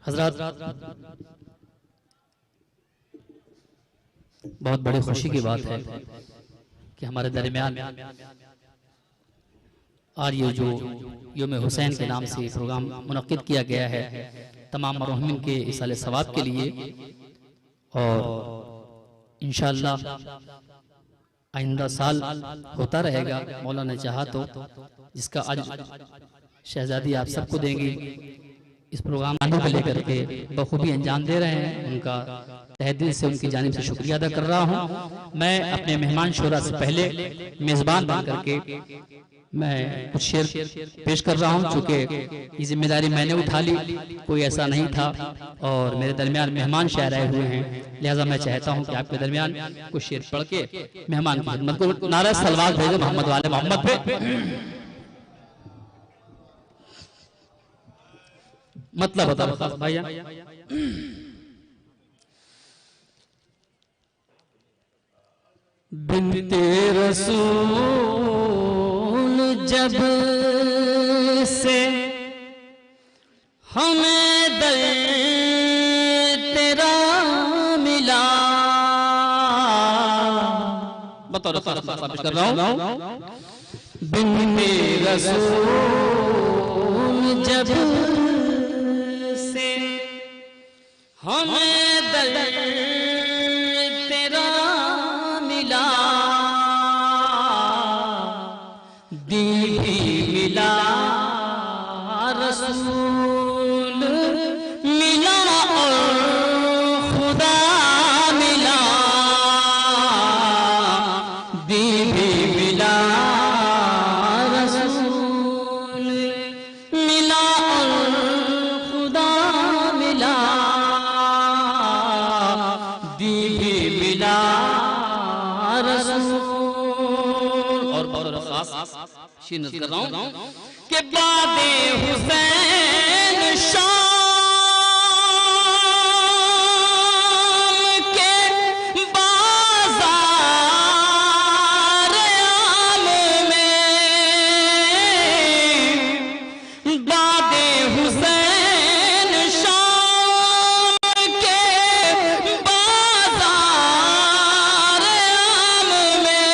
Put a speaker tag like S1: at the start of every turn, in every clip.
S1: حضرات بہت بڑی خوشی کی بات ہے کہ ہمارے درمیان آج یہ جو یوم حسین کے نام سے پروگرام منعقد کیا گیا ہے تمام مرحومین کے ایصال ثواب کے لیے، اور انشاءاللہ آئندہ سال ہوتا رہے گا مولا نے چاہا تو، جس کا آج شہزادی آپ سب کو دیں گی۔ اس پروگرام کو لے کر کے بخوبی انجام دے رہے ہیں، ان کا تہ دل سے ان کی جانب سے شکریہ ادا کر رہا ہوں۔ میں اپنے مہمان شورا سے پہلے میزبان بن کر کے میں کچھ شعر پیش کر رہا ہوں، چونکہ یہ ذمہ داری میں نے اٹھا لی، کوئی ایسا نہیں تھا اور میرے درمیان مہمان شاعر آئے ہوئے ہیں، لہذا میں چاہتا ہوں کہ آپ کے درمیان کچھ شعر پڑھ کے مہمان کی خدمت کو نعرہ صلوات بھیجو محمد والے محمد پہ۔ مطلب بتا بھائی
S2: بنت رسول جب سے ہمیں در تیرا ملا،
S1: بطور خاص پیش کر رہا ہوں۔
S2: بنت رسول جب سے ہمیں در تیرا ملا، دین بھی ملا رسول ملا اور خدا ملا، دین بھی ملا رسول ملا اور خدا ملا، دین بھی ملا رسول۔
S1: اور بطور خاص شعر نظر کر رہا ہوں
S2: کہ بعد حسین شام کے بازار عام میں، بعد حسین شام کے بازار عام میں،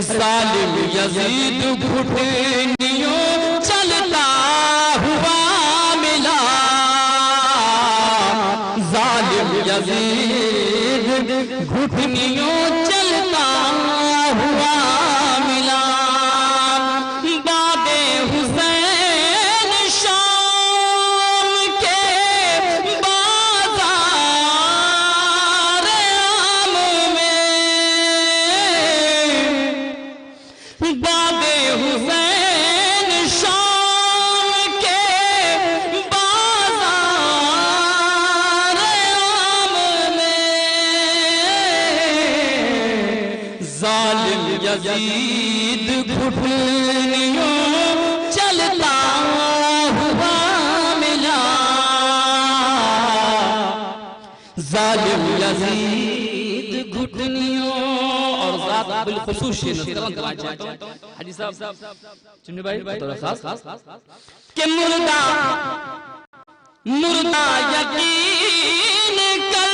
S2: ظالم یزید گھٹنیوں چلتا ہوا ملا، ظالم یزید گھٹنیوں چلتا ہوا ملا، بعد حسین شام کے بازار عام میں، بعد حسین شام کے بازار عام میں، ظالم یزید گھٹنیوں چلتا ہوا ملا، ظالم یزید گھٹنیوں۔ اور ذات بالخصوص شعر نظر کرنا چاہتا ہوں حاجی صاحب چمنی بھائی بطور خاص کہ مردہ یقین کر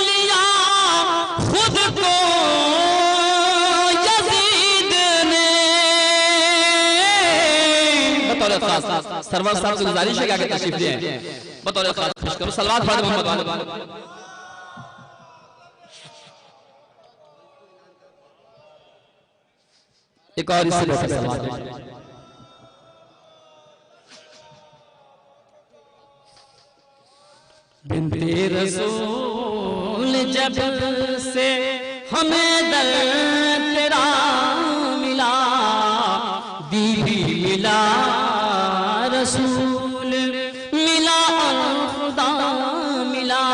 S2: لیا خود کو یزید نے،
S1: بطور خاص سرور صاحب سے گزارش ہے کہ آگے تشریف لیں، بطور خاص پیش کرو صلوات پڑھ محمد والے۔ ایک اور اس سے بہت سوال ہے۔
S2: بنت رسول جب سے ہمیں در تیرا ملا، دین بھی ملا رسول ملا اور خدا ملا۔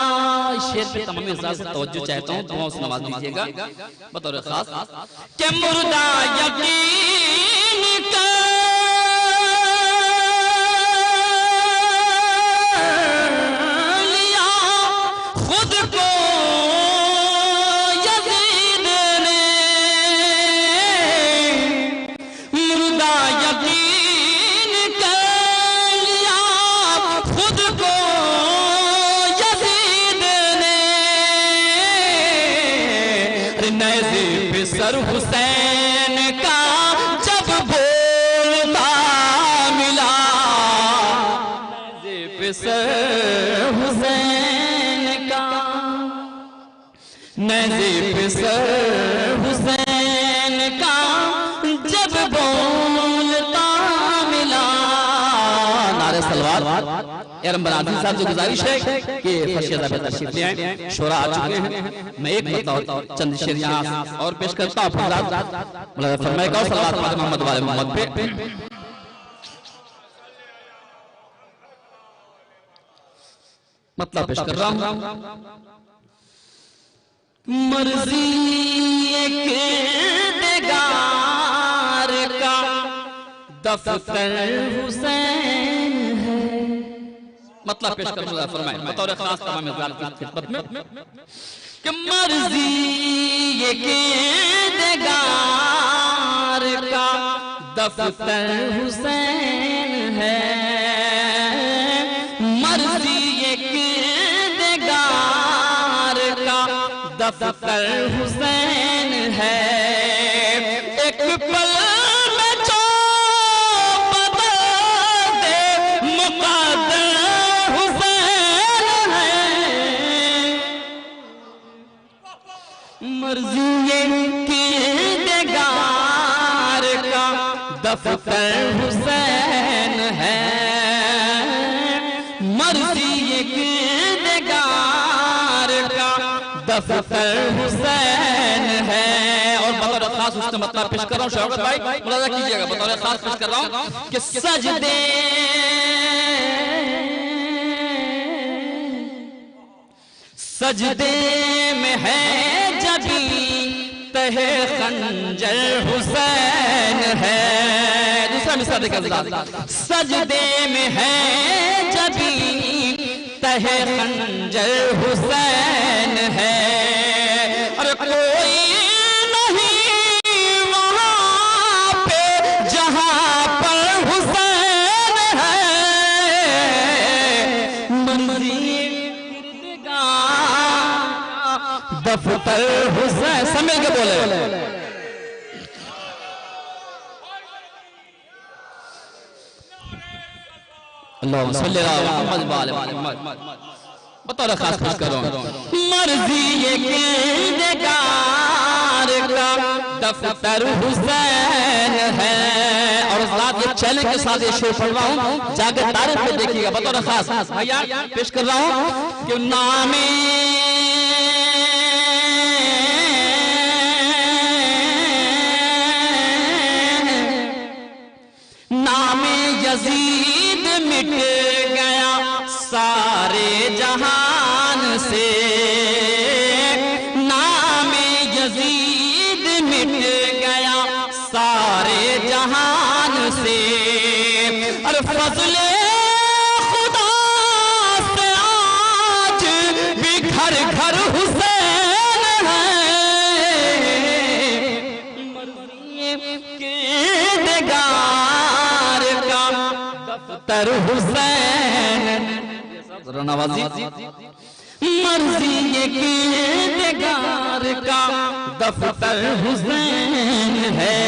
S1: شعر پہ تمام احساس سے توجہ چاہتا ہوں، تمام اس نواز دیجئے گا بطور خاص
S2: کہ مردہ یقین کر لیا خود کو یزید نے، نیزے پہ سر حسین کا جب بولتا ملا، نیزے پہ سر حسین کا، نیزے پہ سر حسین کا جب بولتا ملا۔ نعرہ سلوات۔ ارم برادری صاحب جو گزارش ہے کہ فرشیدہ پہ تشریف لے آئیں، شورا آ چکے ہیں، میں ایک مرتبہ چند شعر یہاں اور پیش کرتا ہوں۔ مولانا فرمائے گا صلوات محمد والے محمد پہ۔ مطلب پیش کر رہا ہوں۔ مرضی کردگار کا دفتر حسین ہے۔ مطلب پیش کر رہا فرمائے بطور خاص تمام ازدار کی خدمت میں کہ مرضی کردگار کا دفتر حسین ہے، مرضی کردگار کا دفتر حسین ہے۔ ایک پل میں جو بدل دے مقدر حسین ہے، مرضی کردگار کا دفتر حسین ہے، مرضی کردگار کا دفتر حسین ہے۔ اور بطور خاص اس نے مطلب پیش کر رہا ہوں، شوکت بھائی ملاحظہ کیجئے گا، بطور خاص پیش کر رہا ہوں کہ سجدے میں ہے جبی تہ خنجر حسین ہے۔ دوسرا مثال دیکھیں سجدے میں ہے جبی تہ خنجر حسین ہے، اور کوئی نہیں وہاں پہ جہاں پر حسین ہے، مرضی کردگار دفتر حسین۔ سمجھ کے بولے اللہم صلی اللہ محمد وآلہ محمد۔ بطور خاص پیش کروں مرضی کردگار کا دفتر حسین ہے۔ اور ذات یہ چیلنج کے ساتھ یہ شعر پڑھ رہا ہوں، جاگر تاریخ پہ دیکھیے گا بطور خاص بھائیہ پیش کر رہا ہوں کہ نام یزید مٹ گیا سارے جہان سے، نام یزید مٹ گیا سارے جہان سے، اور فضل خدا سے آج بھی گھر گھر حسین ہے، مرضی کردگار کا دفتر حسین، ذرا نوازی، مرضی کردگار کا دفتر حسین ہے۔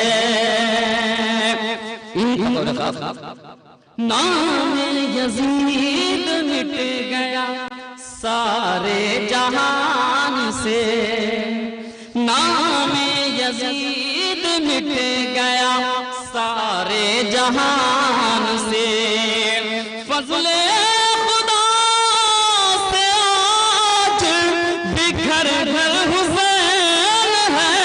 S2: نام یزید مٹ گیا سارے جہان سے، نام یزید مٹ گیا سارے جہان سے، فضل خدا سے آج بھی گھر گھر حسین ہے،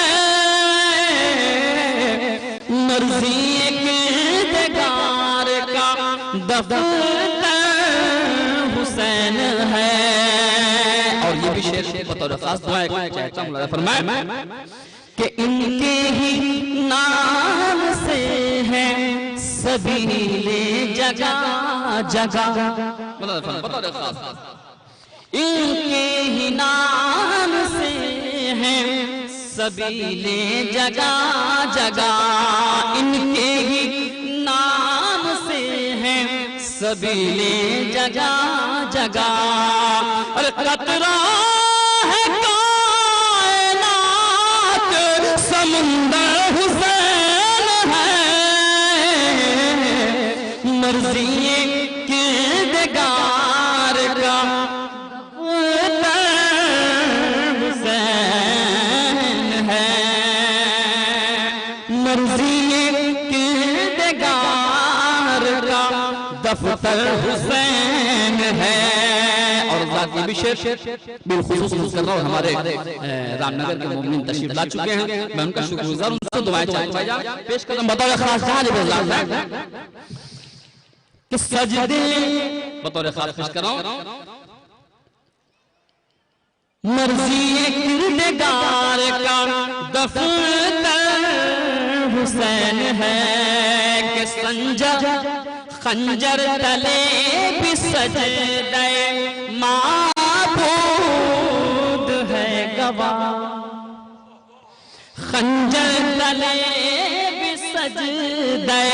S2: مرضی کردگار کا دفتر حسین ہے۔ اور یہ بھی شعر بطور خاص دعائیں چاہتا ہوں فرمائے کہ ان کے ہی نام سے ہے سبیل جگہ جگہ، بطور خاص ان کے ہی نام سے ہے سبیل جگہ جگہ، ان کے ہی نام سے ہے سبیل جگہ جگہ، اور قطرہ ہے کائنات سمندر حسین ہے مرضی کردگار کا حسین ہے مرضی کردگار کا دفتر حسین ہے اور ذاتی بھی شیر بالخصوص کر رہا ہوں ہمارے رام نگر کے مومنین تشریف لا چکے ہیں میں ان کا شکر گزار ان سے دعائیں چاہتا ہوں بھائی جان پیش قدم بطور خاص جہاں جب ازلام ہے کہ سجدے بطور خاص پیش کر رہا ہوں مرضی کردگار کا دفتر حسین ہے کہ خنجر تلے بھی سجدے معبود ہے گواہ خنجر تلے بھی سجدے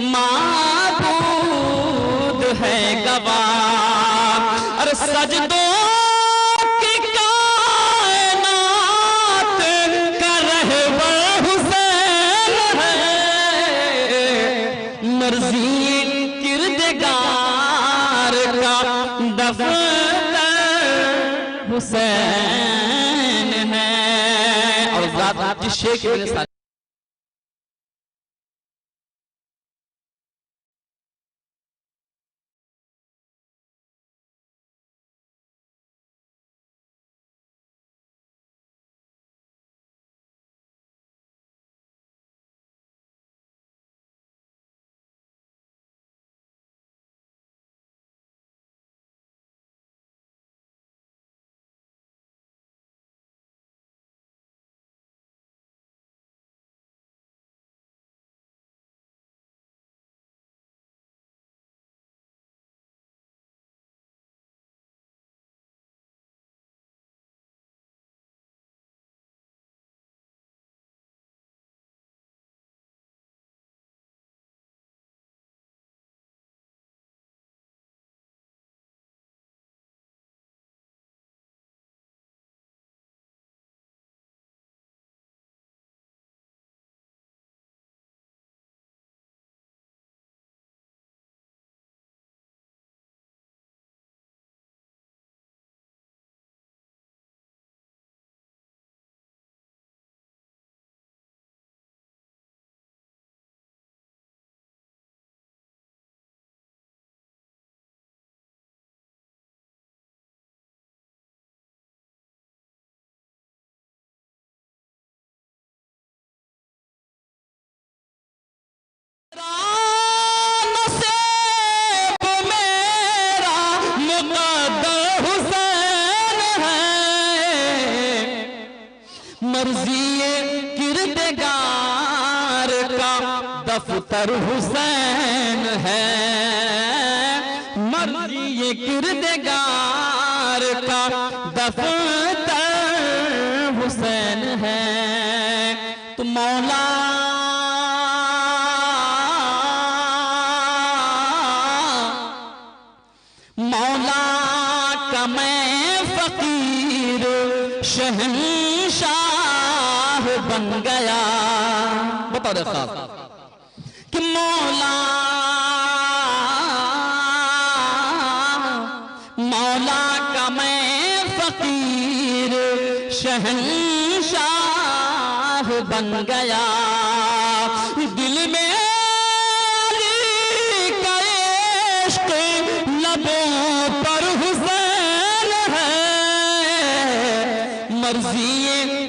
S2: معبود ہے گواہ اور سجدوں کی کائنات کا رہبر حسین ہے مرضی کردگار کا دفتر حسین ہے اور ذات جس شیخ کے ساتھ مرضی کردگار کا دفتر حسین ہے مرضی کردگار کا دفتر حسین ہے تو مولا مولا کا میں فقیر شہنشاہ بن گیا بتا دے خواب کہ مولا مولا کا میں فقیر شہنشاہ بن گیا دل میں علی کا عشق لبوں پر حسین ہے مرضی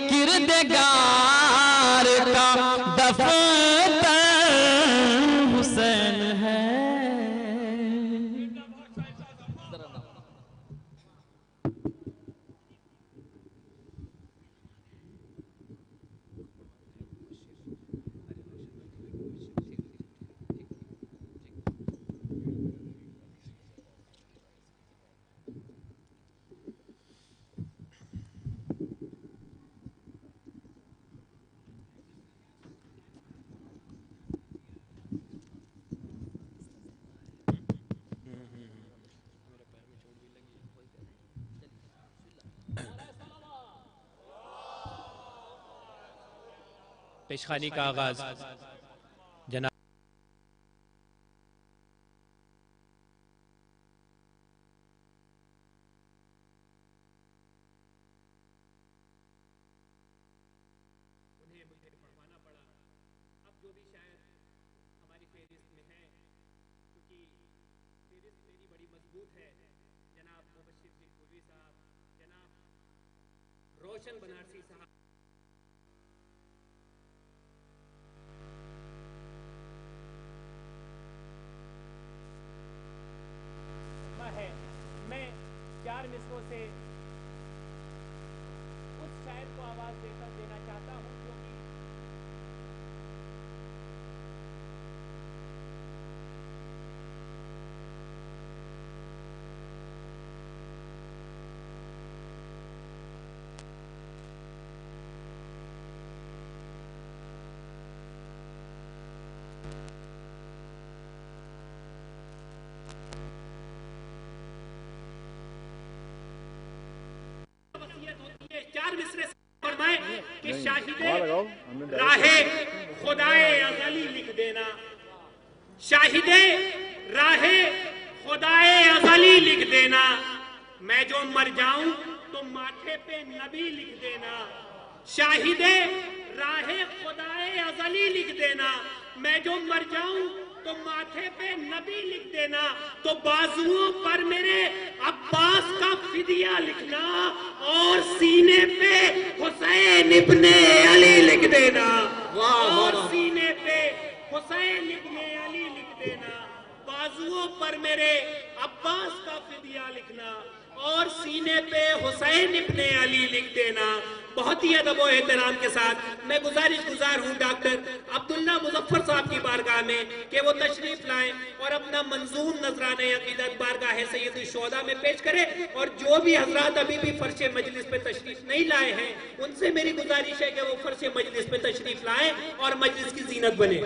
S2: کردگار کا دفتر حسین ہے
S3: پیشخوانی کا آغاز جناب
S4: روشن بنارسی صاحب ہے. میں 4 مصروں سے اس شاعر کو آواز دے کر دینا چاہتا ہوں جو کہ کہ شاہد راہ خدائے ازلی لکھ دینا، شاہد راہ خدائے ازلی لکھ دینا، میں جو مر جاؤں تو ماتھے پہ نبی لکھ دینا، شاہد راہ خدائے ازلی لکھ دینا، میں جو مر جاؤں تو ماتھے پہ نبی لکھ دینا، تو بازوؤں پر میرے عباس کا فدیہ لکھنا اور سینے پہ حسین ابن علی لکھ دینا، اور سینے پہ حسین ابن علی لکھ دینا، بازوؤں پر میرے عباس کا فدیہ لکھنا اور سینے پہ حسین ابن علی لکھ دینا۔ بہت ہی ادب و احترام کے ساتھ میں گزارش گزار ہوں ڈاکٹر عبداللہ مظفر صاحب کی بارگاہ میں کہ وہ تشریف لائیں اور اپنا منظوم نذرانہ عقیدت بارگاہ سید الشہداء میں پیش کریں، اور جو بھی حضرات ابھی بھی فرش مجلس پہ تشریف نہیں لائے ہیں ان سے میری گزارش ہے کہ وہ فرش مجلس پہ تشریف لائیں اور مجلس کی زینت بنے۔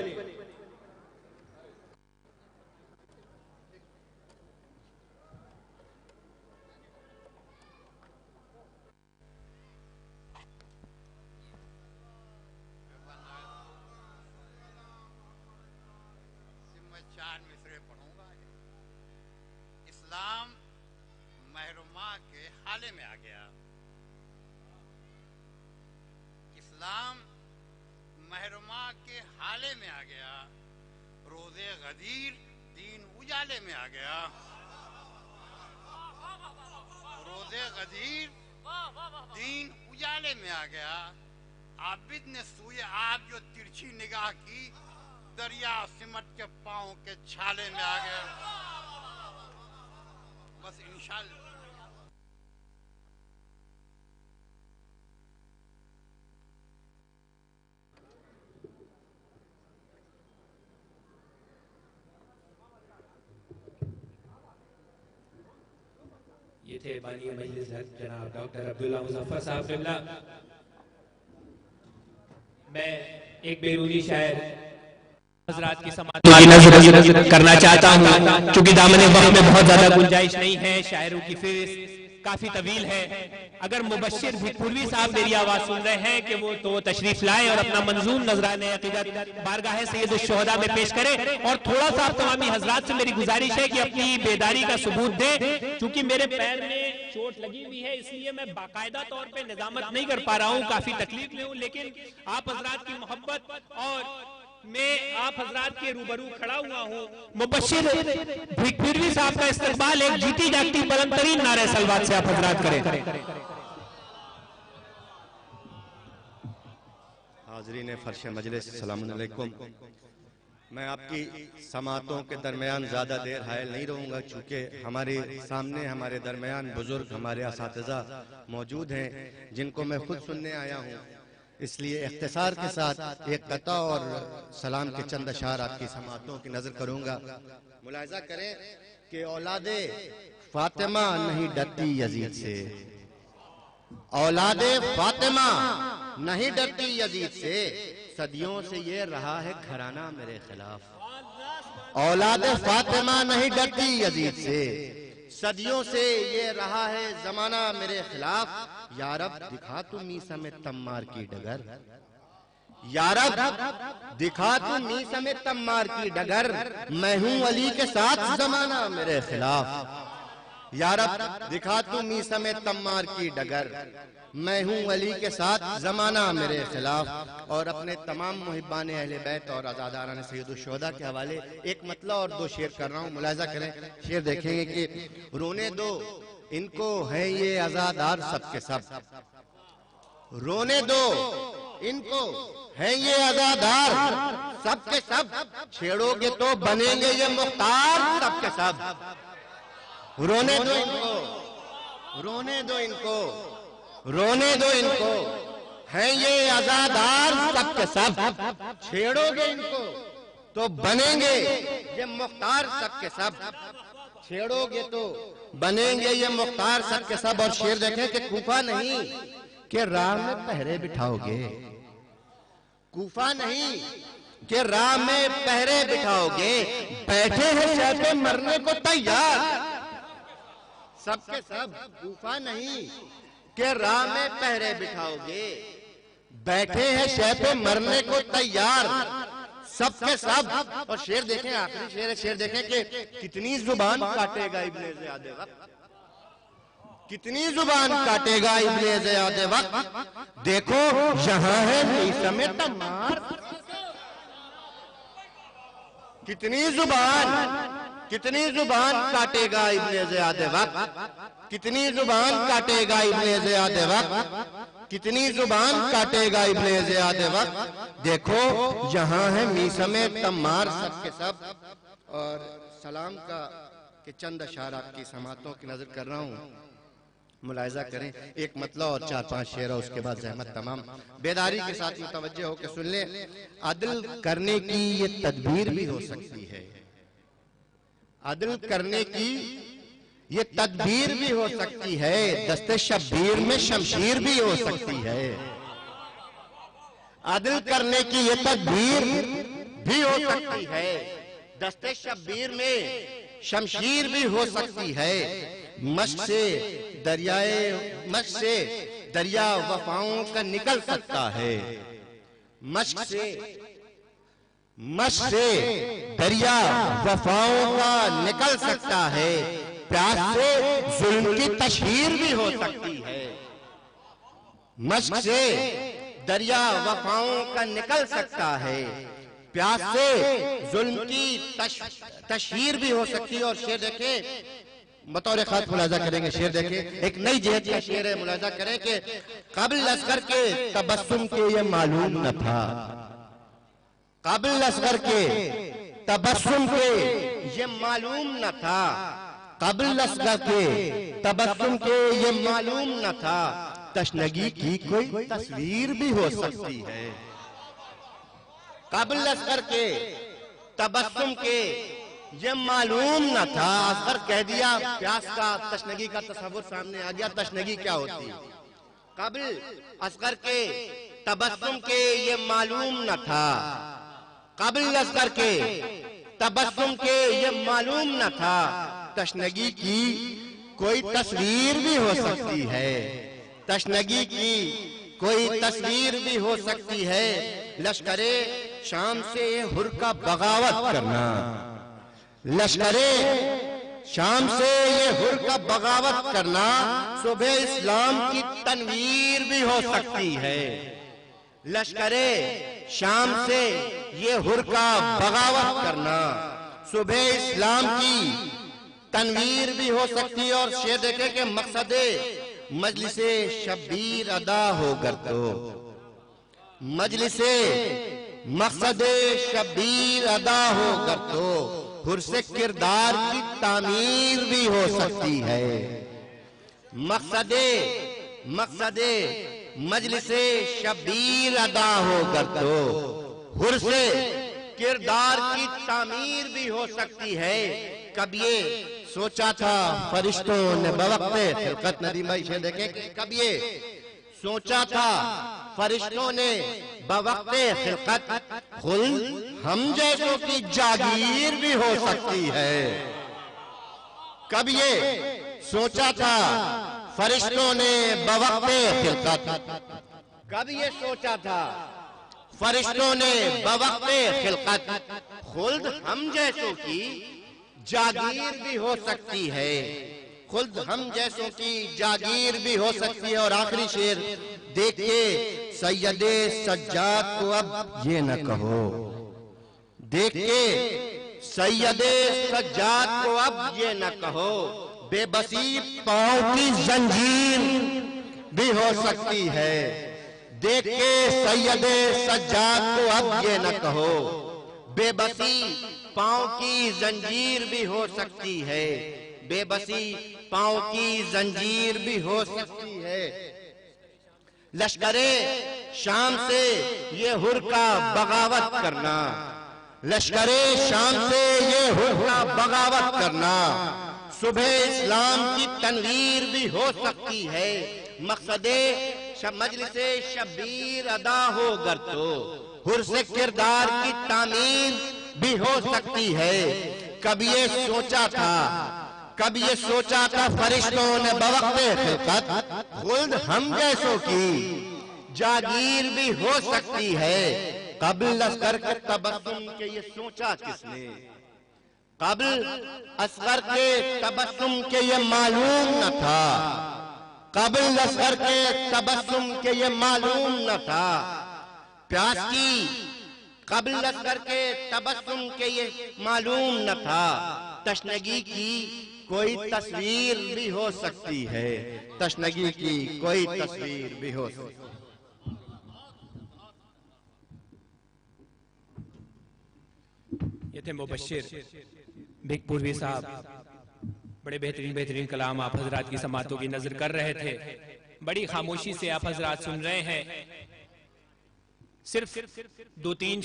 S5: اسلام محرمہ کے حالے میں آ گیا، اسلام محرمہ کے حالے میں آ گیا، روز غدیر دین اجالے میں آ گیا، روز غدیر دین اجالے میں آ گیا، عابد نے سوئے آپ جو ترچھی نگاہ کی، دریا سمٹ کے پاؤں کے چھالے میں آ گیا۔ بس انشاءاللہ
S3: یہ تھے بانی مجلس جناب ڈاکٹر عبداللہ مظفر صاحب قبلہ۔ میں ایک بیرونی شاعر حضرات کی سماعت کی نظر کرنا چاہتا ہوں، چونکہ دامن وقت میں بہت زیادہ گنجائش نہیں ہے، شاعروں کی فہرست کافی طویل ہے۔ اگر مبشر بھکپوروی صاحب میری آواز سن رہے ہیں کہ وہ تو تشریف لائیں اور اپنا منظوم نذرانہ عقیدت بارگاہ سید الشہداء میں پیش کریں، اور تھوڑا سا تمامی حضرات سے میری گزارش ہے کہ اپنی بیداری کا ثبوت دیں، چونکہ میرے پیر میں چوٹ لگی ہوئی ہے اس لیے میں باقاعدہ طور پہ نظامت نہیں کر پا رہا ہوں، کافی تکلیف میں ہوں، لیکن آپ حضرات کی محبت اور میں آپ حضرات کے روبرو کھڑا ہوا ہوں۔ مبشر بھکپوروی صاحب کا استقبال ایک جیتی جاگتی بلند ترین نعرہ سلوات سے آپ حضرات کریں۔
S6: حاضرین فرش مجلس السلام علیکم۔ میں آپ کی سماعتوں کے درمیان زیادہ دیر حائل نہیں رہوں گا، چونکہ ہمارے سامنے ہمارے درمیان بزرگ ہمارے اساتذہ موجود ہیں جن کو میں خود سننے آیا ہوں، اس لیے اختصار کے ساتھ ایک قطع اور سلام کے چند اشعار آپ کی سماعتوں کی نظر کروں گا۔ ملاحظہ کریں کہ اولاد فاطمہ نہیں ڈرتی یزید سے، اولاد فاطمہ نہیں ڈرتی یزید سے، صدیوں سے یہ رہا ہے گھرانہ میرے خلاف، اولاد فاطمہ نہیں ڈرتی یزید سے، صدیوں سے یہ رہا ہے زمانہ میرے خلاف، یا رب دکھا تو میسا میں تمار کی ڈگر، یارب دکھا تو میسم تمار کی ڈگر، میں ہوں علی کے ساتھ زمانہ میرے خلاف۔ یارب دکھا تو میسم تمار کی ڈگر، میں ہوں علی کے ساتھ زمانہ میرے خلاف۔ اور اپنے تمام محبان اہل بیت اور عزاداران سید الشہداء کے حوالے ایک مطلع اور دو شعر کر رہا ہوں، ملاحظہ کریں۔ شعر دیکھیں گے کہ رونے دو ان کو ہیں یہ عزادار سب کے سب، رونے دو ان کو ہیں یہ عزادار سب کے سب، چھیڑو گے تو بنیں گے یہ مختار سب کے سب۔ رونے دو ان کو، رونے دو ان کو، رونے دو ان کو، ہیں یہ عزادار سب کے سب، چھیڑو گے ان کو تو بنیں گے یہ مختار سب کے سب، چھیڑو گے تو بنیں گے یہ مختار سب کے سب۔ اور شعر دیکھیں کہ کوفہ نہیں کہ راہ میں پہرے بٹھاؤ گے، کوفہ نہیں کہ راہ میں پہرے بٹھاؤ گے، بیٹھے ہیں شہ پہ مرنے کو تیار سب کے سب۔ کوفہ نہیں کہ راہ میں پہرے بٹھاؤ گے، بیٹھے ہیں شہ پہ مرنے کو تیار سب کے سب۔ اور شعر دیکھیں، آخری شعر ہے، شعر دیکھیں کہ کتنی زبان کاٹے گا ابن زیاد وقت، کتنی زبان کاٹے گا ابن زیاد وقت، دیکھو یہاں ہے میسم تمار، کتنی زبان کاٹے گا ابن زیاد وقت، کتنی زبان کاٹے گا ابن زیاد وقت، کتنی زبان کاٹے گا ابن زیاد وقت، دیکھو یہاں ہے میسم تمار سب کے سب۔ اور سلام کا کہ چند اشعار آپ کی سماعتوں کی نظر کر رہا ہوں، ملاحظہ کریں۔ ایک مطلع اور 4-5 شعر، اس کے بعد زحمت تمام، بیداری کے ساتھ متوجہ ہو کے سن لیں۔ عدل کرنے کی یہ تدبیر بھی ہو سکتی ہے، عدل کرنے کی یہ تدبیر بھی ہو سکتی ہے، دست شبیر میں شمشیر بھی ہو سکتی ہے، عدل کرنے کی یہ تدبیر بھی ہو سکتی ہے، دست شبیر میں شمشیر بھی ہو سکتی ہے، مشق سے دریا وفاؤں کا نکل سکتا ہے، مشق سے دریا وفاؤں کا نکل سکتا ہے، پیاس سے ظلم کی تشہیر بھی ہو سکتی ہے، مشق سے دریا وفاؤں کا نکل سکتا ہے، پیاس سے ظلم کی تشہیر بھی ہو سکتی ہے۔ اور شعر دیکھیں، بطور خاص ملاحظہ کریں گے، شعر دیکھیں، ایک نئی جہت کا شعر ہے، ملاحظہ کریں کہ قبل اصغر کے تبسم کے یہ معلوم نہ تھا، قبل اصغر کے تبسم کے یہ معلوم نہ تھا، قبل اصغر کے تبسم کے یہ معلوم نہ تھا، تشنگی کی کوئی تصویر بھی ہو سکتی ہے، قبل اصغر کے تبسم کے یہ معلوم نہ تھا، اصغر کہہ دیا، پیاس کا تشنگی کا تصور سامنے آ گیا، تشنگی کیا ہوتی ہے، قبل اصغر کے تبسم کے یہ معلوم نہ تھا، قبل اصغر کے تبسم کے یہ معلوم نہ تھا، تشنگی کی کوئی تصویر بھی ہو سکتی ہے، تشنگی کی کوئی تصویر بھی ہو سکتی ہے، لشکر شام سے ہر کا بغاوت کرنا، لشکر شام سے یہ ہر کا بغاوت کرنا، صبح اسلام کی تنویر بھی ہو سکتی ہے، لشکر شام سے یہ ہر کا بغاوت کرنا، صبح اسلام کی تنویر بھی ہو سکتی ہے۔ اور شعر دیکھیں کہ مقصد مجلس شبیر ادا ہو کر تو، مجلس مقصد شبیر ادا ہو کر تو، ہر سے کردار کی تعمیر بھی ہو سکتی ہے، مقصد مجلس شبیر ادا ہو کر تو، ہر سے کردار کی تعمیر بھی ہو سکتی ہے۔ کب یہ سوچا تھا فرشتوں نے بوقت خلقت، ندیم بھائی شعر دیکھیں، کب یہ سوچا تھا فرشتوں نے بوقت خلقت، خلد ہم جیسوں کی جاگیر بھی ہو سکتی ہے، کب یہ سوچا تھا فرشتوں نے بوقت خلقت، کب یہ سوچا تھا فرشتوں نے بوقت خلقت خلد ہم جیسوں کی جاگیر بھی ہو سکتی ہے، خلد ہم جیسوں کی جاگیر بھی ہو سکتی ہے۔ اور آخری شعر دیکھے سید سجاد کو اب یہ نہ کہو، دیکھے سید سجاد کو اب یہ نہ کہو، بے بسی پاؤں کی زنجیر بھی ہو سکتی ہے۔ دیکھے سید سجاد کو اب یہ نہ کہو، بے بسی پاؤں کی زنجیر بھی ہو سکتی ہے، بے بسی پاؤں کی زنجیر بھی ہو سکتی ہے۔ لشکر شام سے یہ ہر کا بغاوت کرنا، لشکر شام سے یہ ہر کا بغاوت کرنا، صبح اسلام کی تنویر بھی ہو سکتی ہے۔ مقصد مجلس شبیر ادا ہو گر تو ہر سے کردار کی تعمیر بھی ہو سکتی ہے۔ کب یہ سوچا تھا فرشتوں نے بوقت خلقت خلد ہم جیسوں کی جاگیر بھی ہو سکتی ہے۔ قبل اصغر کے تبسم کے یہ سوچا کس نے، قبل اصغر کے تبسم کے یہ معلوم نہ تھا، قبل اصغر کے تبسم کے یہ معلوم نہ تھا، پیاس کی قبل اصغر کے تبسم کے یہ معلوم نہ تھا، تشنگی کی کوئی تصویر بھی ہو سکتی ہے، تشنگی کی کوئی تصویر بھی ہو سکتی ہے۔
S3: یہ تھے مبشر بگ پوروی صاحب، بڑے بہترین کلام آپ حضرات کی سماعتوں کی نظر کر رہے تھے، بڑی خاموشی سے آپ حضرات سن رہے ہیں۔ صرف دو تین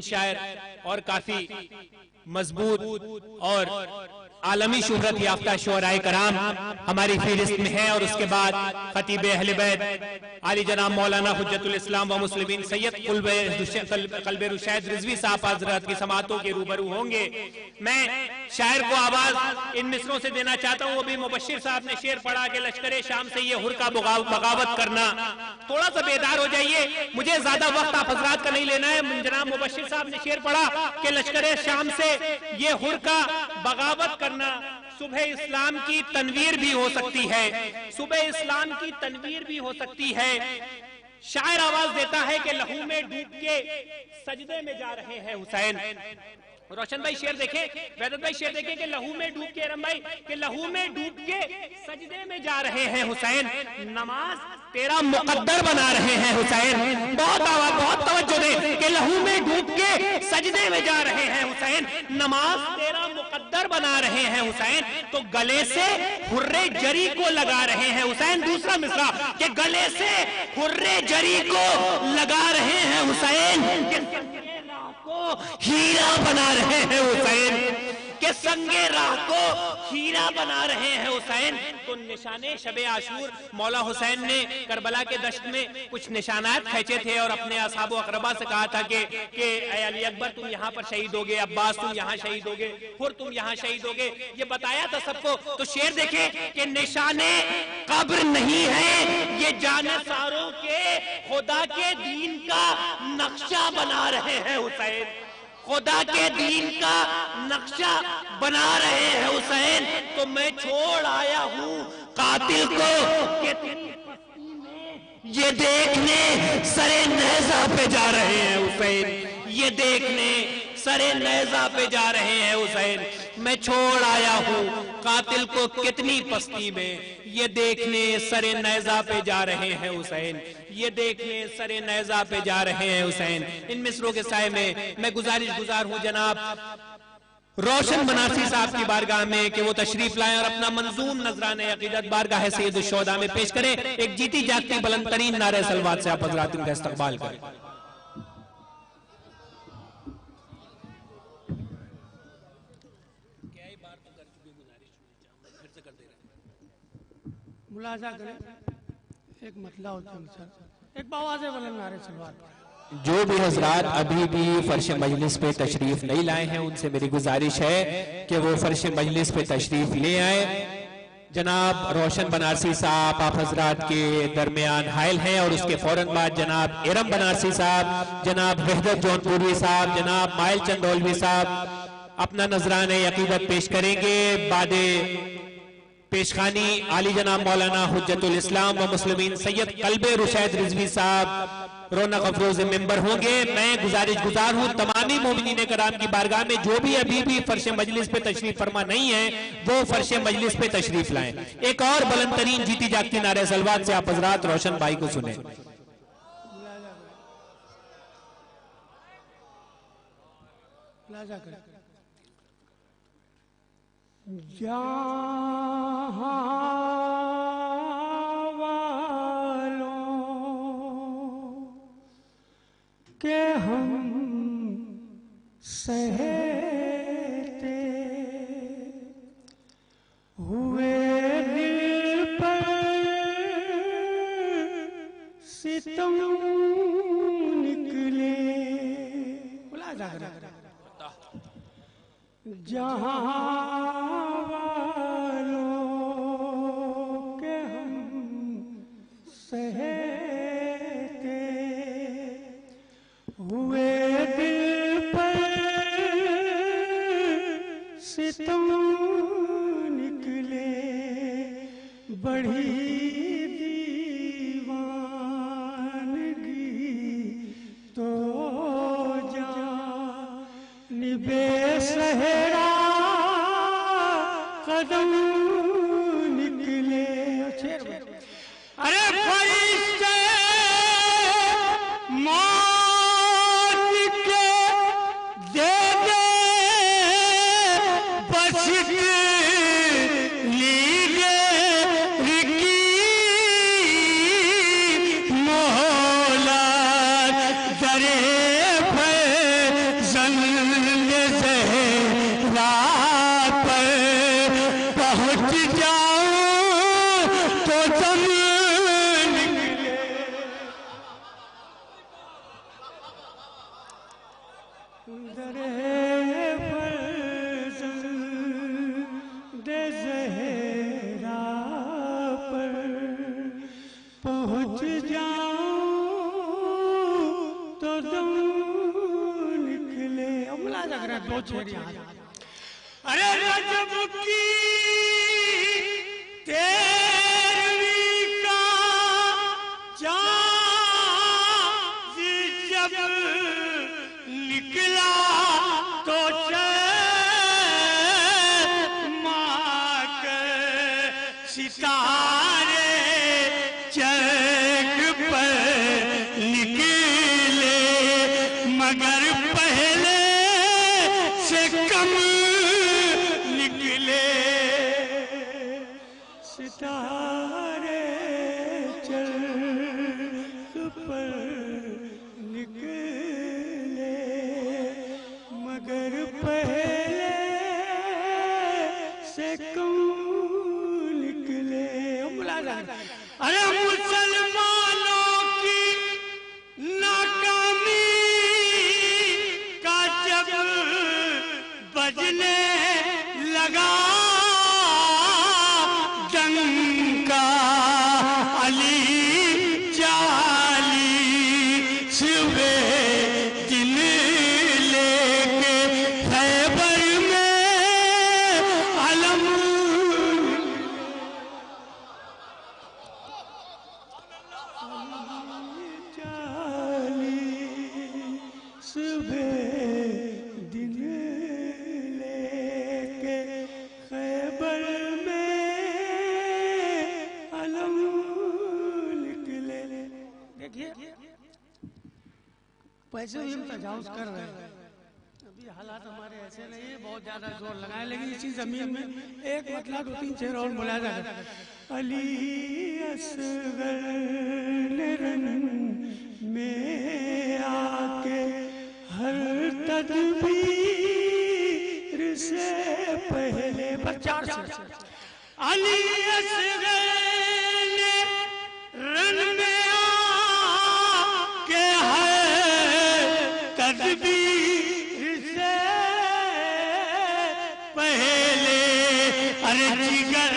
S3: شاعر اور کافی مضبوط اور عالمی شہرت یافتہ شعراء کرام ہماری فہرست میں ہیں، اور اس کے بعد خطیب اہل بیت عالی جناب مولانا حجت الاسلام و مسلمین سید قلب رشید رضوی صاحب حضرات کی سماعتوں کے روبرو ہوں گے۔ میں شاعر کو آواز ان مصروں سے دینا چاہتا ہوں۔ ابھی مبشر صاحب نے شعر پڑھا کہ لشکر شام سے یہ ہر کا بغاوت کرنا، تھوڑا سا بیدار ہو جائیے، مجھے زیادہ وقت آپ حضرات کا نہیں لینا ہے۔ جناب مبشر صاحب نے شعر پڑھا کہ لشکر شام سے یہ ہر کا بغاوت کرنا، صبح اسلام کی تنویر بھی ہو سکتی ہے، صبح اسلام کی تنویر بھی ہو سکتی ہے۔ شاعر آواز دیتا ہے کہ لہو میں ڈوب کے سجدے میں جا رہے ہیں حسین۔ روشن بھائی شعر دیکھیں، ویدت بھائی شعر دیکھیں کہ لہو میں ڈوب کے، ارم بھائی کہ لہو میں ڈوب کے سجدے میں جا رہے ہیں حسین، نماز تیرا مقدر بنا رہے ہیں حسین۔ بہت آواز، بہت توجہ دیں کہ لہو میں ڈوب کے سجدے میں جا رہے ہیں حسین، نماز تیرا مقدر بنا رہے ہیں حسین، تو گلے سے حرے جری کو لگا رہے ہیں حسین۔ دوسرا مصرع کہ گلے سے حرے جری کو لگا رہے ہیں حسین، ہیرا بنا رہے ہیں حسین، کہ سنگے راہ کو ہیرا بنا رہے ہیں حسین۔ تو نشان شب عاشور مولا حسین نے کربلا کے دشت میں کچھ نشانات کھینچے تھے اور اپنے اصحاب و اقربا سے کہا تھا کہ اے علی اکبر تم یہاں پر شہید ہوگے، عباس تم یہاں شہید ہوگے، پھر تم یہاں شہید ہوگے، یہ بتایا تھا سب کو۔ تو شعر دیکھیں کہ نشان قبر نہیں ہے، یہ جانثاروں کے خدا کے دین کا نقشہ بنا رہے ہیں حسین، خدا کے دین کا نقشہ بنا رہے ہیں حسین۔ تو میں چھوڑ آیا ہوں قاتل کو کہ تیری پستی میں یہ دیکھنے سرے نیزہ پہ جا رہے ہیں حسین، یہ دیکھنے سرے نیزہ پہ جا رہے ہیں حسین۔ میں چھوڑ آیا ہوں قاتل کو کتنی پستی میں، یہ دیکھنے سرے نیزہ پہ جا رہے ہیں حسین، یہ دیکھنے سرے نیزہ پہ جا رہے ہیں حسین۔ ان مصروں کے سائے میں گزارش گزار ہوں جناب روشن بنارسی صاحب کی بارگاہ میں کہ وہ تشریف لائیں اور اپنا منظوم نذرانہ عقیدت بارگاہ سید الشہداء میں پیش کریں۔ ایک جیتی جاگتی بلند ترین نعرہ صلوات سے آپ حضرات ان کا استقبال کریں۔
S7: ملاحظہ کریں، ایک مسئلہ ہوتا ہے سر، ایک باواز بلند نعرہ صلوات۔
S3: جو بھی حضرات ابھی بھی فرش مجلس پہ تشریف نہیں لائے ہیں ان سے میری گزارش ہے کہ وہ فرش مجلس پہ تشریف لے آئیں۔ جناب روشن بنارسی صاحب آپ حضرات کے درمیان حائل ہیں، اور اس کے فوراً بعد جناب ارم بنارسی صاحب، جناب وحدت جون پوری صاحب، جناب مائل چندولوی صاحب اپنا نذرانِ عقیدت پیش کریں گے۔ بعد پیشخانی عالی جناب مولانا حجت الاسلام و مسلمین سید قلب رشید رضوی صاحب رونق افروز ممبر ہوں گے۔ میں گزار ہوں تمامی مومنین کرام کی بارگاہ میں جو بھی ابھی بھی فرش مجلس پہ تشریف فرما نہیں ہے وہ فرش مجلس پہ تشریف لائیں۔ ایک اور بلند ترین جیتی جاگتی نعرہ صلوات سے آپ حضرات روشن بھائی کو سنیں۔
S7: جہاں والوں کے ہم سہتے ہوئے دل پر ستم نکلے، بلا جا رہا جہاں والوں کے ہم سہتے ہوئے دل پر ستم نکلے، بڑھی دیوانگی تو جانب صحرا قدم نکلے۔ ارے فرشتے موت کے دے دے بس لیجے رکی مہلت درے فرزند زہرا پر پہنچ جاؤں تو دم نکلے۔ درے فرزند زہرا پر پہنچ جاؤں تو دم نکلے۔ املا جا کر دو چھوڑی ارے رجب کی تیرویں کا چاند جب نکلا تو چمک ستارے چرخ پر نکلے، مگر پہلے سے کم نکلے۔ ستارے چرخ پر نکلے، مگر پہلے سے کم نکلے۔ ارے مسلمانوں کی ناکامی کا جب بجنے لگا ڈنکا، علی چالیسویں دن لے کے خیبر میں علم چالیسویں دن لے کے خیبر میں علم نکلے۔ دیکھیے پیسے ہم تجاوز کر رہے ہیں، ابھی حالات ہمارے ایسے نہیں ہیں، بہت زیادہ زور لگائیں، لیکن اسی زمین میں ایک مطلب دو تین شعر اور ملاحظہ کریں۔ علی اصغر نے رن میں آ کے ہر تدبیر سے پہلے بچار سے علی اصغر نے رن میں آ کے ہر تدبیر سے پہلے ارے جگر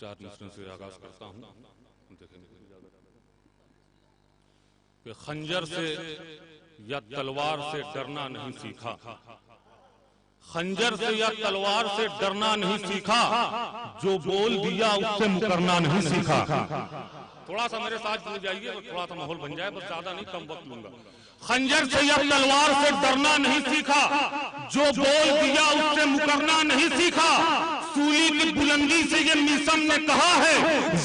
S8: 4 مصروں سے آغاز کرتا ہوں. کہ خنجر سے یا تلوار سے ڈرنا نہیں سیکھا، خنجر سے یا تلوار سے ڈرنا نہیں سیکھا، جو بول دیا اس سے مکرنا نہیں سیکھا. تھوڑا سا میرے ساتھ جڑ جائیے، تھوڑا سا ماحول بن جائے، بس زیادہ نہیں، کم وقت لوں گا. خنجر سے یا تلوار سے ڈرنا نہیں سیکھا، جو بول دیا اس سے مکرنا نہیں سیکھا. سولی کی بلندی سے یہ میثم نے کہا ہے،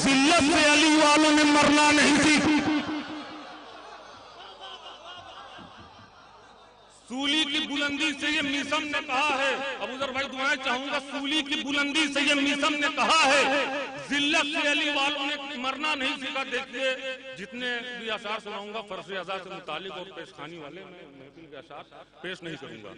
S8: ذلت سے علی والوں نے مرنا نہیں سیکھا. سولی کی بلندی سے یہ میثم نے کہا ہے، ابو ذر بھائی دعائیں چاہوں گا. سولی کی بلندی سے یہ میثم نے کہا ہے، ذلت سے علی والوں نے مرنا نہیں سیکھا. دیکھیے جتنے بھی اشعار سناؤں گا فرض اعضاء سے متعلق اور پیش خانی والے، میں محفل کے اشعار پیش نہیں کروں گا،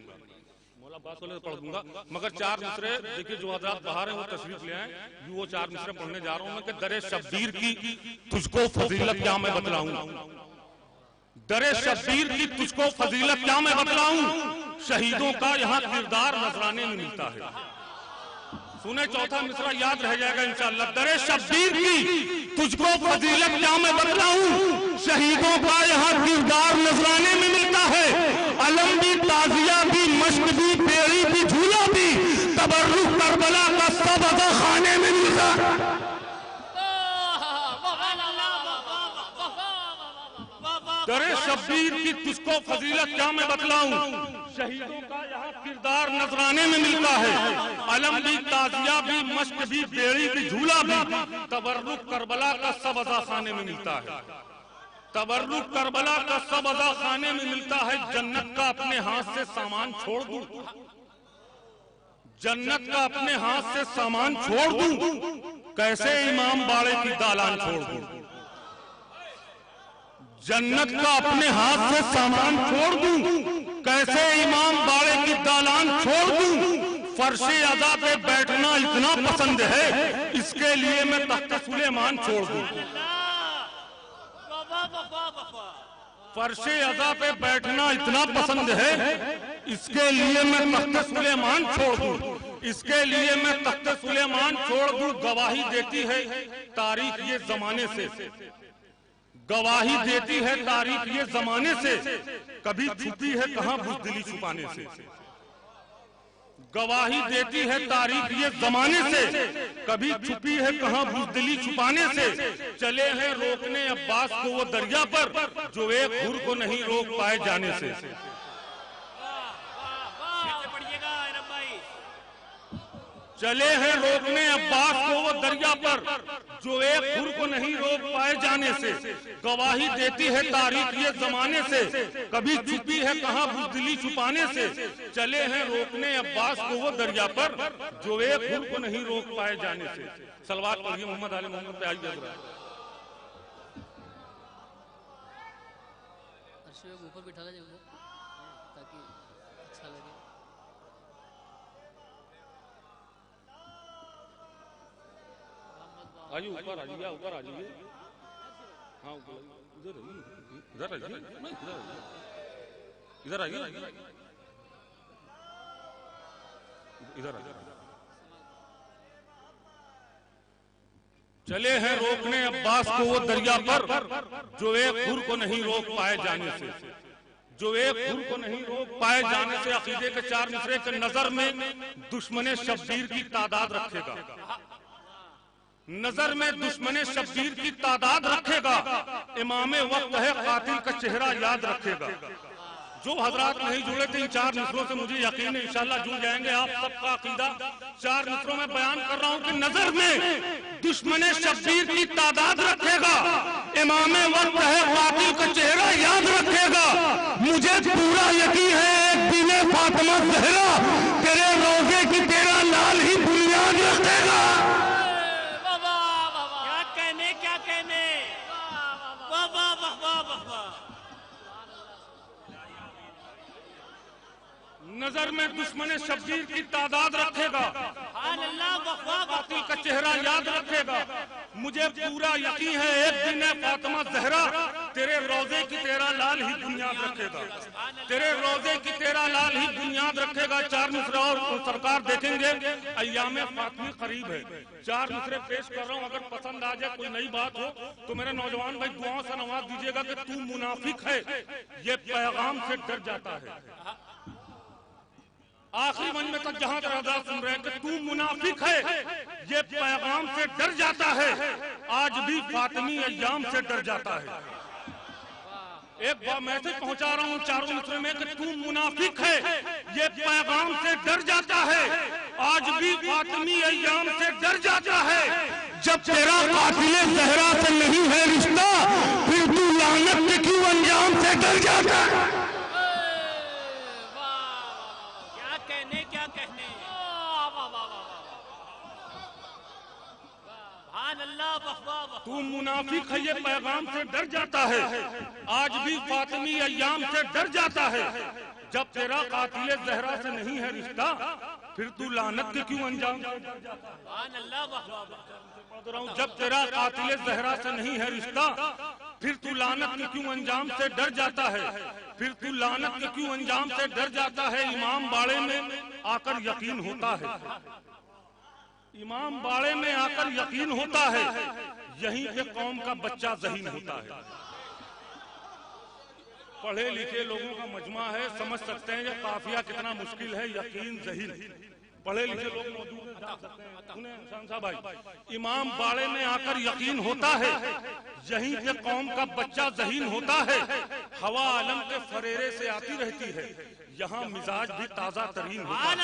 S8: مولا عباس والے پڑھ دوں گا. مگر 4 مصرے دیکھیے جو حضرات باہر ہیں وہ تشریف لے آئیں. وہ 4 مصرے پڑھنے جا رہا ہوں میں کہ در شبیر کی تجھ کو فضیلت کیا میں بتلاؤں، در شبیر کی تجھ کو فضیلت کیا میں بتلاؤں. شہیدوں کا یہاں کردار نذرانے میں ملتا ہے. سنیں چوتھا مصرع یاد رہ جائے گا انشاءاللہ. در شبیر کی تجھ کو فضیلت کیا میں بتلاؤں، شہیدوں کا یہاں کردار نذرانے میں ملتا ہے. علم بھی، تازیہ بھی، مشق بھی، بیڑی بھی، جھولا بھی، تبرک کربلا کا سب ادا خانے میں ملتا ہے. در شبیر کی تجھ کو فضیلت کیا میں بتلاؤں، شہیدوں کا یہاں کردار نذرانے میں ملتا ہے. علم بھی، تازیہ بھی، مشق بھی، بیڑی بھی، جھولا بھی، تبرک کربلا کا سب ادا خانے میں ملتا ہے. تبرک کربلا کا سب ادا خانے میں ملتا ہے. جنت کا اپنے ہاتھ سے سامان چھوڑ دوں، جنت کا اپنے ہاتھ سے سامان چھوڑ دوں، کیسے امام باڑے کی دالان چھوڑ دوں. جنت کا اپنے ہاتھ سے سامان چھوڑ دوں، کیسے امام باڑے کی دالان چھوڑ دوں. فرش ادا پہ بیٹھنا اتنا پسند ہے، اس کے لیے میں تخت سلیمان چھوڑ دوں. فرش ادا پہ بیٹھنا اتنا پسند ہے، اس کے لیے میں تخت سلیمان چھوڑ دوں. اس کے لیے میں تخت سلیمان چھوڑ دوں. گواہی دیتی ہے تاریخ یہ زمانے سے، گواہی دیتی ہے تاریخ یہ زمانے سے، کبھی چھپی ہے کہاں بزدلی چھپانے سے. گواہی دیتی ہے تاریخ یہ زمانے سے، کبھی چھپی ہے کہاں بزدلی چھپانے سے. چلے ہیں روکنے عباس کو وہ دریا پر، جو ایک حر کو نہیں روک پائے جانے سے. چلے ہیں روکنے عباس کو وہ دریا پر، جو ایک حر کو نہیں روک پائے جانے سے. گواہی دیتی ہے تاریخ یہ زمانے سے، کبھی چھپی ہے کہاں بزدلی چھپانے سے. چلے ہیں روکنے عباس کو وہ دریا پر، جو ایک حر کو نہیں روک پائے جانے سے. صلوات پڑھیے محمد آل محمد پہ. آئیے ذرا
S1: اوپر بٹھا لیں تاکہ اچھا لگے.
S8: آئیے اوپر آئیے، اوپر آ جائیے. ہاں ادھر ادھر آئیے، ادھر آئیے، ادھر آئیے. چلے ہیں روکنے عباس کو وہ دریا پر، جو ایک حر کو نہیں روک پائے جانے سے. جو ایک حر کو نہیں روک پائے جانے سے. عقیدے کے 4 مصرے کے نظر میں دشمن شبیر کی تعداد رکھے گا، نظر میں دشمن شبیر کی تعداد رکھے گا. امام وقت ہے قاتل کا چہرہ یاد رکھے گا. جو حضرات نہیں جڑے تھے ان 4 مصروں سے مجھے یقین ہے انشاءاللہ جڑ جائیں گے. آپ سب کا عقیدہ 4 مصروں میں بیان کر رہا ہوں کہ نظر میں دشمن شبیر کی تعداد رکھے گا. امام وقت ہے قاتل کا چہرہ یاد رکھے گا. مجھے پورا یقین ہے ایک دن فاطمہ زہرا تیرے روزے کی تیرا لال ہی بنیاد رکھے گا. نظر میں دشمن شبیر کی تعداد رکھے گا، قاتل کا چہرہ یاد رکھے گا. مجھے پورا یقین ہے ایک دن فاطمہ زہرا تیرے روزے کی تیرا لال ہی بنیاد رکھے گا. تیرے روزے کی تیرا لال ہی بنیاد یاد رکھے گا 4 مصرے اور سرکار دیکھیں گے ایام فاطمی قریب ہے. 4 مصرے پیش کر رہا ہوں, اگر پسند آ جائے کوئی نئی بات ہو تو میرے نوجوان بھائی دعاؤں سے نواز دیجیے گا کہ تو منافق ہے یہ پیغام سے ڈر جاتا ہے. آخری مجمع تک جہاں تک سن رہے ہیں کہ تو منافق ہے یہ پیغام سے ڈر جاتا ہے, آج بھی فاطمی ایام سے ڈر جاتا ہے. ایک بار میسج پہنچا رہا ہوں 4 مصرے میں کہ تو منافق ہے یہ پیغام سے ڈر جاتا ہے, آج بھی فاطمی ایام سے ڈر جاتا ہے. جب تیرا قاتل زہرا سے نہیں ہے رشتہ پھر تو لعنت کے کیوں انجام سے ڈر جاتا ہے. تو منافق ہے یہ پیغام سے ڈر جاتا ہے, آج بھی فاطمی ایام سے ڈر جاتا ہے. جب تیرا قاتل زہرا سے نہیں ہے رشتہ پھر تو لعنت کے کیوں انجام سے ڈر جاتا ہے. جب تیرا قاتل زہرا سے نہیں ہے رشتہ پھر تو لعنت کے کیوں انجام سے ڈر جاتا ہے. پھر تو لعنت کے کیوں انجام سے ڈر جاتا ہے. امام باڑے میں آ کر یقین ہوتا ہے, امام باڑے میں آ کر یقین ہوتا ہے, یہیں پہ قوم کا بچہ ذہین ہوتا ہے. پڑھے لکھے لوگوں کا مجمع ہے, سمجھ سکتے ہیں یہ قافیہ کتنا مشکل ہے. یقین ذہین, پڑھے لکھے لوگ موجود ہیں. شان صاحب بھائی, امام باڑے میں آ کر یقین ہوتا ہے, یہیں پہ قوم کا بچہ ذہین ہوتا ہے. ہوا عالم کے فریرے سے آتی رہتی ہے, یہاں مزاج بھی تازہ ترین ہوتا ہے.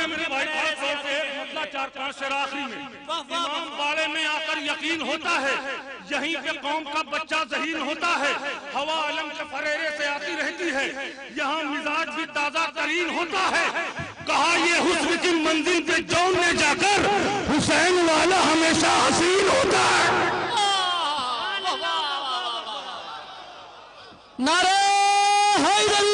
S8: میرے بھائی مطلب 4-5 شعر آخری میں. امام باڑے میں آ کر یقین ہوتا ہے, یہیں پہ قوم کا بچہ ذہین ہوتا ہے. ہوا علم کے فریرے سے آتی رہتی ہے, یہاں مزاج بھی تازہ ترین ہوتا ہے. کہا یہ حسن کی منزل پہ جوڑنے جا کر حسین والا ہمیشہ حسین ہوتا ہے.
S2: نعرہ حیدری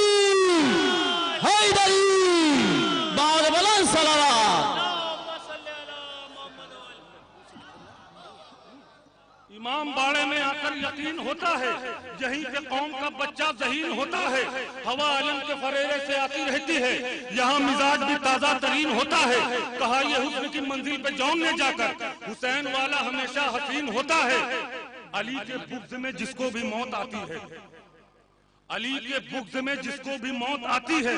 S8: امام باڑے میں آ کر یقین ہوتا ہے, یہیں پہ قوم کا بچہ ذہین ہوتا ہے. ہوا علم کے فریرے سے آتی رہتی ہے, یہاں مزاج بھی تازہ ترین ہوتا ہے. کہا یہ حسن کی منزل پہ جوڑنے جا کر حسین والا ہمیشہ حسین ہوتا ہے. علی کے بغض میں جس کو بھی موت آتی ہے, علی کے بغض میں جس کو بھی موت آتی ہے,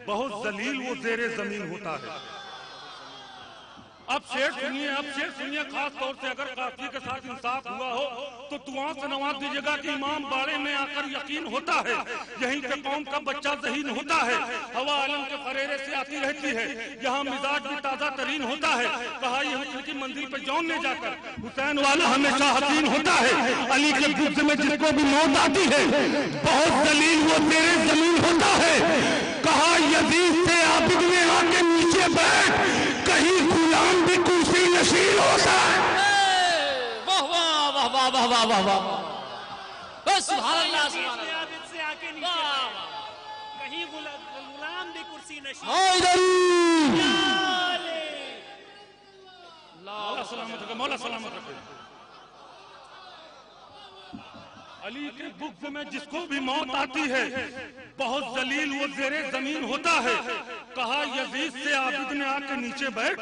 S8: بہت ذلیل وہ زیر زمین ہوتا ہے. اب شعر سنیے, خاص طور سے اگر قافیے کے ساتھ انصاف ہوا ہو تو دعاؤں سے نواز دیجیے گا کہ امام باڑے میں آ کر یقین ہوتا ہے, یہیں پہ قوم کا بچہ ذہین ہوتا ہے. ہوا عالم کے فریرے سے آتی رہتی ہے, یہاں مزاج بھی تازہ ترین ہوتا ہے. کہا یہ حسن کی منزل پہ جوڑنے جا کر حسین والا ہمیشہ حسین ہوتا ہے. علی کے بغض میں جس کو بھی موت آتی ہے, بہت ذلیل وہ تیرے زمین ہوتا ہے. کہا یزید سے عابد میں آ کے نیچے بیٹھ, کہیں غلام بھی کرسی نشین ہوتا ہے.
S2: واہ واہ واہ واہ واہ واہ واہ واہ, بس سبحان اللہ سبحان اللہ.
S4: عابد سے آ کے نیچے بیٹھ, کہیں غلام بھی کرسی نشین.
S8: مولا سلامت رکھے, مولا سلامت رکھے. علی کے بغض میں جس کو بھی موت آتی ہے, بہت ذلیل وہ زیر زمین ہوتا ہے. کہا یزید سے عابد نے آ کے نیچے بیٹھ,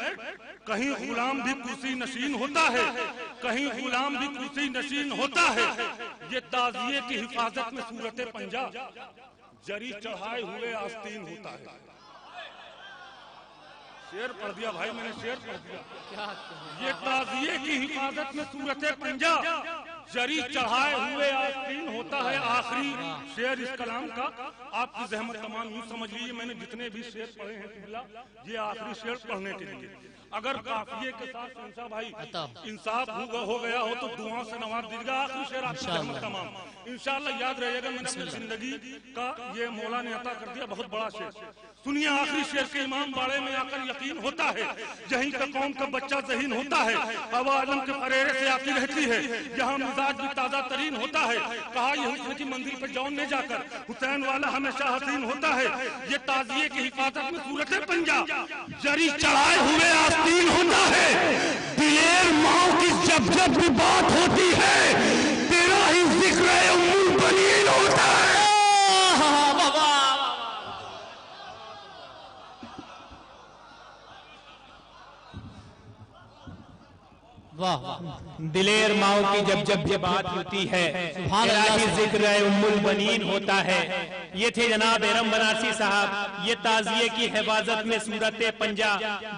S8: کہیں غلام بھی کرسی نشین ہوتا ہے, کہیں غلام بھی کرسی نشین ہوتا ہے. یہ تازیے کی حفاظت میں صورت پنجہ, جری چڑھائے ہوئے آستین ہوتا ہے. شعر پڑھ دیا بھائی, میں نے شعر پڑھ دیا. یہ تازیے کی حفاظت میں صورت پنجہ, جری چڑھائے ہوئے آستین ہوتا ہے. آخری شعر اس کلام کا, آپ کی زحمت تمام یوں سمجھ لیجیے, میں نے جتنے بھی شعر پڑھے ہیں یہ آخری شعر پڑھنے کے لیے. اگر قافیے کے ساتھ شہنشاہ بھائی انصاف ہو گیا ہو تو دعاؤں سے نواز دیجیے گا. آخری شعر آپ کی زحمت تمام انشاءاللہ یاد رہے گا. میں نے اپنی زندگی کا یہ مولا نے عطا کر دیا بہت بڑا شعر. سنیے آخری شعر کے, امام باڑے میں آ کر یقین ہوتا ہے, یہیں پہ قوم کا بچہ ذہین ہوتا ہے. ہوا عالم کے فریرے سے آتی رہتی ہے, یہاں مزاج بھی تازہ ترین ہوتا ہے. کہا یہ حسن کی منزل پہ جوڑنے جا کر حسین والا ہمیشہ حسین ہوتا ہے. یہ تازیے کی حفاظت میں صورت پنجہ, جری چڑھائے ہوئے آستین ہوتا ہے. دلیر ماں کی جب جب بھی بات ہوتی ہے, تیرا ہی ذکر ام البنین ہوتا ہے.
S3: دلیر ماؤں کی جب جب یہ بات ہوتی ہے الہی ذکر ام البنین ہوتا ہے. یہ تھے جناب ارم بنارسی صاحب. یہ تعزیے کی حفاظت میں صورت پنجہ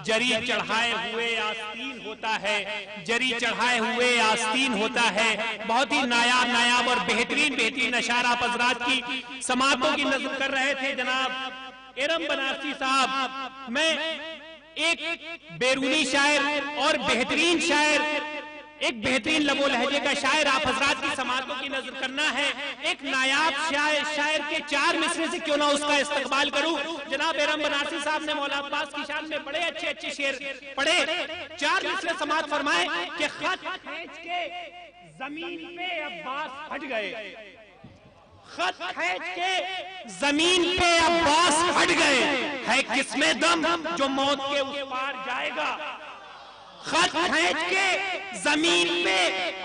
S3: جری چڑھائے ہوئے آستین ہوتا ہے. جری چڑھائے ہوئے آستین ہوتا ہے. بہت ہی نایاب اور بہترین اشارہ حضرات کی سماعتوں کی نظر کر رہے تھے جناب ارم بنارسی صاحب. میں ایک بیرونی شاعر اور بہترین شاعر، ایک بہترین لب و لہجے کا شاعر آپ حضرات کی سماعتوں کی نظر کرنا ہے. ایک نایاب شاعر کے 4 مصرے سے کیوں نہ اس کا استقبال کروں. جناب ارم بنارسی صاحب نے مولا عباس کی شان میں بڑے اچھے شعر پڑھے. 4 مصرے سماعت فرمائے کہ خط کھینچ کے زمین پہ عباس ہٹ گئے. خط کھینچ کے زمین پہ عباس ہٹ گئے. ہے کس میں دم جو موت کے اس پار جائے گا. خط کھینچ کے زمین پہ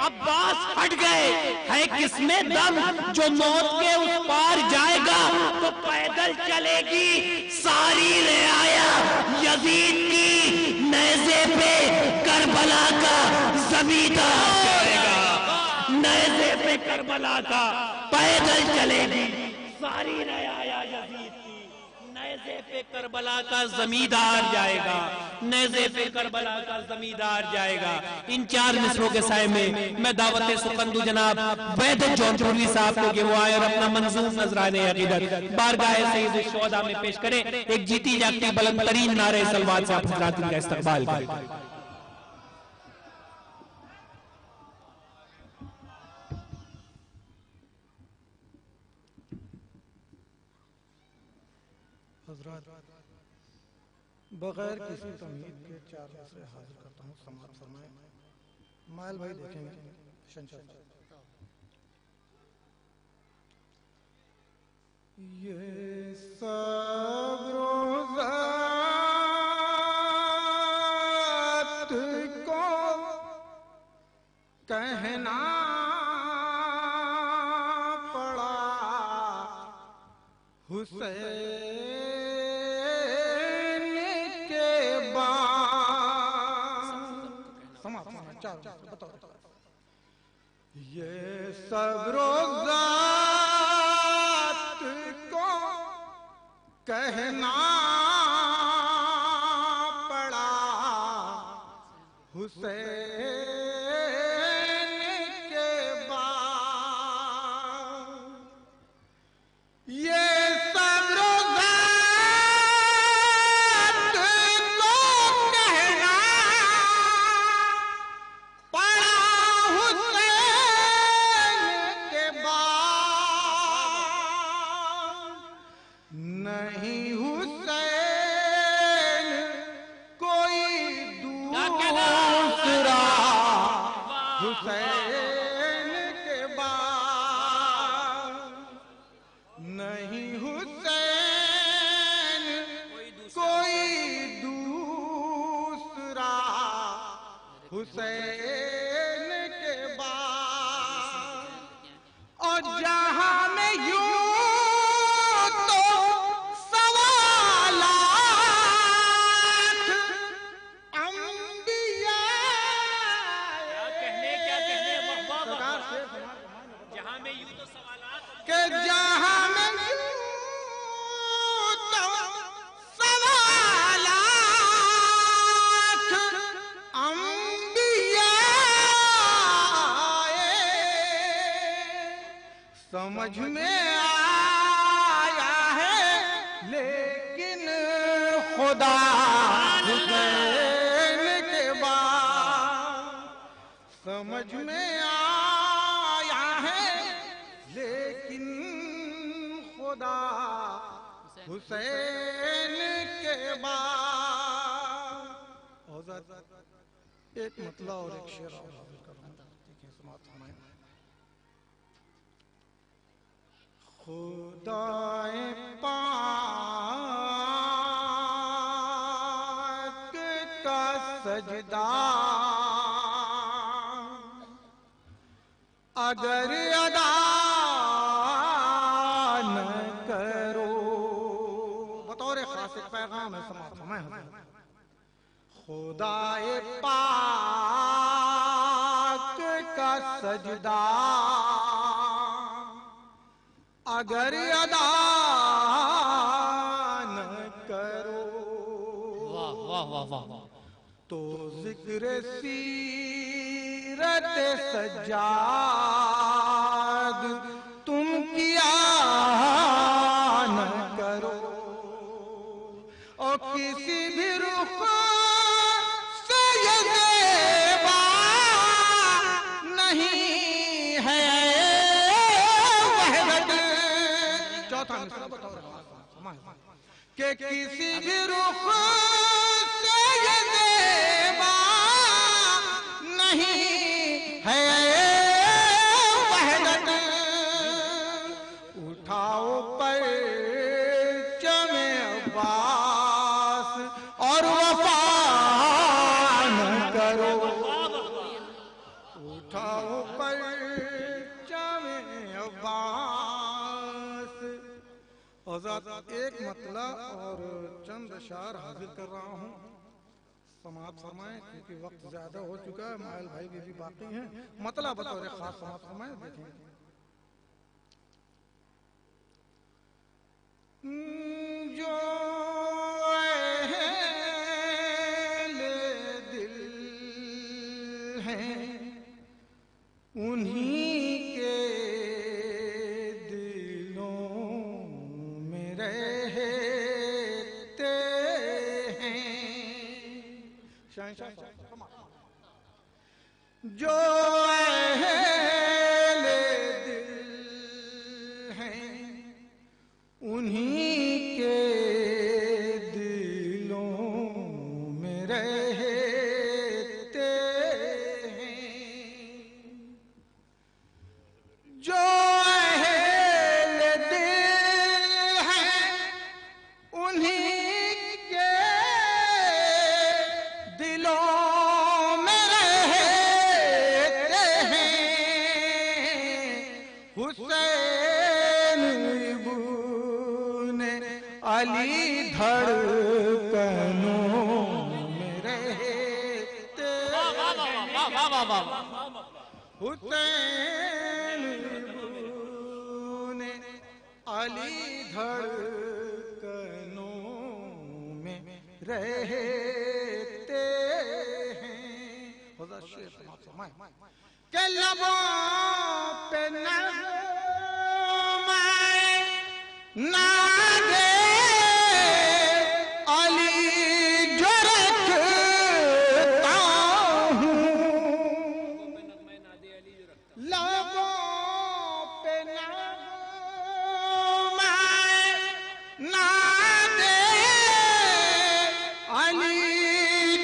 S3: عباس ہٹ گئے. ہے کس میں دم جو موت کے اس پار جائے گا. تو پیدل چلے گی ساری رعایا یزید کی نیزے پہ کربلا کا زمیندار جائے گا. نیزے پہ کربلا کا پیدل چلے گی ساری رعایا یزید کی. نیزے پہ کربلا کا زمیندار جائے گا. نیزے پہ کربلا کا زمیندار جائے گا. ان 4 مصروں کے سائے میں دعوت سخندو جناب وحدت جون پوری صاحب کو کہ وہ آئے اور اپنا منظوم نذرانِ عقیدت بارگاہ سید الشہداء میں پیش کریں. ایک جیتی جاگتی بلند ترین نعرہ سلوات سے آپ حضرات کا استقبال کریں.
S9: حضرات بغیر کسی تمہید کے 4 مصرے حاضر کرتا ہوں. سماعت فرمائیں. مائل بھائی دیکھیں گے شنشاہ. یہ صبر و ذات کو کہنا پڑا حسین یہ صبر و ذات کو کہنا پڑا حسین کے بعد. یہ صبر و ذات کو کہنا نہیں حسین کوئی دوسرا حسین کے بعد. نہیں حسین کوئی دوسرا حسین کے بعد. اور جہاں میں یوں کہ جہاں میں یوں تو سوالات انبیاء سمجھ میں آیا ہے لیکن خدا حسین کے بعد. سمجھ میں آیا ہے لیکن خدا حسین کے بعد. ایک مطلع اور ایک شعر اور حاضر کر رہا ہوں. دیکھیں سماعت فرمائیں. خدائے پاک کا سجدہ اگر ادا نہ کرو. بطور خاص ایک پیغام ہے. سماعت فرمائیں. خدائے پاک سجدہ اگر ادا نہ کرو تو ذکر سیرت سجاد تم کیا نہ کرو اور کسی بھی رخ سے یہ زیبا نہیں ہے وحدت چوتھا مصرع بتاؤ کہ کسی بھی رخ سے یہ زیبا نہیں ہے وحدت اٹھاؤ پرچم عباس اور وفا نہ کرو اٹھاؤ پرچم عباس حضرت ایک مطلع اور چند اشعار حاضر کر رہا ہوں سماعت فرمائیں کیونکہ وقت زیادہ ہو چکا ہے مائل بھائی بھی باقی ہیں مطلع بطور خاص سماعت فرمائیں دیکھیں جو اہل دل ہیں انہی کے دلوں میں رہتے ہیں جو اہل دل ہیں انہی کے دلوں میں رہتے ہیں جو اہل دل ہیں انہی کے دلوں میں رہتے ہیں حسین ابن علی دھڑکنوں میں رہتے حسین ابن علی دھڑکنوں میں رہتے ہیں حضرت شیخ سماعت فرمائیں کہ لبوں پہ نغمہ نادے علی جو رکھتا ہوں لبوں پہ نغمہ نادے علی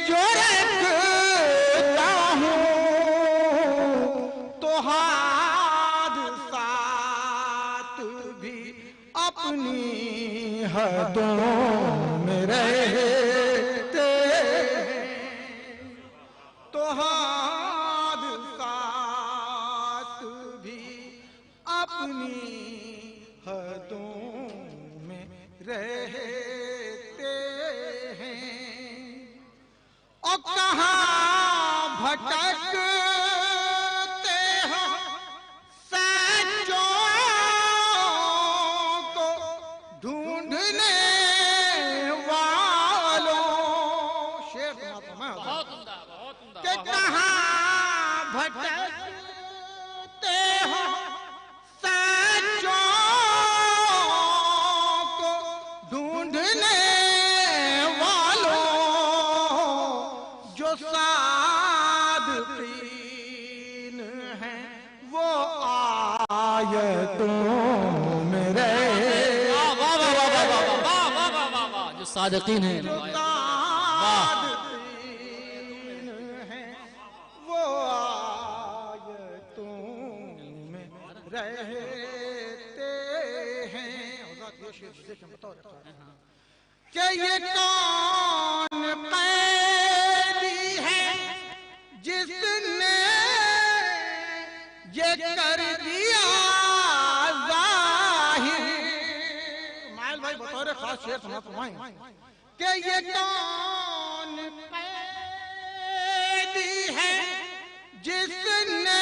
S9: جو رکھتا ہوں تو حادثات بھی اپنی حدوں میں رہتے تو حادثات بھی اپنی حدوں میں رہتے ہیں اور کہاں بھٹکتے ہو سچوں کو ڈھونڈنے والوں شیخ کہ کہاں بھٹکتے ہو سچوں کو ڈھونڈنے والوں جو صادقین ہیں وہ آیتوں میں رہے
S1: جو صادقین ہیں
S9: جو صادقین ہیں وہ آیتوں میں رہتے ہیں حضرت یہ شیخ دیکھیں بتاؤ کہ یہ کون قیدی ہے جس نے یہ کر دیا ظاہر مائل بھائی بطور خاص شیخ سماعت فرمائیں کہ یہ کون قیدی ہے جس نے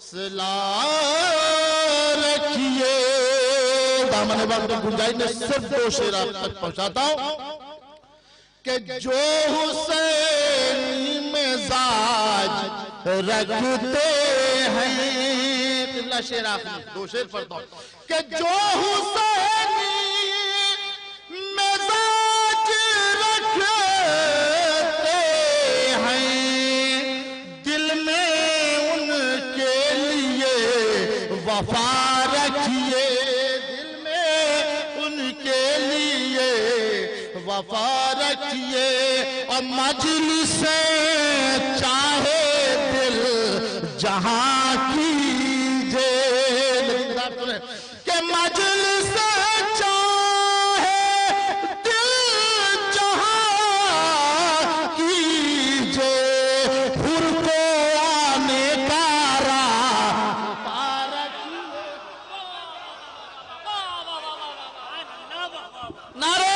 S10: سلا رکھیے. دامن وقت گنجائش میں صرف 2 شعر آپ تک پہنچاتا ہوں کہ جو حسینی مزاج رکھتے ہیں. اللہ شعر آخری 2 شعر پڑھتا ہوں کہ جو حسینی مزاج رکھتے ہیں دل میں ان کے لیے وفا رکھیے. دل میں ان کے لیے وفا رکھیے اور مجلس چاہے دل جہاں کیجئے. کہ مجلس چاہے دل جہاں کیجئے حر کو آنے کا راستہ رکھیے. نعرہ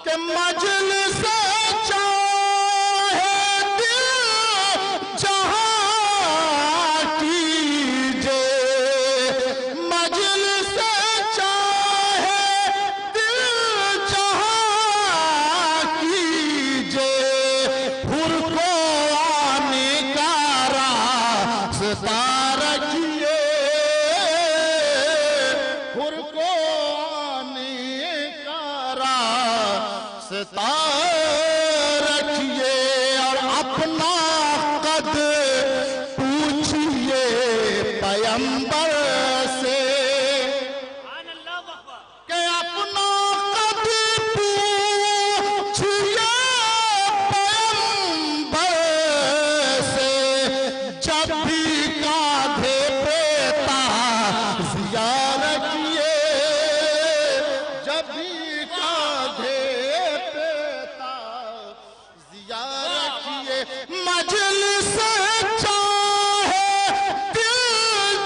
S10: کہ مجلس چاہے دل جہاں کیجئے. مجلس چاہے دل جہاں کیجئے حر کو آنے کا راستہ رکھیے. حر کو آنے کا راستہ رکھیے اور اپنا قد پوچھئے پیمبر سے. کہ اپنا قد پوچھئے پیمبر سے جب بھی کاندھے پہ تعزیہ رکھیے. جب بھی کاندھے پہ تعزیہ رکھیے. مجلس چاہے دل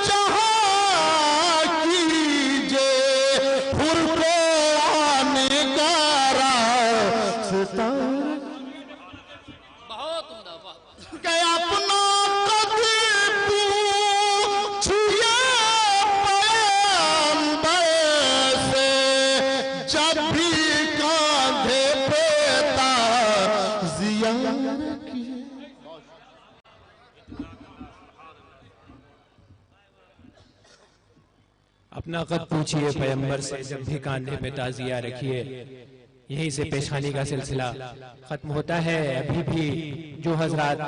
S10: جہاں کیجئے حر کو آنے کا راستہ. کہ اپنا قد پوچھئے پیمبر سے جب بھی کاندھے پہ تعزیہ رکھیے.
S3: اپنا قد پوچھئے پیمبر سے جب بھی کاندھے پہ تعزیہ رکھیے. یہیں سے پیشانی کا سلسلہ ختم ہوتا ہے. ابھی بھی جو حضرات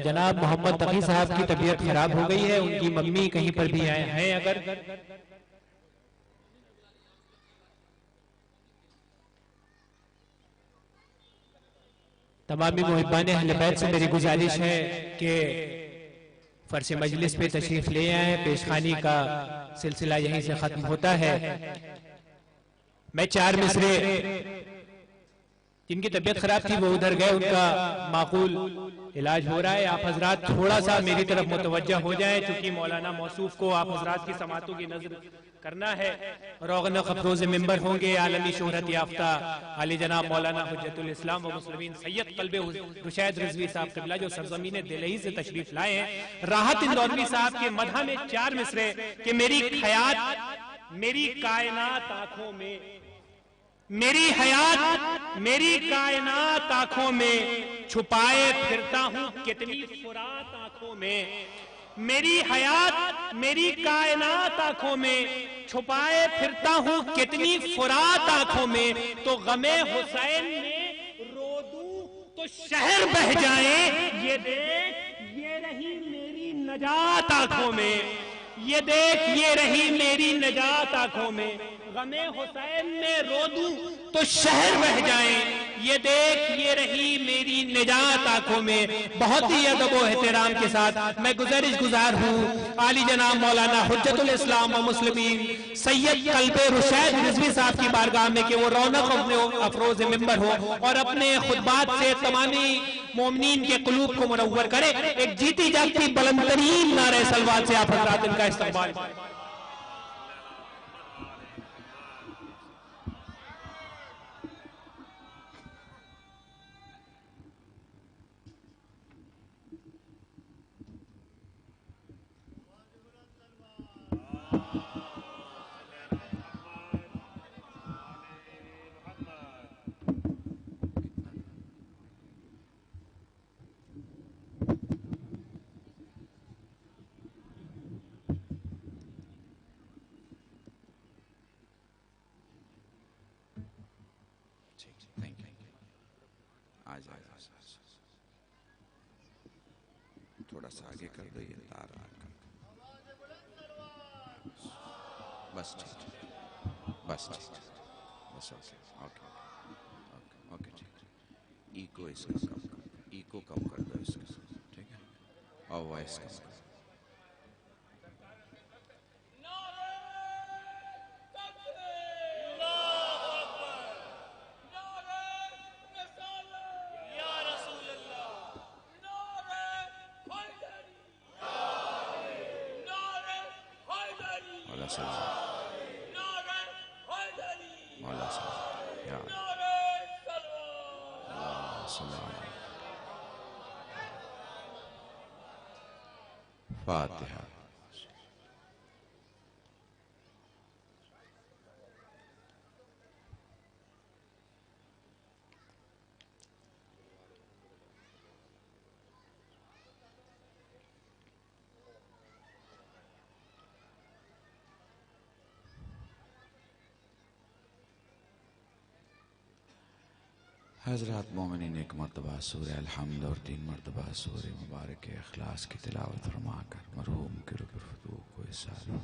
S3: جناب محمد تقی صاحب کی طبیعت خراب ہو گئی ہے, ان کی ممی کہیں پر بھی آئے ہیں, اگر تمامی محبان اہل بیت سے میری گزارش ہے کہ فرش مجلس پہ تشریف لے آئیں. پیشخانی کا سلسلہ یہیں سے ختم ہوتا ہے. میں 4 مصرے جن کی طبیعت خراب تھی وہ ادھر گئے, ان کا معقول علاج ہو رہا ہے. آپ حضرات تھوڑا سا میری طرف متوجہ ہو جائیں, چونکہ مولانا موصوف کو آپ حضرات کی سماعتوں کی نظر کرنا ہے. روغنق افروز ممبر ہوں گے عالمی شہرت یافتہ علی جناب مولانا حجت الاسلام و مسلمین سید قلب رشید رضوی صاحب قبلہ, جو سرزمین دلہی سے تشریف لائے ہیں. راحت اندوربی صاحب کے مدح میں 4 مصرے کہ میری حیات میری کائنات آنکھوں میں, میری حیات میری کائنات آنکھوں میں, چھپائے پھرتا ہوں کتنی فرات آنکھوں میں. میری حیات میری کائنات آنکھوں میں, چھپائے پھرتا ہوں کتنی فرات آنکھوں میں. تو غم حسین میں رو دوں تو شہر بہ جائیں, یہ دیکھ یہ رہی میری نجات آنکھوں میں. یہ دیکھ یہ رہی میری نجات آنکھوں میں. غم حسین میں رو دوں تو شہر بہ جائیں, یہ دیکھ یہ رہی میری نجات آنکھوں میں. بہت ہی ادب و احترام کے ساتھ میں گزارش گزار ہوں عالی جناب مولانا حجت الاسلام و مسلمین سید قلب رشید رضوی صاحب کی بارگاہ میں کہ وہ رونق افروز ممبر ہو اور اپنے خطبات سے تمامی مومنین کے قلوب کو منور کرے. ایک جیتی جاگتی بلند ترین نعرہ صلوات سے آپ حضرات ان کا استقبال.
S11: جائے گا. تھوڑا سا آگے کر دو یہ تار. بس ٹھیک بس ٹھیک بس اوکے اوکے ٹھیک. ایکو اس کا کم کر دو, ایکو کم کر دو اس کا, ٹھیک ہے, اور وائس کم کر دو. فاتحہ. حضرات مومنین ایک مرتبہ سورہ الحمد اور 3 مرتبہ سورہ مبارک اخلاص کی تلاوت فرما کر مرحوم کے رکھ فتوح کو احسان.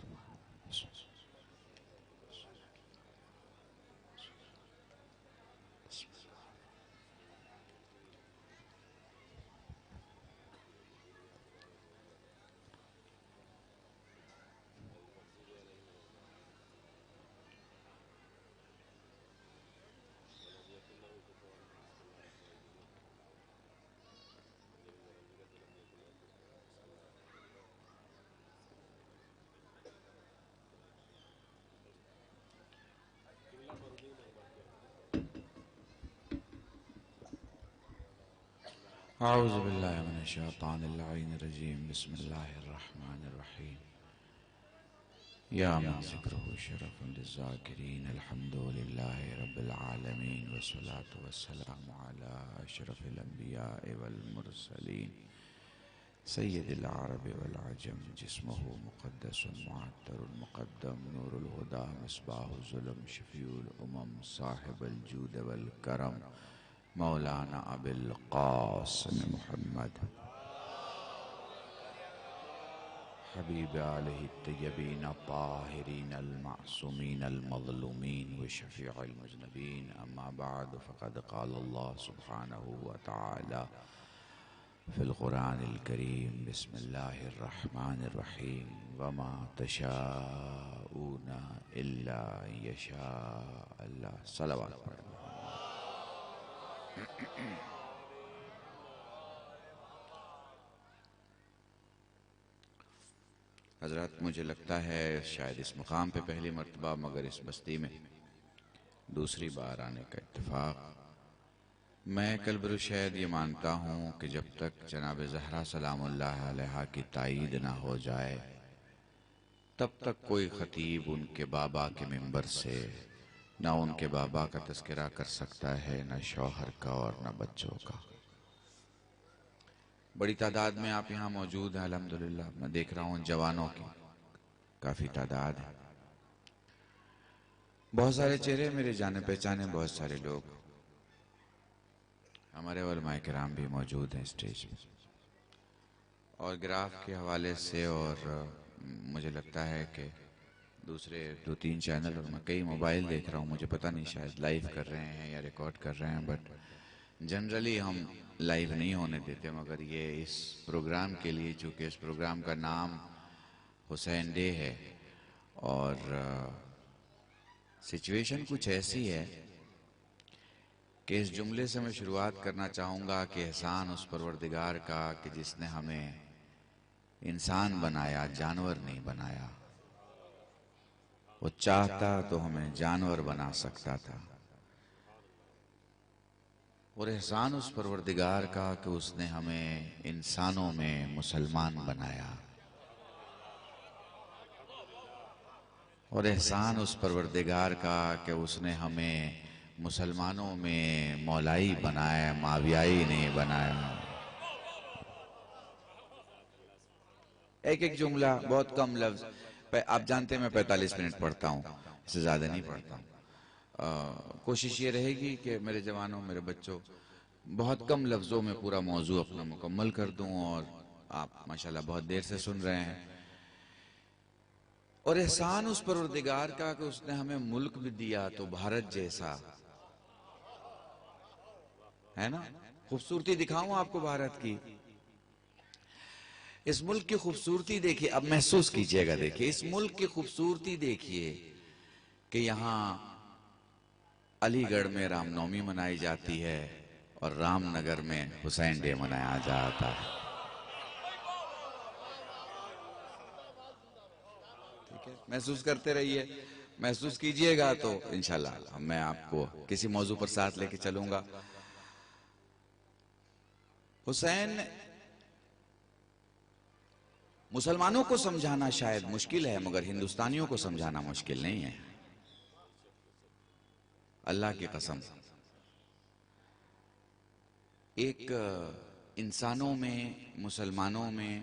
S11: اعوذ باللہ من الشیطان اللعین الرجیم. بسم اللہ الرحمن الرحیم. یا من ذکرہ شرف للذاکرین. الحمدللہ رب العالمین والصلاة والسلام علی اشرف الانبیاء والمرسلین سید العرب والعجم. جسمہ مقدس معطر مقدم نور الہدا مصباح الظلم شفیع الامم صاحب الجود والکرم مولانا ابی القاسم محمد حبیب آلہ الطیبین الطاہرین المعصومین المظلومین وشفیع المذنبین. اما بعد فقد قال اللہ سبحانہ وتعالی فی القرآن الکریم. بسم اللہ الرحمن الرحیم. وما تشاءون الا یشاء اللہ. صلوات پڑھیں. حضرات مجھے لگتا ہے شاید اس مقام پہ پہلی مرتبہ مگر اس بستی میں دوسری بار آنے کا اتفاق. میں قلب الشہد یہ مانتا ہوں کہ جب تک جناب زہرا سلام اللہ علیہا کی تائید نہ ہو جائے تب تک کوئی خطیب ان کے بابا کے منبر سے نہ ان کے بابا کا تذکرہ کر سکتا ہے, نہ شوہر کا اور نہ بچوں کا. بڑی تعداد میں آپ یہاں موجود ہیں الحمدللہ. میں دیکھ رہا ہوں جوانوں کی کافی تعداد ہے. بہت سارے چہرے میرے جانے پہچانے, بہت سارے لوگ. ہمارے علماء کرام بھی موجود ہیں اسٹیج پہ. اور گراف کے حوالے سے اور مجھے لگتا ہے کہ دوسرے 2-3 چینل اور میں کئی موبائل دیکھ رہا ہوں, مجھے پتہ نہیں شاید لائیو کر رہے ہیں یا ریکارڈ کر رہے ہیں, بٹ جنرلی ہم لائیو نہیں ہونے دیتے. مگر یہ اس پروگرام کے لیے, چونکہ اس پروگرام کا نام حسین ڈے ہے اور سچویشن کچھ ایسی ہے کہ اس جملے سے میں شروعات کرنا چاہوں گا کہ احسان اس پروردگار کا کہ جس نے ہمیں انسان بنایا, جانور نہیں بنایا. وہ چاہتا تو ہمیں جانور بنا سکتا تھا. اور احسان اس پروردگار کا کہ اس نے ہمیں انسانوں میں مسلمان بنایا. اور احسان اس پروردگار کا کہ اس نے ہمیں مسلمانوں میں مولائی بنایا, ماویائی نہیں بنایا. ایک جملہ, بہت کم لفظ. آپ جانتے ہیں میں 45 منٹ پڑھتا ہوں, اس سے زیادہ نہیں پڑھتا ہوں. کوشش یہ رہے گی کہ میرے جوانوں, میرے بچوں, بہت کم لفظوں میں پورا موضوع اپنا مکمل کر دوں، اور آپ ماشاءاللہ بہت دیر سے سن رہے ہیں. اور احسان اس پروردگار کا کہ اس نے ہمیں ملک بھی دیا تو بھارت جیسا ہے نا. خوبصورتی دکھاؤں آپ کو بھارت کی. اس ملک کی خوبصورتی دیکھیے، اب محسوس کیجئے گا. دیکھیے اس ملک کی خوبصورتی دیکھیے کہ یہاں علی گڑھ میں رام نومی منائی جاتی ہے اور رام نگر میں حسین ڈے منایا جاتا ہے. ٹھیک ہے، محسوس کرتے رہیے، محسوس کیجئے گا تو انشاءاللہ میں آپ کو کسی موضوع پر ساتھ لے کے چلوں گا. حسین مسلمانوں کو سمجھانا شاید مشکل ہے، مگر ہندوستانیوں کو سمجھانا مشکل نہیں ہے. اللہ کی قسم، ایک انسانوں میں، مسلمانوں میں،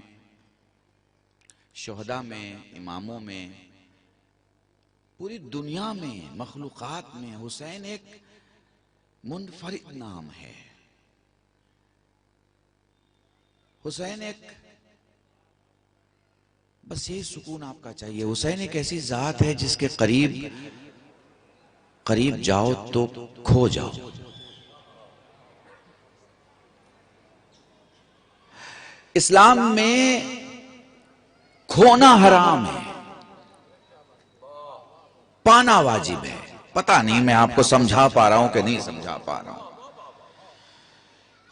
S11: شہداء میں، اماموں میں، پوری دنیا میں، مخلوقات میں حسین ایک منفرد نام ہے. حسین ایک، بس یہ سکون آپ کا چاہیے. حسین ایک ایسی ذات ہے جس کے قریب جاؤ تو کھو جاؤ. اسلام میں کھونا حرام ہے، پانا واجب ہے. پتہ نہیں میں آپ کو سمجھا پا رہا ہوں کہ نہیں سمجھا پا رہا ہوں.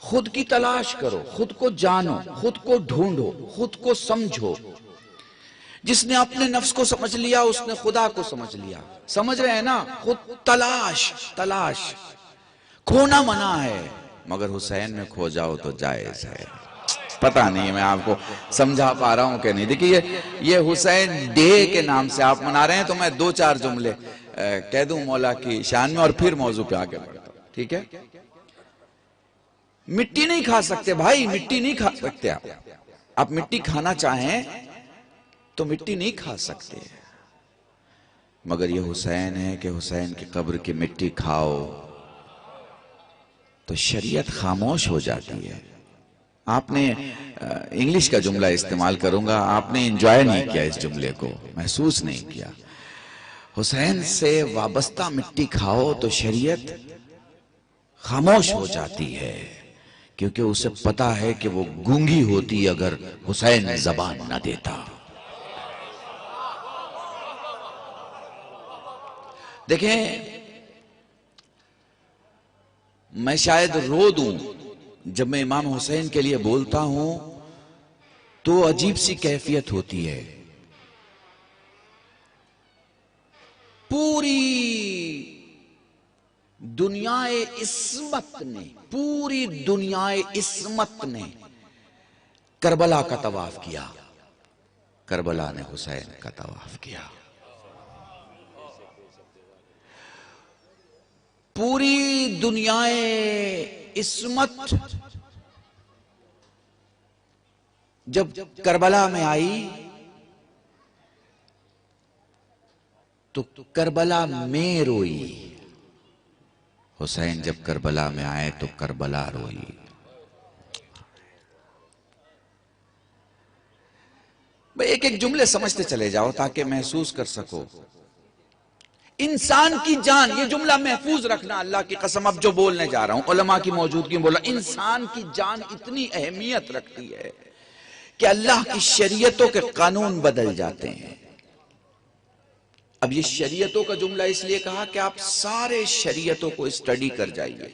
S11: خود کی تلاش کرو، خود کو جانو، خود کو ڈھونڈو، خود کو سمجھو. جس نے اپنے نفس کو سمجھ لیا اس نے خدا کو سمجھ لیا. سمجھ رہے ہیں نا؟ خود تلاش. کھونا منع ہے، مگر حسین میں کھو جاؤ تو جائز ہے. پتہ نہیں میں آپ کو سمجھا پا رہا ہوں کہ نہیں. دیکھیے یہ حسین ڈے کے نام سے آپ منا رہے ہیں تو میں 2-4 جملے کہہ دوں مولا کی شان میں اور پھر موضوع پہ آگے بڑھتا ہوں. ٹھیک ہے؟ مٹی نہیں کھا سکتے بھائی، مٹی نہیں کھا سکتے. آپ مٹی کھانا چاہیں تو مٹی نہیں کھا سکتے، مگر یہ حسین ہے کہ حسین کی قبر کی مٹی کھاؤ تو شریعت خاموش ہو جاتی ہے. آپ نے انگلش کا جملہ استعمال کروں گا، آپ نے انجوائے نہیں کیا اس جملے کو، محسوس نہیں کیا. حسین سے وابستہ مٹی کھاؤ تو شریعت خاموش ہو جاتی ہے، کیونکہ اسے پتا ہے کہ وہ گونگی ہوتی اگر حسین زبان نہ دیتا. دیکھیں میں شاید رو دوں جب میں امام حسین کے لیے بولتا ہوں تو عجیب سی کیفیت ہوتی ہے. پوری دنیا عصمت نے کربلا کا طواف کیا، کربلا نے حسین کا طواف کیا. پوری دنیا عصمت جب کربلا میں آئی تو کربلا میں روئی. حسین جب کربلا میں آئے تو کربلا روئی. ایک ایک جملے سمجھتے چلے جاؤ تاکہ محسوس کر سکو. انسان کی جان، یہ جملہ محفوظ رکھنا اللہ کی قسم. اب جو بولنے جا رہا ہوں علماء کی موجودگی میں بولا. انسان کی جان اتنی اہمیت رکھتی ہے کہ اللہ کی شریعتوں کے قانون بدل جاتے ہیں. اب یہ شریعتوں کا جملہ اس لیے کہا کہ آپ سارے شریعتوں کو اسٹڈی کر جائیے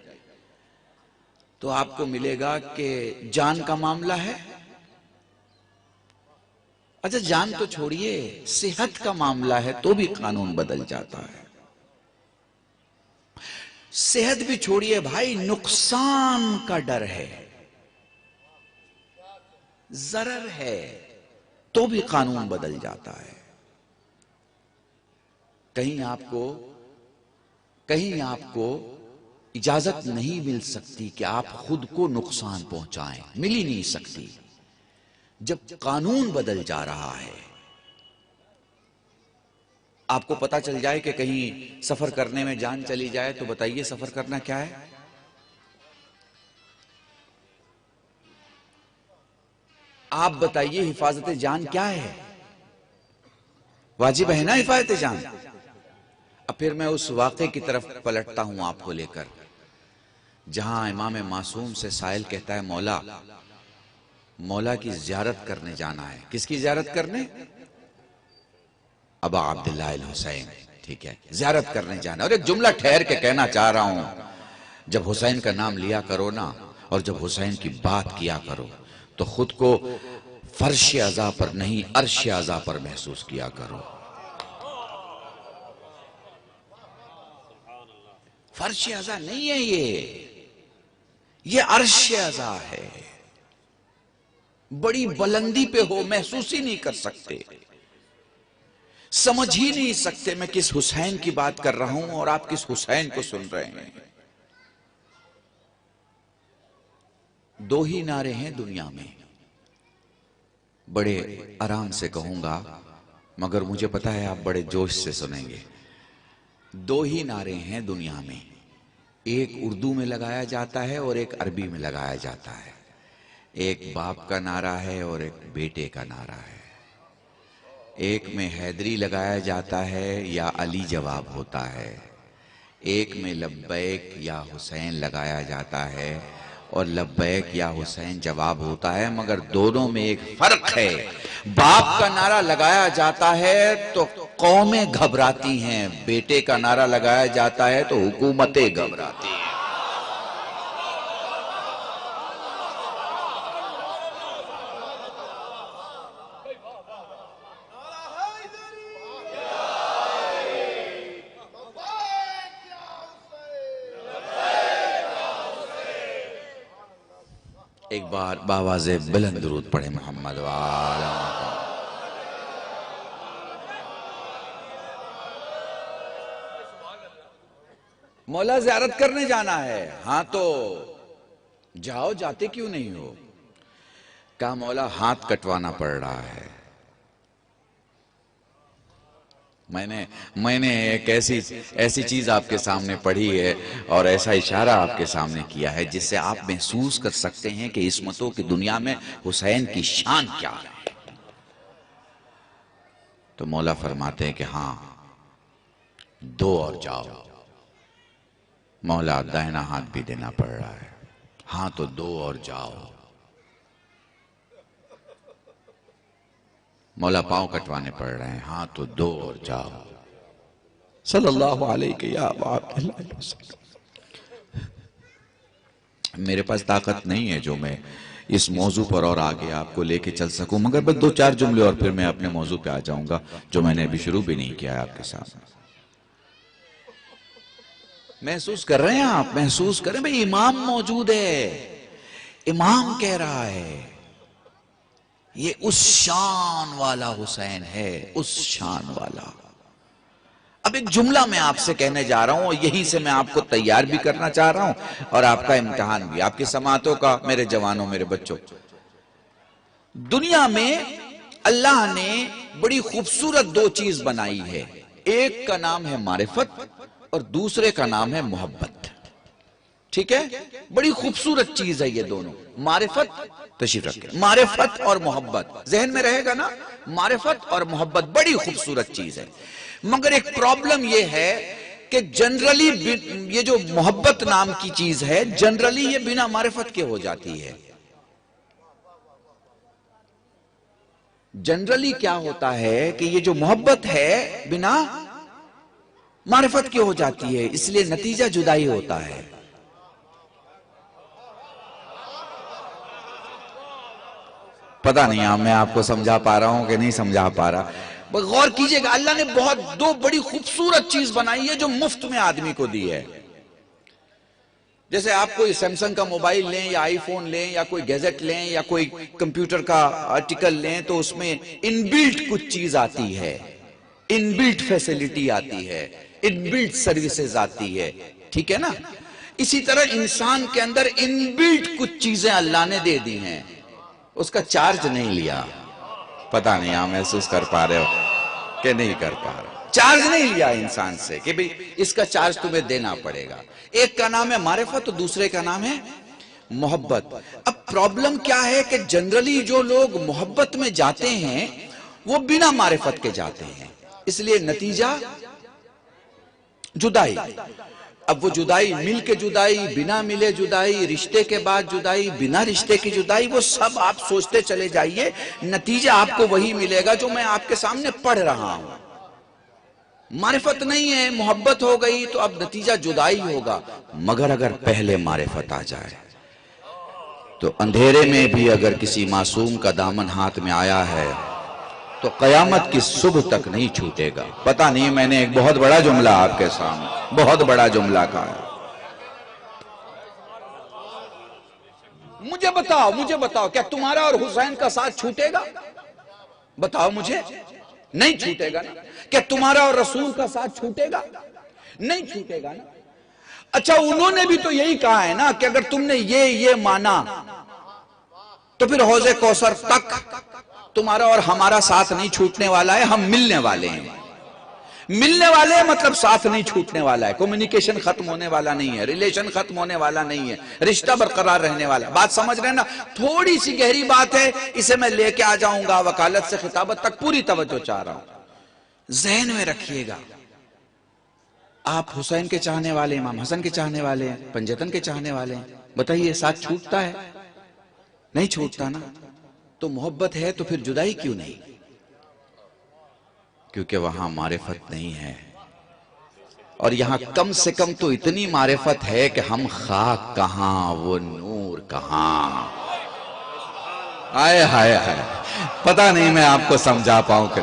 S11: تو آپ کو ملے گا کہ جان کا معاملہ ہے. اچھا جان تو چھوڑیے، صحت کا معاملہ ہے تو بھی قانون بدل جاتا ہے. صحت بھی چھوڑیے بھائی، نقصان کا ڈر ہے، ضرر ہے تو بھی قانون بدل جاتا ہے. کہیں آپ کو اجازت نہیں مل سکتی کہ آپ خود کو نقصان پہنچائیں، مل ہی نہیں سکتی. جب قانون بدل جا رہا ہے، آپ کو پتا چل جائے کہ کہیں سفر کرنے میں جان چلی جائے تو بتائیے سفر کرنا کیا ہے؟ آپ بتائیے حفاظت جان کیا ہے؟ واجب ہے نا حفاظت جان؟ اب پھر میں اس واقعے کی طرف پلٹتا ہوں آپ کو لے کر، جہاں امام معصوم سے سائل کہتا ہے مولا کی زیارت کرنے جانا ہے۔ کس کی زیارت کرنے؟ ابا عبداللہ الحسین، ٹھیک ہے، زیارت کرنے جانا۔ اور ایک جملہ ٹھہر کے کہنا چاہ رہا ہوں، جب حسین کا نام لیا کرو نا، اور جب حسین کی بات کیا کرو، تو خود کو فرش عزا پر نہیں عرش عزا پر محسوس کیا کرو۔ فرش عزا نہیں ہے یہ عرش عزا ہے۔ بڑی بلندی پہ ہو، محسوس ہی نہیں کر سکتے، سمجھ ہی نہیں سکتے میں کس حسین کی بات کر رہا ہوں اور آپ کس حسین کو سن رہے ہیں۔ دو ہی نعرے ہیں دنیا میں، بڑے آرام سے کہوں گا مگر مجھے پتا ہے آپ بڑے جوش سے سنیں گے۔ دو ہی نعرے ہیں دنیا میں، ایک اردو میں لگایا جاتا ہے اور ایک عربی میں لگایا جاتا ہے۔ ایک باپ کا نعرہ ہے اور ایک بیٹے کا نعرہ ہے۔ ایک میں حیدری لگایا جاتا ہے یا علی جواب ہوتا ہے، ایک میں لبیک یا حسین لگایا جاتا ہے اور لبیک یا حسین جواب ہوتا ہے، مگر دونوں میں ایک فرق ہے۔ باپ کا نعرہ لگایا جاتا ہے تو قومیں گھبراتی ہیں، بیٹے کا نعرہ لگایا جاتا ہے تو حکومتیں گھبراتی ہیں۔ ایک بار باواز بلند درود پڑھے محمد وآلہ مولا زیارت کرنے جانا ہے، ہاں تو جاؤ، جاتے کیوں نہیں ہو؟ کہا مولا ہاتھ کٹوانا پڑ رہا ہے۔ میں نے ایک ایسی چیز آپ کے سامنے پڑھی ہے اور ایسا اشارہ آپ کے سامنے کیا ہے جس سے آپ محسوس کر سکتے ہیں کہ عصمتوں کی دنیا میں حسین کی شان کیا ہے۔ تو مولا فرماتے ہیں کہ ہاں دو اور جاؤ۔ مولا دائنا ہاتھ بھی دینا پڑ رہا ہے، ہاں تو دو اور جاؤ۔ مولا پاؤں کٹوانے پڑ رہے ہیں، ہاں تو دو اور جاؤ۔ صلی اللہ علیہ یا وسلم۔ میرے پاس طاقت نہیں ہے جو میں اس موضوع پر اور آگے آپ کو لے کے چل سکوں، مگر بس دو چار جملے اور پھر میں اپنے موضوع پہ آ جاؤں گا جو میں نے ابھی شروع بھی نہیں کیا ہے آپ کے سامنے۔ محسوس کر رہے ہیں آپ؟ محسوس کریں بھئی، امام موجود ہے، امام کہہ رہا ہے، یہ اس شان والا حسین ہے، اس شان والا۔ اب ایک جملہ میں آپ سے کہنے جا رہا ہوں اور یہیں سے میں آپ کو تیار بھی کرنا چاہ رہا ہوں اور آپ کا امتحان بھی، آپ کی سماعتوں کا، میرے جوانوں، میرے بچوں۔ دنیا میں اللہ نے بڑی خوبصورت دو چیز بنائی ہے، ایک کا نام ہے معرفت اور دوسرے کا نام ہے محبت، ٹھیک ہے؟ بڑی خوبصورت چیز ہے یہ دونوں، معرفت، تشریف رکھیں، معرفت اور محبت ذہن میں رہے گا نا؟ معرفت اور محبت بڑی خوبصورت چیز ہے، مگر ایک پرابلم یہ ہے کہ جنرلی یہ جو محبت نام کی چیز ہے جنرلی یہ بنا معرفت کے ہو جاتی ہے۔ جنرلی کیا ہوتا ہے کہ یہ جو محبت ہے بنا معرفت کے ہو جاتی ہے، اس لیے نتیجہ جدائی ہوتا ہے۔ پتہ نہیں میں آپ کو سمجھا پا رہا ہوں کہ نہیں سمجھا پا رہا، غور کیجئے گا، اللہ نے بہت دو بڑی خوبصورت چیز بنائی ہے جو مفت میں آدمی کو دی ہے۔ جیسے آپ کوئی سیمسنگ کا موبائل لیں یا آئی فون لیں یا کوئی گیزٹ لیں یا کوئی کمپیوٹر کا آرٹیکل لیں تو اس میں ان بلٹ کچھ چیز آتی ہے، ان بلٹ فیسیلٹی آتی ہے، ان بلٹ سروسز آتی ہے، ٹھیک ہے نا؟ اسی طرح انسان کے اندر ان بلٹ کچھ چیزیں اللہ نے دے دی ہیں، اس کا چارج نہیں لیا۔ پتہ نہیں آپ محسوس کر پا رہے ہو کہ نہیں کر پا رہے، چارج نہیں لیا انسان سے کہ بھئی اس کا چارج تمہیں دینا پڑے گا۔ ایک کا نام ہے معرفت اور دوسرے کا نام ہے محبت. اب پرابلم کیا ہے کہ جنرلی جو لوگ محبت میں جاتے ہیں وہ بنا معرفت کے جاتے ہیں, اس لیے نتیجہ جدائی. اب وہ جدائی, مل کے جدائی, بنا ملے جدائی, رشتے کے بعد جدائی, بنا رشتے کی جدائی, وہ سب آپ سوچتے چلے جائیے, نتیجہ آپ کو وہی ملے گا جو میں آپ کے سامنے پڑھ رہا ہوں. معرفت نہیں ہے, محبت ہو گئی تو اب نتیجہ جدائی ہوگا. مگر اگر پہلے معرفت آ جائے تو اندھیرے میں بھی اگر کسی معصوم کا دامن ہاتھ میں آیا ہے تو قیامت کی صبح تک نہیں چھوٹے گا. پتہ نہیں, میں نے ایک بہت بڑا جملہ آپ کے سامنے, بہت بڑا جملہ کہا ہے. مجھے بتاؤ کیا تمہارا اور حسین کا ساتھ چھوٹے گا؟ بتاؤ مجھے, نہیں چھوٹے گا نا. کیا تمہارا اور رسول کا ساتھ چھوٹے گا؟ نہیں چھوٹے گا نا. اچھا, انہوں نے بھی تو یہی کہا ہے نا کہ اگر تم نے یہ مانا تو پھر حوض کوثر تک تمہارا اور ہمارا ساتھ نہیں چھوٹنے والا ہے, ہم ملنے والے ہیں. ملنے والے ہیں مطلب ساتھ نہیں چھوٹنے والا ہے, کمیونیکیشن ختم ہونے والا نہیں ہے, ریلیشن ختم ہونے والا نہیں ہے, رشتہ برقرار رہنے والا. بات سمجھ رہے ہیں نا؟ تھوڑی سی گہری بات ہے, اسے میں لے کے آ جاؤں گا وکالت سے خطابت تک, پوری توجہ چاہ رہا ہوں. ذہن میں رکھیے گا, آپ حسین کے چاہنے والے, امام حسن کے چاہنے والے ہیں, پنجتن کے چاہنے والے ہیں, بتائیے ساتھ چھوٹتا ہے؟ نہیں چھوٹتا نا. تو محبت ہے تو پھر جدائی کیوں نہیں؟ کیونکہ وہاں معرفت نہیں ہے, اور یہاں کم سے کم تو اتنی معرفت ہے کہ ہم خاک کہاں وہ نور کہاں. آئے ہائے ہائے, پتہ نہیں میں آپ کو سمجھا پاؤں کہ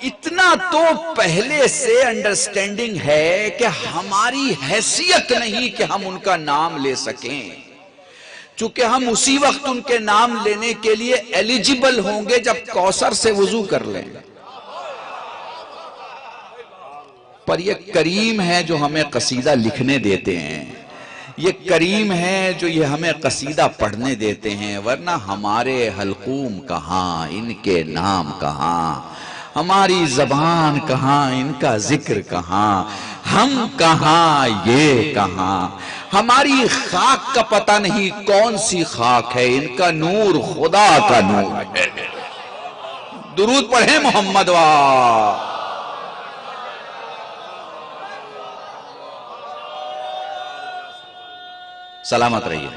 S11: اتنا تو پہلے سے انڈرسٹینڈنگ ہے کہ ہماری حیثیت نہیں کہ ہم ان کا نام لے سکیں, چونکہ ہم اسی وقت ان کے نام لینے کے لیے ایلیجیبل ہوں گے جب کوثر سے وضو کر لیں. پر یہ کریم ہے جو ہمیں قصیدہ لکھنے دیتے ہیں, یہ کریم ہے جو یہ ہمیں قصیدہ پڑھنے دیتے ہیں, ورنہ ہمارے حلقوم کہاں, ان کے نام کہاں, ہماری زبان کہاں, ان کا ذکر کہاں, ہم کہاں, یہ کہاں. ہماری خاک کا پتہ نہیں کون سی خاک ہے, ان کا نور خدا کا نور ہے. درود پڑھیں محمد وا. سلامت رہیے.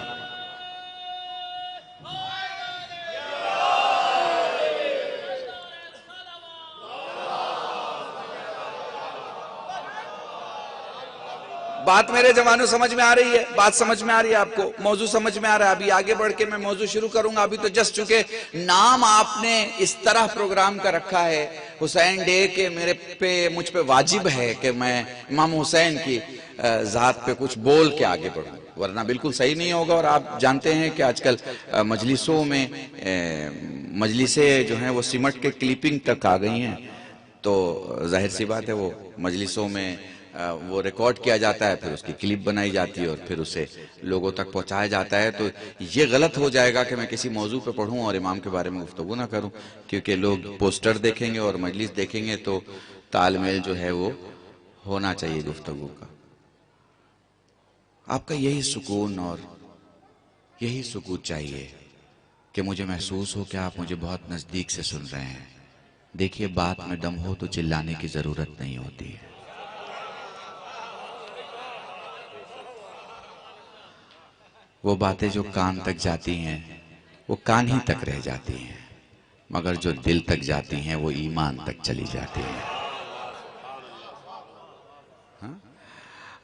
S11: بات میرے جوانوں سمجھ میں آ رہی ہے؟ بات سمجھ میں آ رہی ہے آپ کو؟ موضوع سمجھ میں آ رہا ہے؟ ابھی آگے بڑھ کے میں موضوع شروع کروں گا. ابھی تو جسٹ چونکہ نام آپ نے اس طرح پروگرام کا رکھا ہے حسین ڈے کہ مجھ پہ واجب ہے کہ میں امام حسین کی ذات پہ کچھ بول کے آگے بڑھوں, ورنہ بالکل صحیح نہیں ہوگا. اور آپ جانتے ہیں کہ آج کل مجلسوں میں مجلسیں جو ہیں وہ سمٹ کے کلپنگ تک آ گئی ہیں, تو ظاہر سی بات ہے وہ مجلسوں میں وہ ریکارڈ کیا جاتا ہے, پھر اس کی کلپ بنائی جاتی ہے اور پھر اسے لوگوں تک پہنچایا جاتا ہے. تو یہ غلط ہو جائے گا کہ میں کسی موضوع پہ پڑھوں اور امام کے بارے میں گفتگو نہ کروں, کیونکہ لوگ پوسٹر دیکھیں گے اور مجلس دیکھیں گے تو تال میل جو ہے وہ ہونا چاہیے گفتگو کا. آپ کا یہی سکون اور یہی سکوت چاہیے کہ مجھے محسوس ہو کہ آپ مجھے بہت نزدیک سے سن رہے ہیں. دیکھیے, بات میں دم ہو تو چلانے کی ضرورت نہیں ہوتی ہے. وہ باتیں جو کان تک جاتی ہیں وہ کان ہی تک رہ جاتی ہیں, مگر جو دل تک جاتی ہیں وہ ایمان تک چلی جاتی ہیں.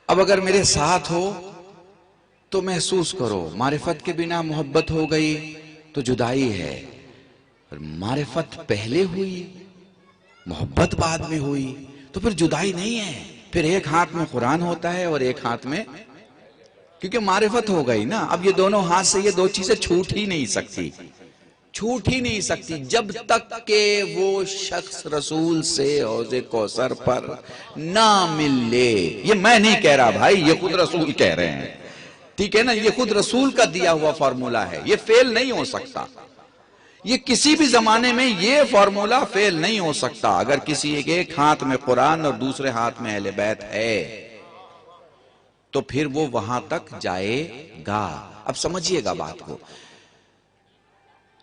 S11: اب اگر میرے ساتھ ہو تو محسوس کرو, معرفت کے بنا محبت ہو گئی تو جدائی ہے, اور معرفت پہلے ہوئی محبت بعد میں ہوئی تو پھر جدائی نہیں ہے. پھر ایک ہاتھ میں قرآن ہوتا ہے اور ایک ہاتھ میں, کیونکہ معرفت ہو گئی نا. اب یہ دونوں ہاتھ سے یہ دو چیزیں چھوٹ ہی نہیں سکتی, چھوٹ ہی نہیں سکتی جب تک کہ وہ شخص رسول سے حوض کوثر پر نہ مل لے. یہ میں نہیں کہہ رہا بھائی, یہ خود رسول کہہ رہے ہیں, ٹھیک ہے نا؟ یہ خود رسول کا دیا ہوا فارمولا ہے, یہ فیل نہیں ہو سکتا. یہ کسی بھی زمانے میں یہ فارمولا فیل نہیں ہو سکتا. اگر کسی ایک ہاتھ میں قرآن اور دوسرے ہاتھ میں اہل بیت ہے تو پھر وہ وہاں تک جائے گا. اب سمجھیے گا بات کو.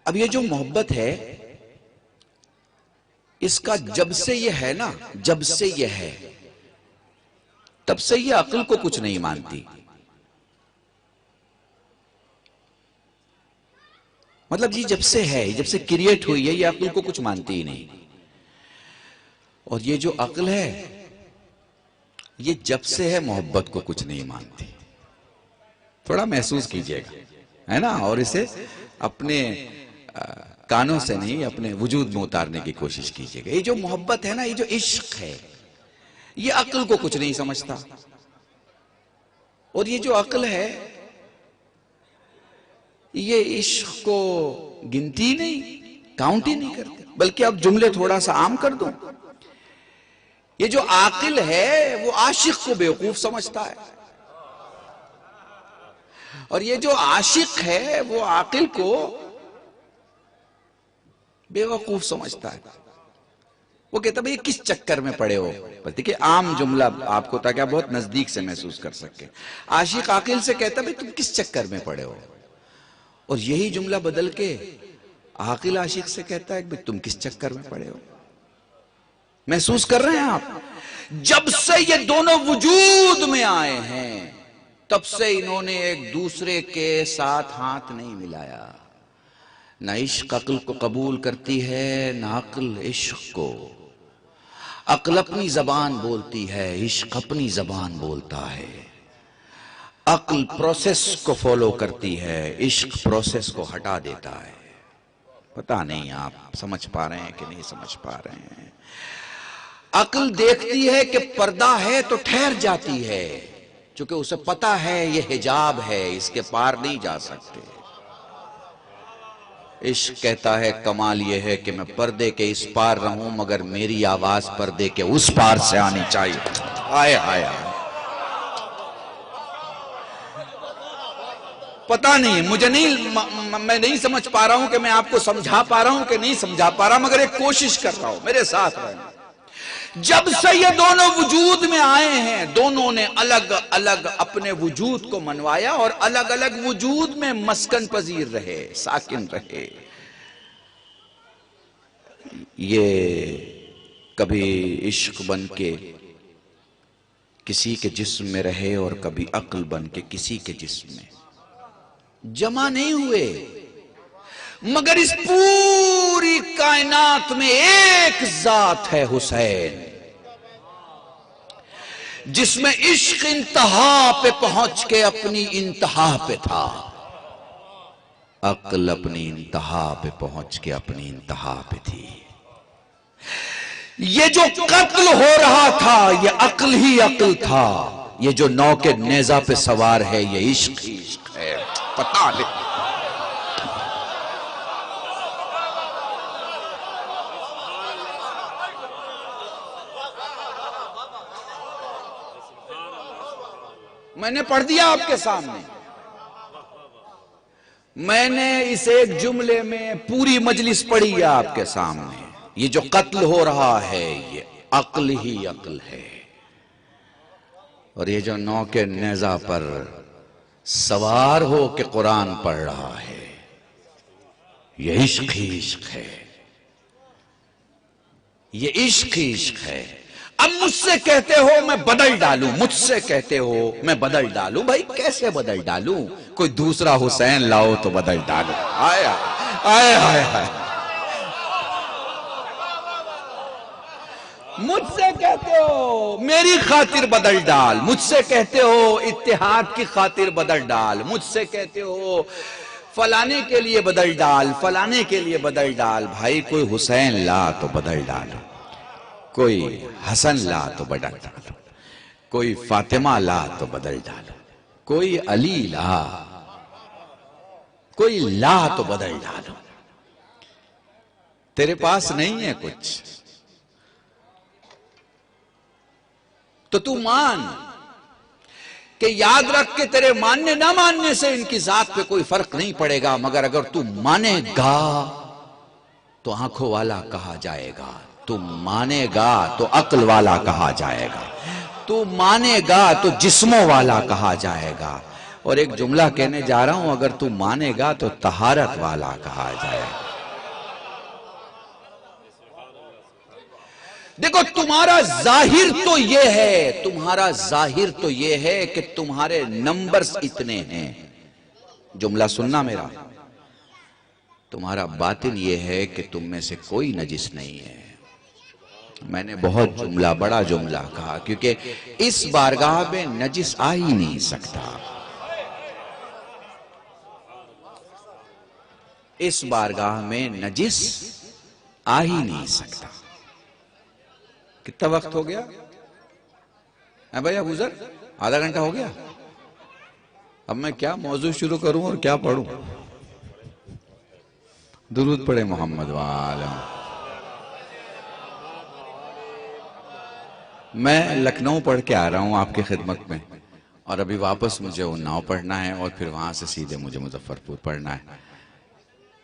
S11: اب یہ جو محبت ہے اس کا جب سے یہ ہے نا، جب سے یہ ہے تب سے یہ عقل کو کچھ نہیں مانتی. مطلب جی جب سے ہے، جب سے کریٹ ہوئی ہے، یہ عقل کو کچھ مانتی ہی نہیں. اور یہ جو عقل ہے یہ جب سے ہے محبت کو کچھ نہیں مانتی. تھوڑا محسوس کیجئے گا، ہے نا، اور اسے اپنے کانوں سے نہیں اپنے وجود میں اتارنے کی کوشش کیجئے گا. یہ جو محبت ہے نا، یہ جو عشق ہے، یہ عقل کو کچھ نہیں سمجھتا. اور یہ جو عقل ہے یہ عشق کو گنتی نہیں، کاؤنٹ ہی نہیں کرتے. بلکہ اب جملے تھوڑا سا عام کر دوں، یہ جو عاقل ہے وہ عاشق کو بیوقوف سمجھتا ہے، اور یہ جو عاشق ہے وہ عاقل کو بے وقوف سمجھتا ہے. وہ کہتا ہے یہ کس چکر میں پڑے ہو. بس دیکھیں عام جملہ آپ کو تاکہ آپ بہت نزدیک سے محسوس کر سکیں. عاشق عاقل سے کہتا ہے تم کس چکر میں پڑے ہو. اور یہی جملہ بدل کے عاقل عاشق سے کہتا ہے تم کس چکر میں پڑے ہو. محسوس کر رہے ہیں آپ؟ جب سے یہ دونوں وجود میں آئے ہیں تب سے انہوں نے ایک دوسرے کے ساتھ ہاتھ نہیں ملایا. نہ عشق عقل کو قبول کرتی ہے، نہ عقل عشق کو. عقل اپنی زبان بولتی ہے، عشق اپنی زبان بولتا ہے. عقل پروسیس کو فالو کرتی ہے، عشق پروسیس کو ہٹا دیتا ہے. پتہ نہیں آپ سمجھ پا رہے ہیں کہ نہیں سمجھ پا رہے ہیں. عقل دیکھتی ہے کہ پردہ ہے تو ٹھہر جاتی ہے، چونکہ اسے پتہ ہے یہ حجاب ہے، اس کے پار نہیں جا سکتے. عشق کہتا ہے کمال یہ ہے کہ میں پردے کے اس پار رہوں مگر میری آواز پردے کے اس پار سے آنی چاہیے. آئے آئے آئے. پتہ نہیں مجھے میں نہیں سمجھ پا رہا ہوں کہ میں آپ کو سمجھا پا رہا ہوں کہ نہیں سمجھا پا رہا، مگر ایک کوشش کر رہا ہوں، میرے ساتھ رہنا. جب سے یہ دونوں وجود میں آئے ہیں دونوں نے الگ الگ اپنے وجود کو منوایا اور الگ الگ وجود میں مسکن پذیر رہے، ساکن رہے. یہ کبھی عشق بن کے کسی کے جسم میں رہے اور کبھی عقل بن کے کسی کے جسم میں. جمع نہیں ہوئے، مگر اس پوری کائنات میں ایک ذات ہے حسین، جس میں عشق انتہا پہ پہنچ کے اپنی انتہا پہ تھا، عقل اپنی انتہا پہ پہنچ کے اپنی انتہا پہ تھی. یہ جو قتل ہو رہا تھا یہ عقل ہی عقل تھا، یہ جو نو کے نیزہ پہ سوار ہے یہ عشق ہی عشق ہے. پتہ نہیں میں نے پڑھ دیا آپ کے سامنے. میں نے اس ایک جملے میں پوری مجلس پڑھی ہے آپ کے سامنے. یہ جو قتل ہو رہا ہے یہ عقل ہی عقل ہے، اور یہ جو نو کے نیزہ پر سوار ہو کے قرآن پڑھ رہا ہے یہ عشق ہی عشق ہے، یہ عشق ہی عشق ہے. اب مجھ سے کہتے ہو میں بدل ڈالوں، مجھ سے کہتے ہو میں بدل ڈالوں. بھائی کیسے بدل ڈالوں؟ کوئی دوسرا حسین لاؤ تو بدل ڈالو. آئے آئے آئے آئے. مجھ سے کہتے ہو میری خاطر بدل ڈال، مجھ سے کہتے ہو اتحاد کی خاطر بدل ڈال، مجھ سے کہتے ہو فلانے کے لیے بدل ڈال، فلانے کے لیے بدل ڈال. بھائی کوئی حسین لا تو بدل ڈالو، کوئی حسن لا تو بدل ڈالو، کوئی فاطمہ لا تو بدل ڈالو، کوئی علی لا، کوئی لا تو بدل ڈالو. تیرے پاس نہیں ہے کچھ تو مان کہ یاد رکھ کے تیرے ماننے نہ ماننے سے ان کی ذات پہ کوئی فرق نہیں پڑے گا، مگر اگر تو مانے گا تو آنکھوں والا کہا جائے گا، تو مانے گا تو عقل والا کہا جائے گا. تو مانے گا تو جسموں والا کہا جائے گا. اور ایک جملہ کہنے جا رہا ہوں, اگر تو مانے گا تو طہارت والا کہا جائے گا. دیکھو تمہارا ظاہر تو یہ ہے, تمہارا ظاہر تو یہ ہے کہ تمہارے نمبرز اتنے ہیں. جملہ سننا میرا, تمہارا باطن یہ ہے کہ تم میں سے کوئی نجس نہیں ہے. میں نے بہت بڑا جملہ کہا, کیونکہ اس بارگاہ میں نجس آ ہی نہیں سکتا. اس بارگاہ میں نجس آ ہی نہیں سکتا. کتنا وقت ہو گیا بھائی ابو ذر؟ آدھا گھنٹہ ہو گیا. اب میں کیا موضوع شروع کروں اور کیا پڑھوں؟ درود پڑھے محمد وآلہ. میں لکھنؤ پڑھ کے آ رہا ہوں آپ کی خدمت میں, اور ابھی واپس مجھے اناؤ پڑھنا ہے, اور پھر وہاں سے سیدھے مجھے مظفرپور پڑھنا ہے.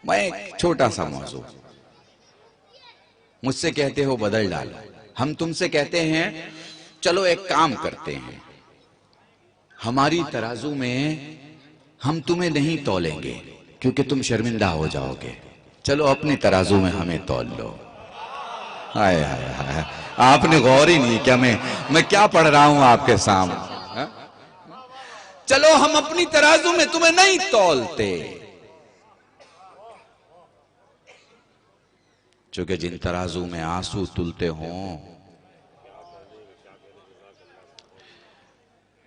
S11: میں ایک چھوٹا سا موضوع, مجھ سے کہتے ہو بدل ڈالو, ہم تم سے کہتے ہیں چلو ایک کام کرتے ہیں, ہماری ترازو میں ہم تمہیں نہیں تولیں گے کیونکہ تم شرمندہ ہو جاؤ گے, چلو اپنی ترازو میں ہمیں تول لو. آئے آئے آئے, آپ نے غور ہی نہیں کیا میں کیا پڑھ رہا ہوں آپ کے سامنے. چلو ہم اپنی ترازو میں تمہیں نہیں تولتے, چونکہ جن ترازو میں آنسو تلتے ہوں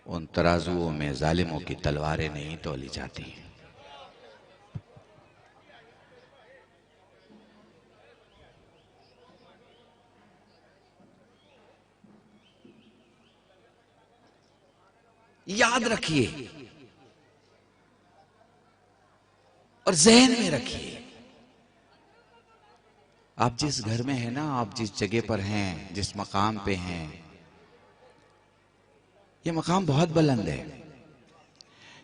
S11: ان ترازوؤں میں ظالموں کی تلواریں نہیں تولی جاتی. یاد رکھیے اور ذہن میں رکھیے, آپ جس گھر میں ہیں نا, آپ جس جگہ پر ہیں, جس مقام پہ ہیں, یہ مقام بہت بلند ہے.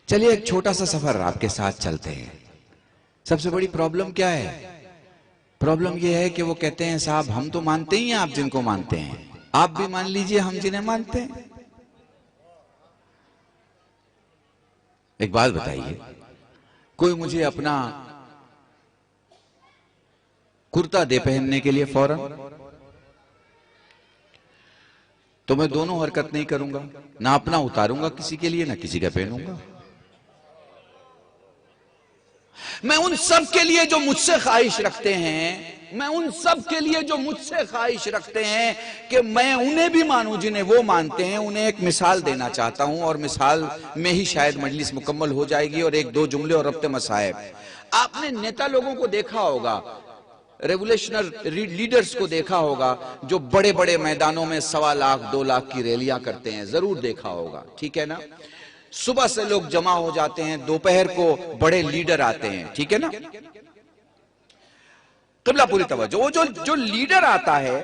S11: چلیے ایک چھوٹا سا سفر آپ کے ساتھ چلتے ہیں. سب سے بڑی پرابلم کیا ہے؟ پرابلم یہ ہے کہ وہ کہتے ہیں صاحب ہم تو مانتے ہی ہیں آپ جن کو مانتے ہیں, آپ بھی مان لیجئے ہم جنہیں مانتے ہیں. ایک بات بتائیے, کوئی مجھے اپنا کرتا دے پہننے کے لیے فوراً, تو میں دونوں حرکت نہیں کروں گا, نہ اپنا اتاروں گا کسی کے لیے نہ کسی کا پہنوں گا. میں ان سب کے لیے جو مجھ سے خواہش رکھتے ہیں, میں ان سب کے لیے جو مجھ سے خواہش رکھتے ہیں کہ میں انہیں بھی مانوں جنہیں وہ مانتے ہیں, انہیں ایک مثال دینا چاہتا ہوں, اور مثال میں ہی شاید مجلس مکمل ہو جائے گی. اور ایک دو جملے اور ربط مصائب. آپ نے نیتا لوگوں کو دیکھا ہوگا, ریولیشنر لیڈرز کو دیکھا ہوگا, جو بڑے بڑے میدانوں میں 1.25 لاکھ 2 لاکھ کی ریلیاں کرتے ہیں, ضرور دیکھا ہوگا, ٹھیک ہے نا. صبح سے لوگ جمع ہو جاتے ہیں, دوپہر کو بڑے لیڈر آتے ہیں, ٹھیک ہے نا. قبلہ پوری توجہ, وہ جو لیڈر آتا ہے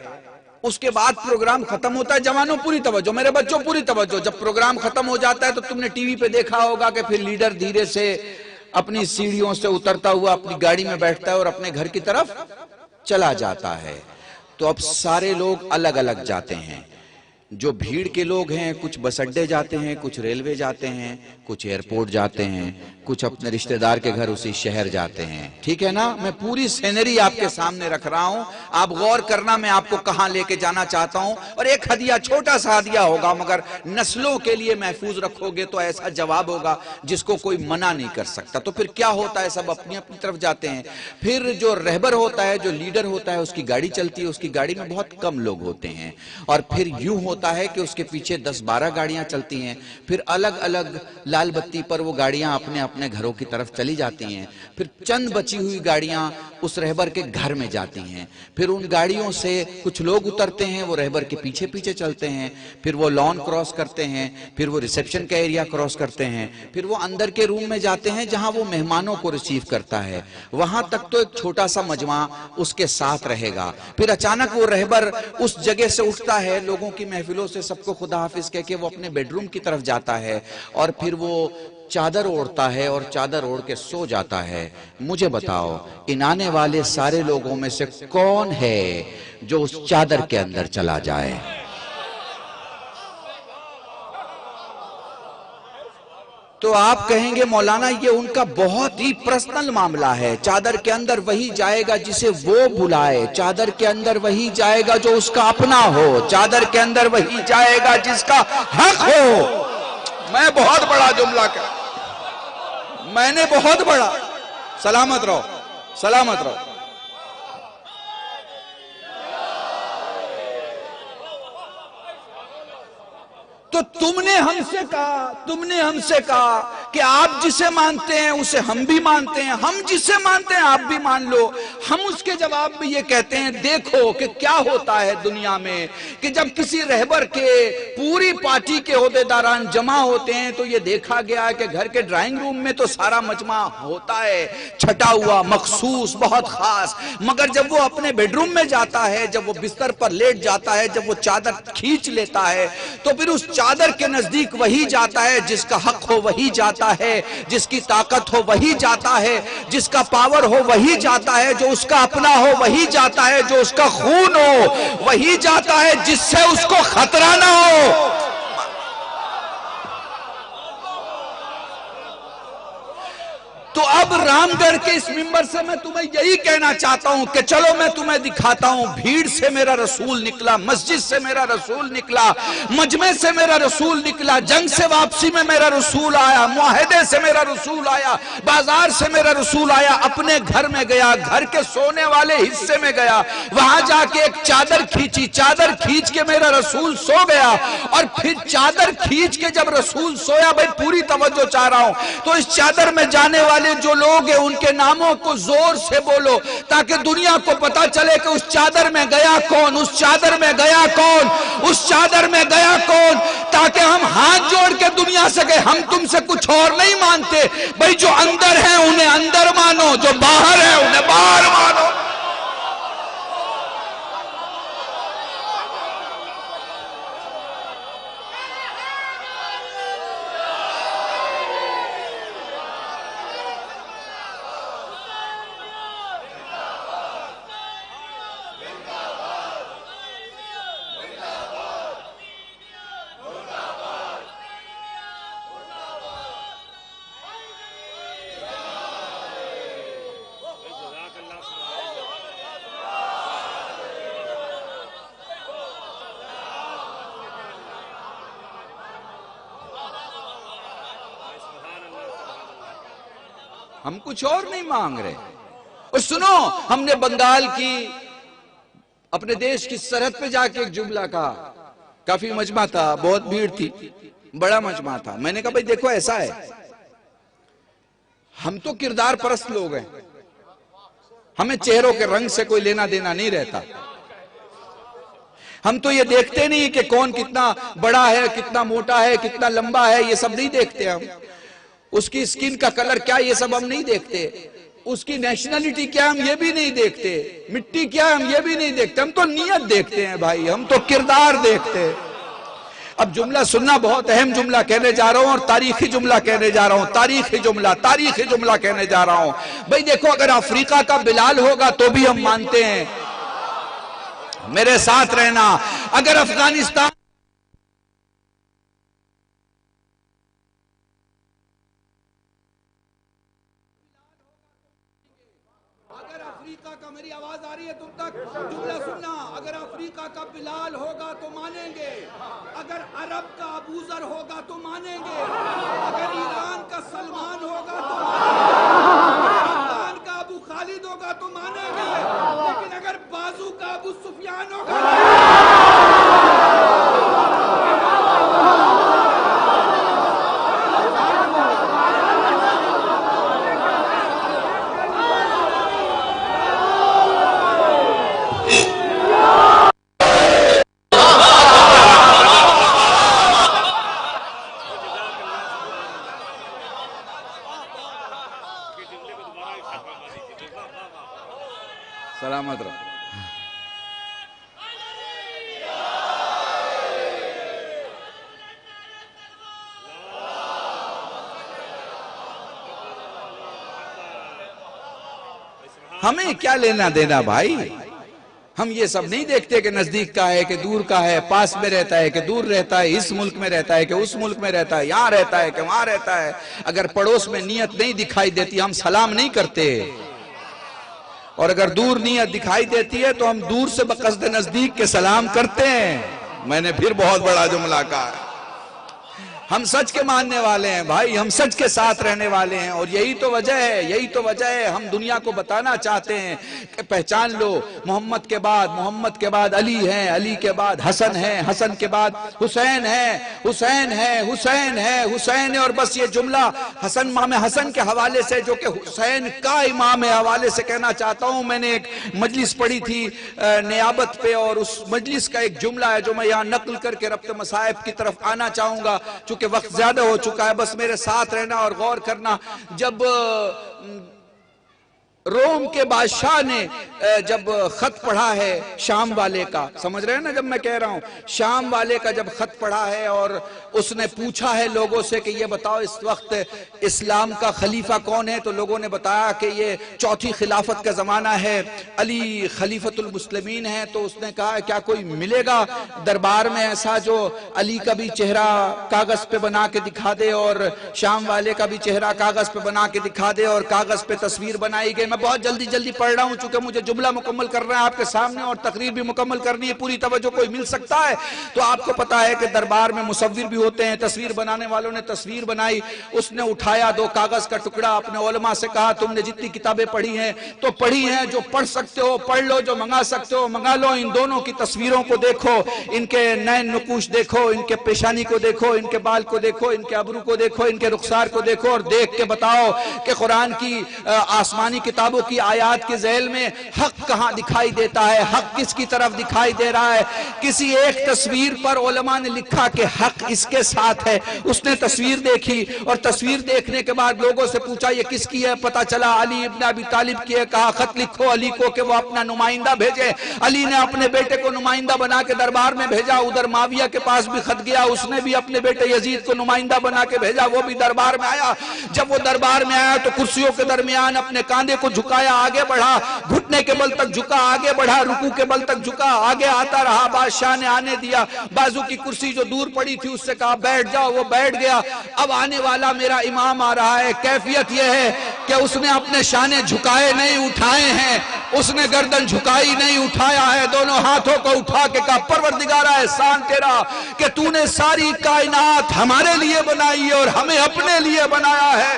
S11: اس کے بعد پروگرام ختم ہوتا ہے. جوانوں پوری توجہ, میرے بچوں پوری توجہ. جب پروگرام ختم ہو جاتا ہے تو تم نے ٹی وی پہ دیکھا ہوگا کہ پھر لیڈر دھیرے سے اپنی سیڑھیوں سے اترتا ہوا اپنی گاڑی میں بیٹھتا ہے اور اپنے گھر کی طرف چلا جاتا ہے. تو اب سارے لوگ الگ الگ جاتے ہیں. جو بھیڑ کے لوگ ہیں, کچھ بس اڈے جاتے ہیں, کچھ ریلوے جاتے ہیں, کچھ ایئرپورٹ جاتے ہیں, کچھ اپنے رشتہ دار کے گھر اسی شہر جاتے ہیں, ٹھیک ہے نا. میں پوری سینری آپ کے سامنے رکھ رہا ہوں, آپ غور کرنا میں آپ کو کہاں لے کے جانا چاہتا ہوں. اور ایک ہدیہ, چھوٹا سا ہدیہ ہوگا, مگر نسلوں کے لیے محفوظ رکھو گے تو ایسا جواب ہوگا جس کو کوئی منع نہیں کر سکتا. تو پھر کیا ہوتا ہے, سب اپنی اپنی طرف جاتے ہیں. پھر جو رہبر ہوتا ہے, جو لیڈر ہوتا ہے, اس کی گاڑی چلتی ہے, اس کی گاڑی میں بہت کم لوگ ہوتے ہیں, اور پھر یوں ہوتا ہے کہ اس کے پیچھے 10-12 گاڑیاں چلتی ہیں. پھر الگ الگ لال بتی پر وہ گاڑیاں اپنے اپنے گھروں کی طرف چلی جاتی ہیں. پھر چند بچی ہوئی گاڑیاں اس رہبر کے گھر میں جاتی ہیں. پھر ان گاڑیوں سے کچھ لوگ اترتے ہیں, وہ رہبر کے پیچھے پیچھے چلتے ہیں. پھر وہ لان کراس کرتے ہیں, پھر وہ ریسپشن کا ایریا کراس کرتے ہیں, پھر وہ اندر کے روم میں جاتے ہیں جہاں وہ مہمانوں کو ریسیو کرتا ہے. وہاں تک تو ایک چھوٹا سا مجمع اس کے ساتھ رہے گا. پھر اچانک وہ رہبر اس جگہ سے اٹھتا ہے, لوگوں کی محفلوں سے سب کو خدا حافظ کہہ کے وہ اپنے بیڈ روم کی طرف جاتا ہے, اور پھر وہ چادر اوڑھتا ہے اور چادر اوڑھ کے سو جاتا ہے. مجھے بتاؤ, ان آنے والے سارے لوگوں میں سے کون ہے جو اس چادر کے اندر چلا جائے؟
S12: تو آپ کہیں گے مولانا یہ ان کا بہت ہی پرسنل معاملہ ہے. چادر کے اندر وہی جائے گا جسے وہ بلائے, چادر کے اندر وہی جائے گا جو اس کا اپنا ہو, چادر کے اندر وہی جائے گا جس کا حق ہو. میں بہت بڑا جملہ کہا, میں نے بہت بڑا. سلامت رہو, سلامت رہو. تو تم نے ہم سے کہا کہ آپ جسے مانتے ہیں اسے ہم بھی مانتے ہیں, ہم جسے مانتے ہیں آپ بھی مان لو. ہم اس کے جواب میں یہ کہتے ہیں دیکھو کہ کیا ہوتا ہے دنیا میں کہ جب کسی رہبر کے پوری پارٹی کے عہدیداران جمع ہوتے ہیں تو یہ دیکھا گیا کہ گھر کے ڈرائنگ روم میں تو سارا مجمع ہوتا ہے چھٹا ہوا, مخصوص, بہت خاص, مگر جب وہ اپنے بیڈ روم میں جاتا ہے, جب وہ بستر پر لیٹ جاتا ہے, جب وہ چادر کھینچ لیتا ہے تو پھر اس چادر کے نزدیک وہی جاتا ہے جس کا حق ہو, وہی جاتا ہے جس کی طاقت ہو, وہی جاتا ہے جس کا پاور ہو, وہی جاتا ہے جو اس کا اپنا ہو, وہی جاتا ہے جو اس کا خون ہو, وہی جاتا ہے جس سے اس کو خطرہ نہ ہو. تو اب رام گڑھ کے اس منبر سے میں تمہیں یہی کہنا چاہتا ہوں کہ چلو میں تمہیں دکھاتا ہوں, بھیڑ سے میرا رسول نکلا, مسجد سے میرا رسول نکلا, مجمع سے میرا رسول نکلا, جنگ سے واپسی میں میرا رسول آیا, معاہدے سے میرا رسول آیا, بازار سے میرا رسول آیا, اپنے گھر میں گیا, گھر کے سونے والے حصے میں گیا, وہاں جا کے ایک چادر کھینچی, چادر کھینچ کے میرا رسول سو گیا, اور پھر چادر کھینچ کے جب رسول سویا, بھائی پوری توجہ چاہ رہا ہوں, تو اس چادر میں جانے والے جو لوگ ہیں ان کے ناموں کو زور سے بولو تاکہ دنیا کو پتا چلے کہ اس چادر میں گیا کون, اس چادر میں گیا کون, اس چادر میں گیا کون, تاکہ ہم ہاتھ جوڑ کے دنیا سے کہیں ہم تم سے کچھ اور نہیں مانتے بھئی, جو اندر ہیں انہیں اندر مانو, جو باہر ہیں انہیں باہر مانو. ہم کچھ اور نہیں مانگ رہے. اور سنو, ہم نے بنگال کی اپنے دیش کی سرحد پہ جا کے ایک جملہ کہا, کافی مجمع تھا, بہت بھیڑ تھی, بڑا مجمع تھا. میں نے کہا بھئی دیکھو ایسا ہے, ہم تو کردار پرست لوگ ہیں, ہمیں چہروں کے رنگ سے کوئی لینا دینا نہیں رہتا. ہم تو یہ دیکھتے نہیں کہ کون کتنا بڑا ہے, کتنا موٹا ہے, کتنا لمبا ہے, یہ سب نہیں دیکھتے ہم. اس کی سکن کا کلر کیا, یہ سب ہم نہیں دیکھتے. اس کی نیشنلٹی کیا, ہم یہ بھی نہیں دیکھتے. مٹی کیا, ہم یہ بھی نہیں دیکھتے. ہم تو نیت دیکھتے ہیں بھائی, ہم تو کردار دیکھتے ہیں. اب جملہ سننا, بہت اہم جملہ کہنے جا رہا ہوں, اور تاریخی جملہ کہنے جا رہا ہوں, تاریخی جملہ کہنے جا رہا ہوں. بھئی دیکھو, اگر افریقہ کا بلال ہوگا تو بھی ہم مانتے ہیں, میرے ساتھ رہنا. اگر افغانستان کا, میری آواز آ رہی ہے تم تک, جملہ سننا, اگر افریقہ کا بلال ہوگا تو مانیں گے, اگر عرب کا ابو ذر ہوگا تو مانیں گے, اگر ایران کا سلمان ہوگا تو مانیں گے, افغان کا ابو خالد ہوگا تو مانیں گے, لیکن اگر بازو کا ابو سفیان ہوگا سلامت رہو. ہمیں کیا لینا دینا بھائی, ہم یہ سب نہیں دیکھتے کہ نزدیک کا ہے کہ دور کا ہے، پاس میں رہتا ہے کہ دور رہتا ہے، اس ملک میں رہتا ہے کہ اس ملک میں رہتا ہے، یہاں رہتا ہے کہ وہاں رہتا ہے۔ اگر پڑوس میں نیت نہیں دکھائی دیتی ہم سلام نہیں کرتے، اور اگر دور نیت دکھائی دیتی ہے تو ہم دور سے بقصد نزدیک کے سلام کرتے ہیں۔ میں نے پھر بہت بڑا جملہ کہا ہے، ہم سچ کے ماننے والے ہیں بھائی، ہم سچ کے ساتھ رہنے والے ہیں، اور یہی تو وجہ ہے ہم دنیا کو بتانا چاہتے ہیں کہ پہچان لو، محمد کے بعد علی ہیں، علی کے بعد حسن ہیں، حسن کے بعد حسین ہے، حسین ہے، حسین ہے، حسین ہے، اور بس یہ جملہ امام حسن کے حوالے سے، جو کہ حسین کا امام ہے، حوالے سے کہنا چاہتا ہوں۔ میں نے ایک مجلس پڑھی تھی نیابت پہ، اور اس مجلس کا ایک جملہ ہے جو میں یہاں نقل کر کے ربط مصائب کی طرف آنا چاہوں گا، کہ وقت زیادہ ہو چکا ہے، بس میرے ساتھ رہنا اور غور کرنا۔ جب روم کے بادشاہ نے جب خط پڑھا ہے شام والے کا، سمجھ رہے ہیں نا جب میں کہہ رہا ہوں، شام والے کا جب خط پڑھا ہے اور اس نے پوچھا ہے لوگوں سے کہ یہ بتاؤ اس وقت اسلام کا خلیفہ کون ہے، تو لوگوں نے بتایا کہ یہ چوتھی خلافت کا زمانہ ہے، علی خلیفۃ المسلمین ہے۔ تو اس نے کہا کیا کوئی ملے گا دربار میں ایسا جو علی کا بھی چہرہ کاغذ پہ بنا کے دکھا دے، اور شام والے کا بھی چہرہ کاغذ پہ بنا کے دکھا دے، اور کاغذ پہ تصویر بنائی گئی۔ میں بہت جلدی پڑھ رہا ہوں چونکہ مجھے جملہ مکمل کرنا ہے آپ کے سامنے، اور تقریر بھی مکمل کرنی ہے، پوری توجہ کوئی مل سکتا ہے تو آپ کو پتا ہے کہ دربار میں مصور بھی ہوتے ہیں، تصویر بنانے والوں نے تصویر بنائی، اس نے اٹھایا 2 کاغذ کا ٹکڑا، اپنے علماء سے کہا تم نے جتنی کتابیں پڑھی ہیں تو پڑھی ہیں، جو پڑھ سکتے ہو پڑھ لو، جو منگا سکتے ہو منگا لو، ان دونوں کی تصویروں کو دیکھو، ان کے نین نقوش دیکھو، ان کے پیشانی کو دیکھو، ان کے بال کو دیکھو، ان کے ابرو کو دیکھو، ان کے رخسار کو دیکھو، اور دیکھ کے بتاؤ کہ قرآن کی آسمانی کتابوں کی آیات کے ذیل میں حق کہاں دکھائی دیتا ہے، حق کس کی طرف دکھائی دے رہا ہے۔ کسی ایک تصویر پر علماء نے لکھا کہ حق اس کے ساتھ ہے، اس نے تصویر دیکھی، اور تصویر دیکھنے کے بعد لوگوں سے پوچھا یہ کس کی ہے، پتا چلا علی ابن ابی طالب کی ہے۔ کہا خط لکھو علی کو کہ وہ اپنا نمائندہ بھیجے۔ علی نے اپنے بیٹے کو نمائندہ بنا کے دربار میں بھیجا، ادھر معاویہ کے پاس بھی خط گیا، اس نے بھی اپنے بیٹے یزید کو نمائندہ بنا کے بھیجا، وہ بھی دربار میں آیا۔ جب وہ دربار میں آیا تو کرسیوں کے درمیان اپنے کاندھے کو جھکایا، آگے بڑھا، گھٹنے کے بل تک جھکا، آگے بڑھا، رکوع کے بل تک جھکا، آگے آتا رہا، بادشاہ نے آنے دیا، بازو کی کرسی جو دور پڑی تھی اس سے کہا بیٹھ جاؤ، وہ بیٹھ گیا۔ اب آنے والا میرا امام آ رہا ہے، کیفیت یہ ہے کہ اس نے اپنے شانے جھکائے نہیں اٹھائے ہیں، اس نے گردن جھکائی نہیں اٹھایا ہے، دونوں ہاتھوں کو اٹھا کے کہا پروردگارہ احسان تیرا کہ تو نے ساری کائنات ہمارے لیے بنائی ہے اور ہمیں اپنے لیے بنایا ہے۔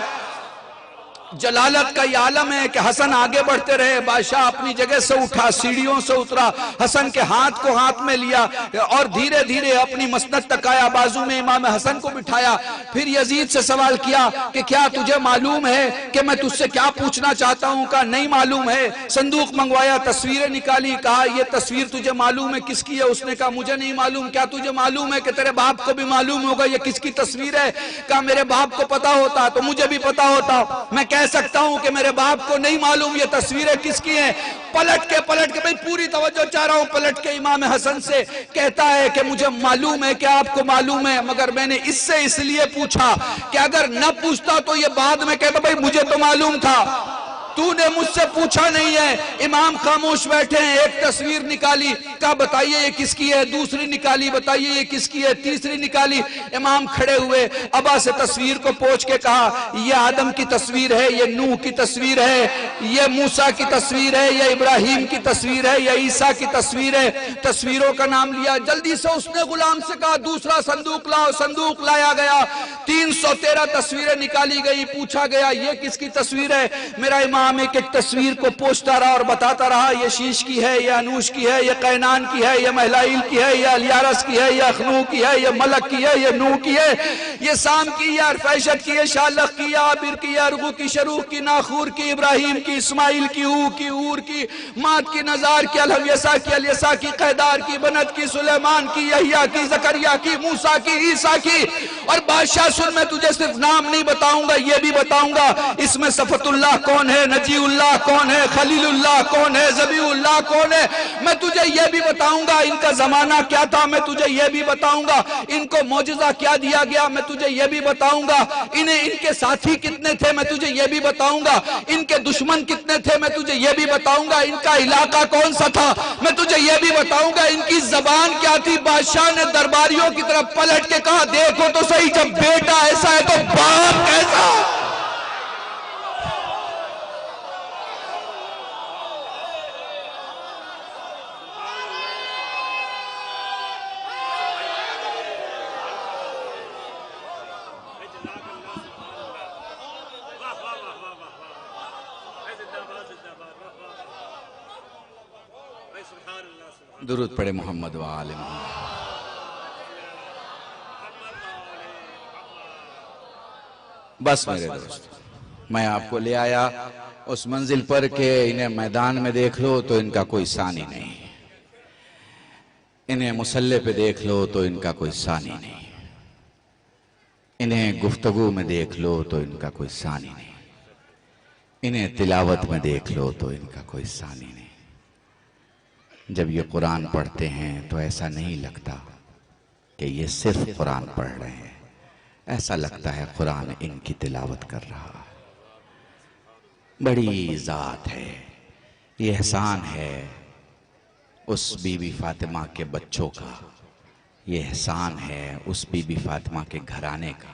S12: جلالت کا یہ عالم ہے کہ حسن آگے بڑھتے رہے، بادشاہ اپنی جگہ سے اٹھا، سیڑھیوں سے اترا، حسن کے ہاتھ کو ہاتھ میں لیا اور دھیرے دھیرے اپنی مسند تک آیا، بازو میں امام حسن کو بٹھایا۔ پھر یزید سے سوال کیا کہ کیا تجھے معلوم ہے کہ میں تجھ سے کیا پوچھنا چاہتا ہوں؟ کہا نہیں معلوم ہے۔ صندوق منگوایا، تصویریں نکالی، کہا یہ تصویر تجھے معلوم ہے کس کی ہے؟ اس نے کہا مجھے نہیں معلوم۔ کیا تجھے معلوم ہے کہ تیرے باپ کو بھی معلوم ہوگا یہ کس کی تصویر ہے؟ کہا میرے باپ کو پتا ہوتا تو مجھے بھی پتا ہوتا، میں کہہ سکتا ہوں کہ میرے باپ کو نہیں معلوم یہ تصویریں کس کی ہیں۔ پلٹ کے بھئی پوری توجہ چاہ رہا ہوں، پلٹ کے امام حسن سے کہتا ہے کہ مجھے معلوم ہے کہ آپ کو معلوم ہے، مگر میں نے اس سے اس لیے پوچھا کہ اگر نہ پوچھتا تو یہ بعد میں کہتا بھئی مجھے تو معلوم تھا، تو نے مجھ سے پوچھا نہیں ہے۔ امام خاموش بیٹھے ہیں، ایک تصویر نکالی، کہا بتائیے یہ کس کی ہے، دوسری نکالی، بتائیے یہ کس کی ہے، تیسری نکالی۔ امام کھڑے ہوئے، ابا سے تصویر کو پوچھ کے کہا یہ آدم کی تصویر ہے، یہ نوح کی تصویر ہے، یہ موسیٰ کی تصویر ہے، یہ ابراہیم کی تصویر ہے، یہ عیسیٰ کی تصویر ہے۔ تصویروں کا نام لیا، جلدی سے اس نے غلام سے کہا دوسرا صندوق لاؤ، صندوق لایا گیا، 313 تصویریں نکالی گئی، پوچھا گیا یہ کس کی تصویر ہے؟ میرا امام ایک ایک تصویر کو پوچھتا رہا اور بتاتا رہا یہ شیش کی ہے، یہ انوش کی ہے، یہ قینان کی ہے، یہ مہلائیل کی ہے، یہ الیارس کی ہے، یہ اخنو کی ہے، یہ ملک کی ہے، یہ نوح کی ہے، یہ سام کی، یہ ارفیشت کی، یہ شالخ کی، یہ عابر کی، یہ ارغو کی، شروخ کی، ناخور کی، ابراہیم کی، اسماعیل کی، او کی، اور کی، مات کی، نزار کی، الہویسا کی، الیسا کی، قیدار کی، بنت کی، سلیمان کی، یحییٰ کی، زکریا کی، موسیٰ کی، عیسیٰ کی۔ اور بادشاہ سن میں تجھے صرف نام نہیں بتاؤں گا، یہ بھی بتاؤں گا اس میں صفت اللہ کون ہے، نجی اللہ کون ہے، خلیل اللہ کون ہے، ذبیح اللہ کون ہے، میں تجھے یہ بھی بتاؤں گا ان کا زمانہ کیا تھا، میں تجھے یہ بھی بتاؤں گا ان کو معجزہ کیا دیا گیا، میں تجھے یہ بھی بتاؤں گا ان کے ساتھی کتنے تھے، میں تجھے یہ بھی بتاؤں گا ان کے دشمن کتنے تھے، میں تجھے یہ بھی بتاؤں گا ان کا علاقہ کون سا تھا، میں تجھے یہ بھی بتاؤں گا ان کی زبان کیا تھی۔ بادشاہ نے درباریوں کی طرف پلٹ کے کہا دیکھو تو صحیح، جب بیٹا ایسا ہے تو باپ کیسا۔ درود پڑھے محمد و آل محمد۔ بس میرے دوست، میں آپ کو لے آیا اس منزل پر کہ انہیں میدان میں دیکھ لو تو ان کا کوئی ثانی نہیں، انہیں مسلح پہ دیکھ لو تو ان کا کوئی ثانی نہیں، انہیں گفتگو میں دیکھ لو تو ان کا کوئی ثانی نہیں، انہیں تلاوت میں دیکھ لو تو ان کا کوئی ثانی نہیں۔ جب یہ قرآن پڑھتے ہیں تو ایسا نہیں لگتا کہ یہ صرف قرآن پڑھ رہے ہیں، ایسا لگتا ہے قرآن ان کی تلاوت کر رہا ہے۔ بڑی ذات ہے، یہ احسان ہے اس بی بی فاطمہ کے بچوں کا، یہ احسان ہے اس بی بی فاطمہ کے گھرانے کا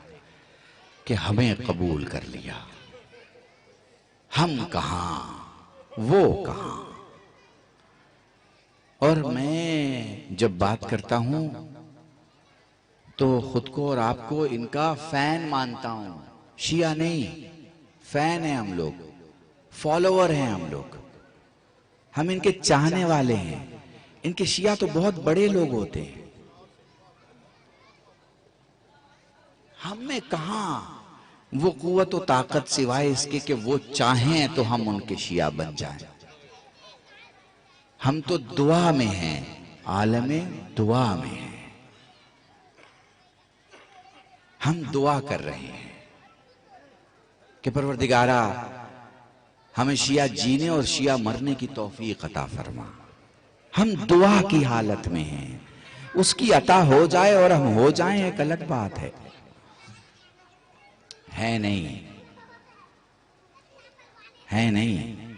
S12: کہ ہمیں قبول کر لیا۔ ہم کہاں، وہ کہاں۔ اور میں جب بات کرتا ہوں تو خود کو اور آپ کو ان کا فین مانتا ہوں، شیعہ نہیں، فین ہیں ہم لوگ، فالوور ہیں ہم لوگ، ہم ان کے چاہنے والے ہیں۔ ان کے شیعہ تو بہت بڑے لوگ ہوتے ہیں، ہم میں کہاں وہ قوت و طاقت سوائے اس کے کہ وہ چاہیں تو ہم ان کے شیعہ بن جائیں۔ ہم تو دعا میں ہیں، عالم دعا میں ہیں، ہم دعا کر رہے ہیں کہ پروردگارا ہمیں شیعہ جینے اور شیعہ مرنے کی توفیق عطا فرما۔ ہم دعا کی حالت میں ہیں، اس کی عطا ہو جائے اور ہم ہو جائیں ایک الگ بات ہے نہیں، ہے نہیں۔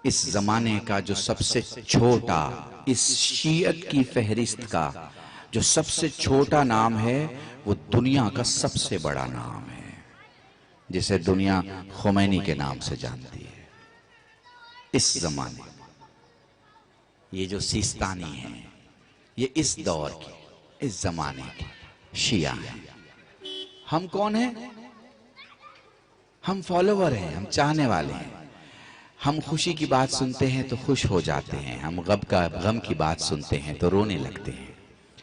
S12: اس زمانے کا جو سب سے چھوٹا، اس شیعت کی فہرست کا جو سب سے چھوٹا نام ہے وہ دنیا کا سب سے بڑا نام ہے، جسے دنیا خمینی کے نام سے جانتی ہے۔ اس زمانے یہ جو سیستانی ہیں، یہ اس دور کے، اس زمانے کے شیعہ ہیں۔ ہم کون ہیں؟ ہم فالوور ہیں، ہم چاہنے والے ہیں۔ ہم خوشی کی بات سنتے ہیں تو خوش ہو جاتے ہیں، ہم غم کی بات سنتے ہیں تو رونے لگتے ہیں۔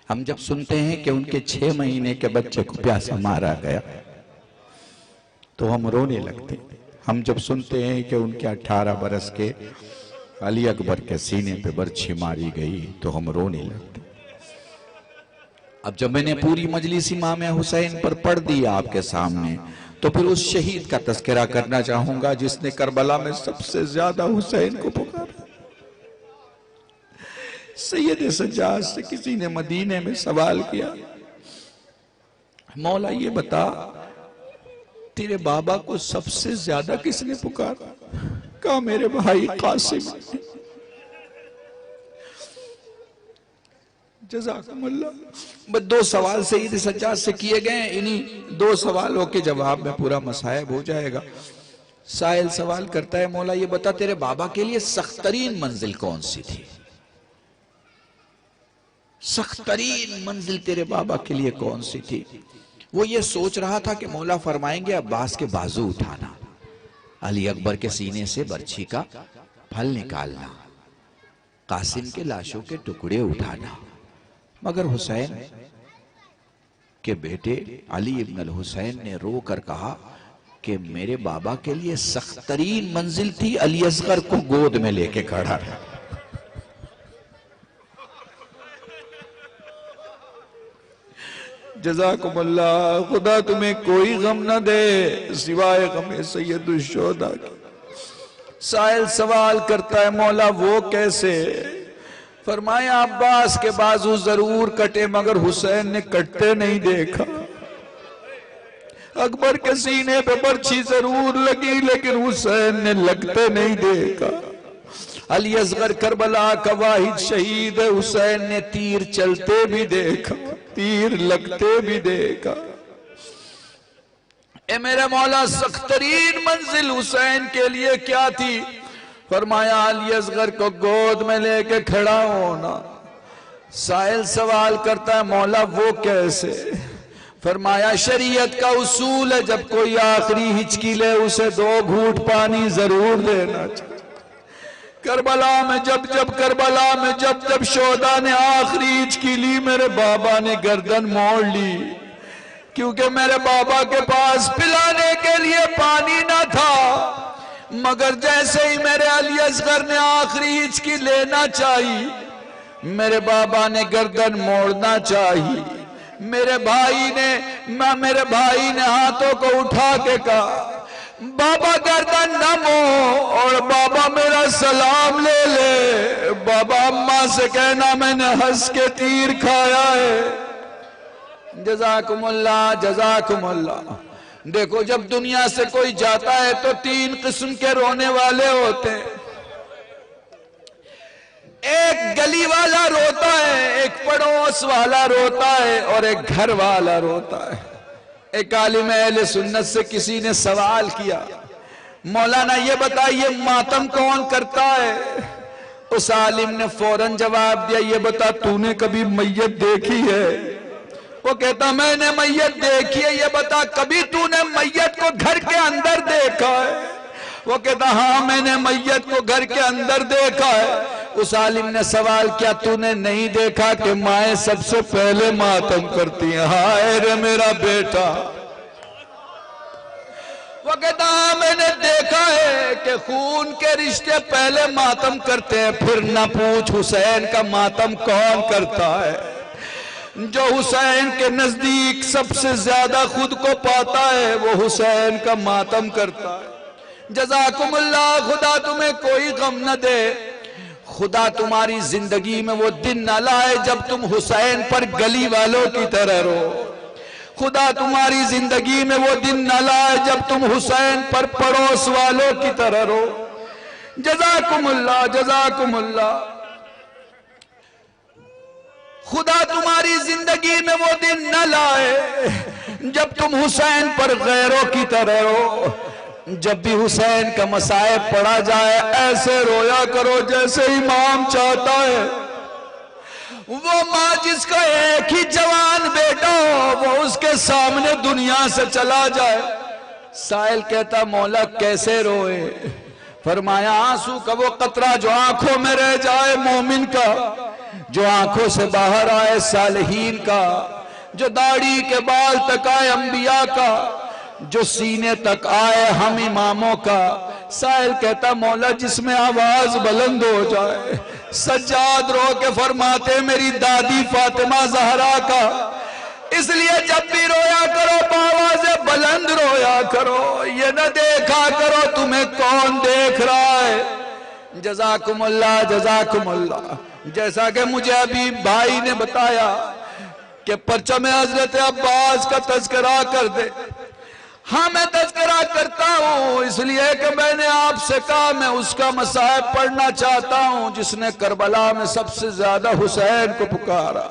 S12: ہم جب سنتے ہیں کہ ان کے 6 مہینے کے بچے کو پیاسا مارا گیا تو ہم رونے لگتے ہیں۔ ہم جب سنتے ہیں کہ ان کے 18 برس کے علی اکبر کے سینے پہ برچھی ماری گئی تو ہم رونے لگتے ہیں۔ اب جب میں نے پوری مجلس امام حسین پر پڑھ دی آپ کے سامنے تو پھر اس شہید کا تذکرہ کرنا چاہوں گا جس نے کربلا میں سب سے زیادہ حسین کو پکارا۔ سید سجاد سے کسی نے مدینے میں سوال کیا، مولا یہ بتا تیرے بابا کو سب سے زیادہ کس نے پکارا؟ کہا میرے بھائی قاسم۔ جزاکم اللہ۔ 2 سوال سید سجاد سے کیے گئے، انہی 2 سوالوں کے جواب میں پورا مصائب ہو جائے گا۔ سائل سوال کرتا ہے مولا یہ بتا تیرے بابا کے لیے سخت ترین منزل کون سی تھی؟ سخت ترین منزل تیرے بابا کے لیے کون سی تھی؟ وہ یہ سوچ رہا تھا کہ مولا فرمائیں گے عباس کے بازو اٹھانا، علی اکبر کے سینے سے برچھی کا پھل نکالنا، قاسم کے لاشوں کے ٹکڑے اٹھانا، مگر حسین کے بیٹے علی ابن الحسین نے رو کر کہا کہ میرے بابا کے لیے سخت ترین منزل تھی علی اصغر کو گود میں لے کے کھڑا رہا۔ جزاکم اللہ، خدا تمہیں کوئی غم نہ دے سوائے غم سید الشہداء کی۔ سائل سوال کرتا ہے مولا وہ کیسے؟ فرمایا عباس کے بازو ضرور کٹے مگر حسین نے کٹتے نہیں دیکھا، اکبر کے سینے پہ برچھی ضرور لگی لیکن حسین نے لگتے نہیں دیکھا۔ علی اصغر کربلا کا واحد شہید ہے، حسین نے تیر چلتے بھی دیکھا، تیر لگتے بھی دیکھا۔ اے میرے مولا سخت ترین منزل حسین کے لیے کیا تھی؟ فرمایا علی اصغر کو گود میں لے کے کھڑا ہونا۔ سائل سوال کرتا ہے مولا وہ کیسے؟ فرمایا شریعت کا اصول ہے جب کوئی آخری ہچکی لے اسے 2 گھونٹ پانی ضرور دینا چاہیے۔ کربلا میں جب شہداء نے آخری ہچکی لی میرے بابا نے گردن موڑ لی، کیونکہ میرے بابا کے پاس پلانے کے لیے پانی نہ تھا، مگر جیسے ہی میرے علی اصغر نے آخری ہچکی لینا چاہی میرے بابا نے گردن موڑنا چاہی۔ میرے بھائی نے ہاتھوں کو اٹھا کے کہا بابا گردن نہ موڑ اور بابا میرا سلام لے لے، بابا اماں سے کہنا میں نے ہنس کے تیر کھایا ہے۔ جزاکم اللہ جزاکم اللہ۔ دیکھو جب دنیا سے کوئی جاتا ہے تو 3 قسم کے رونے والے ہوتے ہیں، ایک گلی والا روتا ہے، ایک پڑوس والا روتا ہے اور ایک گھر والا روتا ہے۔ ایک عالم اہل سنت سے کسی نے سوال کیا مولانا یہ بتائیے ماتم کون کرتا ہے؟ اس عالم نے فوراً جواب دیا یہ بتا تو نے کبھی میت دیکھی ہے؟ وہ کہتا میں نے میت دیکھی ہے، یہ بتا کبھی تو نے میت کو گھر کے اندر دیکھا ہے؟ وہ کہتا ہاں میں نے میت کو گھر کے اندر دیکھا ہے۔ اس عالم نے سوال کیا تو نے نہیں دیکھا کہ مائیں سب سے پہلے ماتم کرتی ہیں؟ ہائے رے میرا بیٹا۔ وہ کہتا ہاں میں نے دیکھا ہے کہ خون کے رشتے پہلے ماتم کرتے ہیں، پھر نہ پوچھ حسین کا ماتم کون کرتا ہے؟ جو حسین کے نزدیک سب سے زیادہ خود کو پاتا ہے وہ حسین کا ماتم کرتا ہے۔ جزاکم اللہ، خدا تمہیں کوئی غم نہ دے، خدا تمہاری زندگی میں وہ دن نہ لائے جب تم حسین پر گلی والوں کی طرح رو، خدا تمہاری زندگی میں وہ دن نہ لائے جب تم حسین پر پڑوس والوں کی طرح رو۔ جزاکم اللہ جزاکم اللہ۔ خدا تمہاری زندگی میں وہ دن نہ لائے جب تم حسین پر غیروں کی طرح رو۔ جب بھی حسین کا مصائب پڑا جائے ایسے رویا کرو جیسے امام چاہتا ہے۔ وہ ماں جس کا ایک ہی جوان بیٹا ہو وہ اس کے سامنے دنیا سے چلا جائے۔ سائل کہتا مولا کیسے روئے؟ فرمایا آنسو کا وہ قطرہ جو آنکھوں میں رہ جائے مومن کا، جو آنکھوں سے باہر آئے صالحین کا، جو داڑھی کے بال تک آئے انبیاء کا، جو سینے تک آئے ہم اماموں کا۔ سائل کہتا مولا جس میں آواز بلند ہو جائے۔ سجاد رو کے فرماتے میری دادی فاطمہ زہرا کا، اس لیے جب بھی رویا کرو بآواز بلند رویا کرو، یہ نہ دیکھا کرو تمہیں کون دیکھ رہا ہے۔ جزاکم اللہ جزاکم اللہ۔ جیسا کہ مجھے ابھی بھائی نے بتایا کہ پرچم حضرت عباس کا تذکرہ کر دے، ہاں میں تذکرہ کرتا ہوں اس لیے کہ میں نے آپ سے کہا میں اس کا مصائب پڑھنا چاہتا ہوں جس نے کربلا میں سب سے زیادہ حسین کو پکارا۔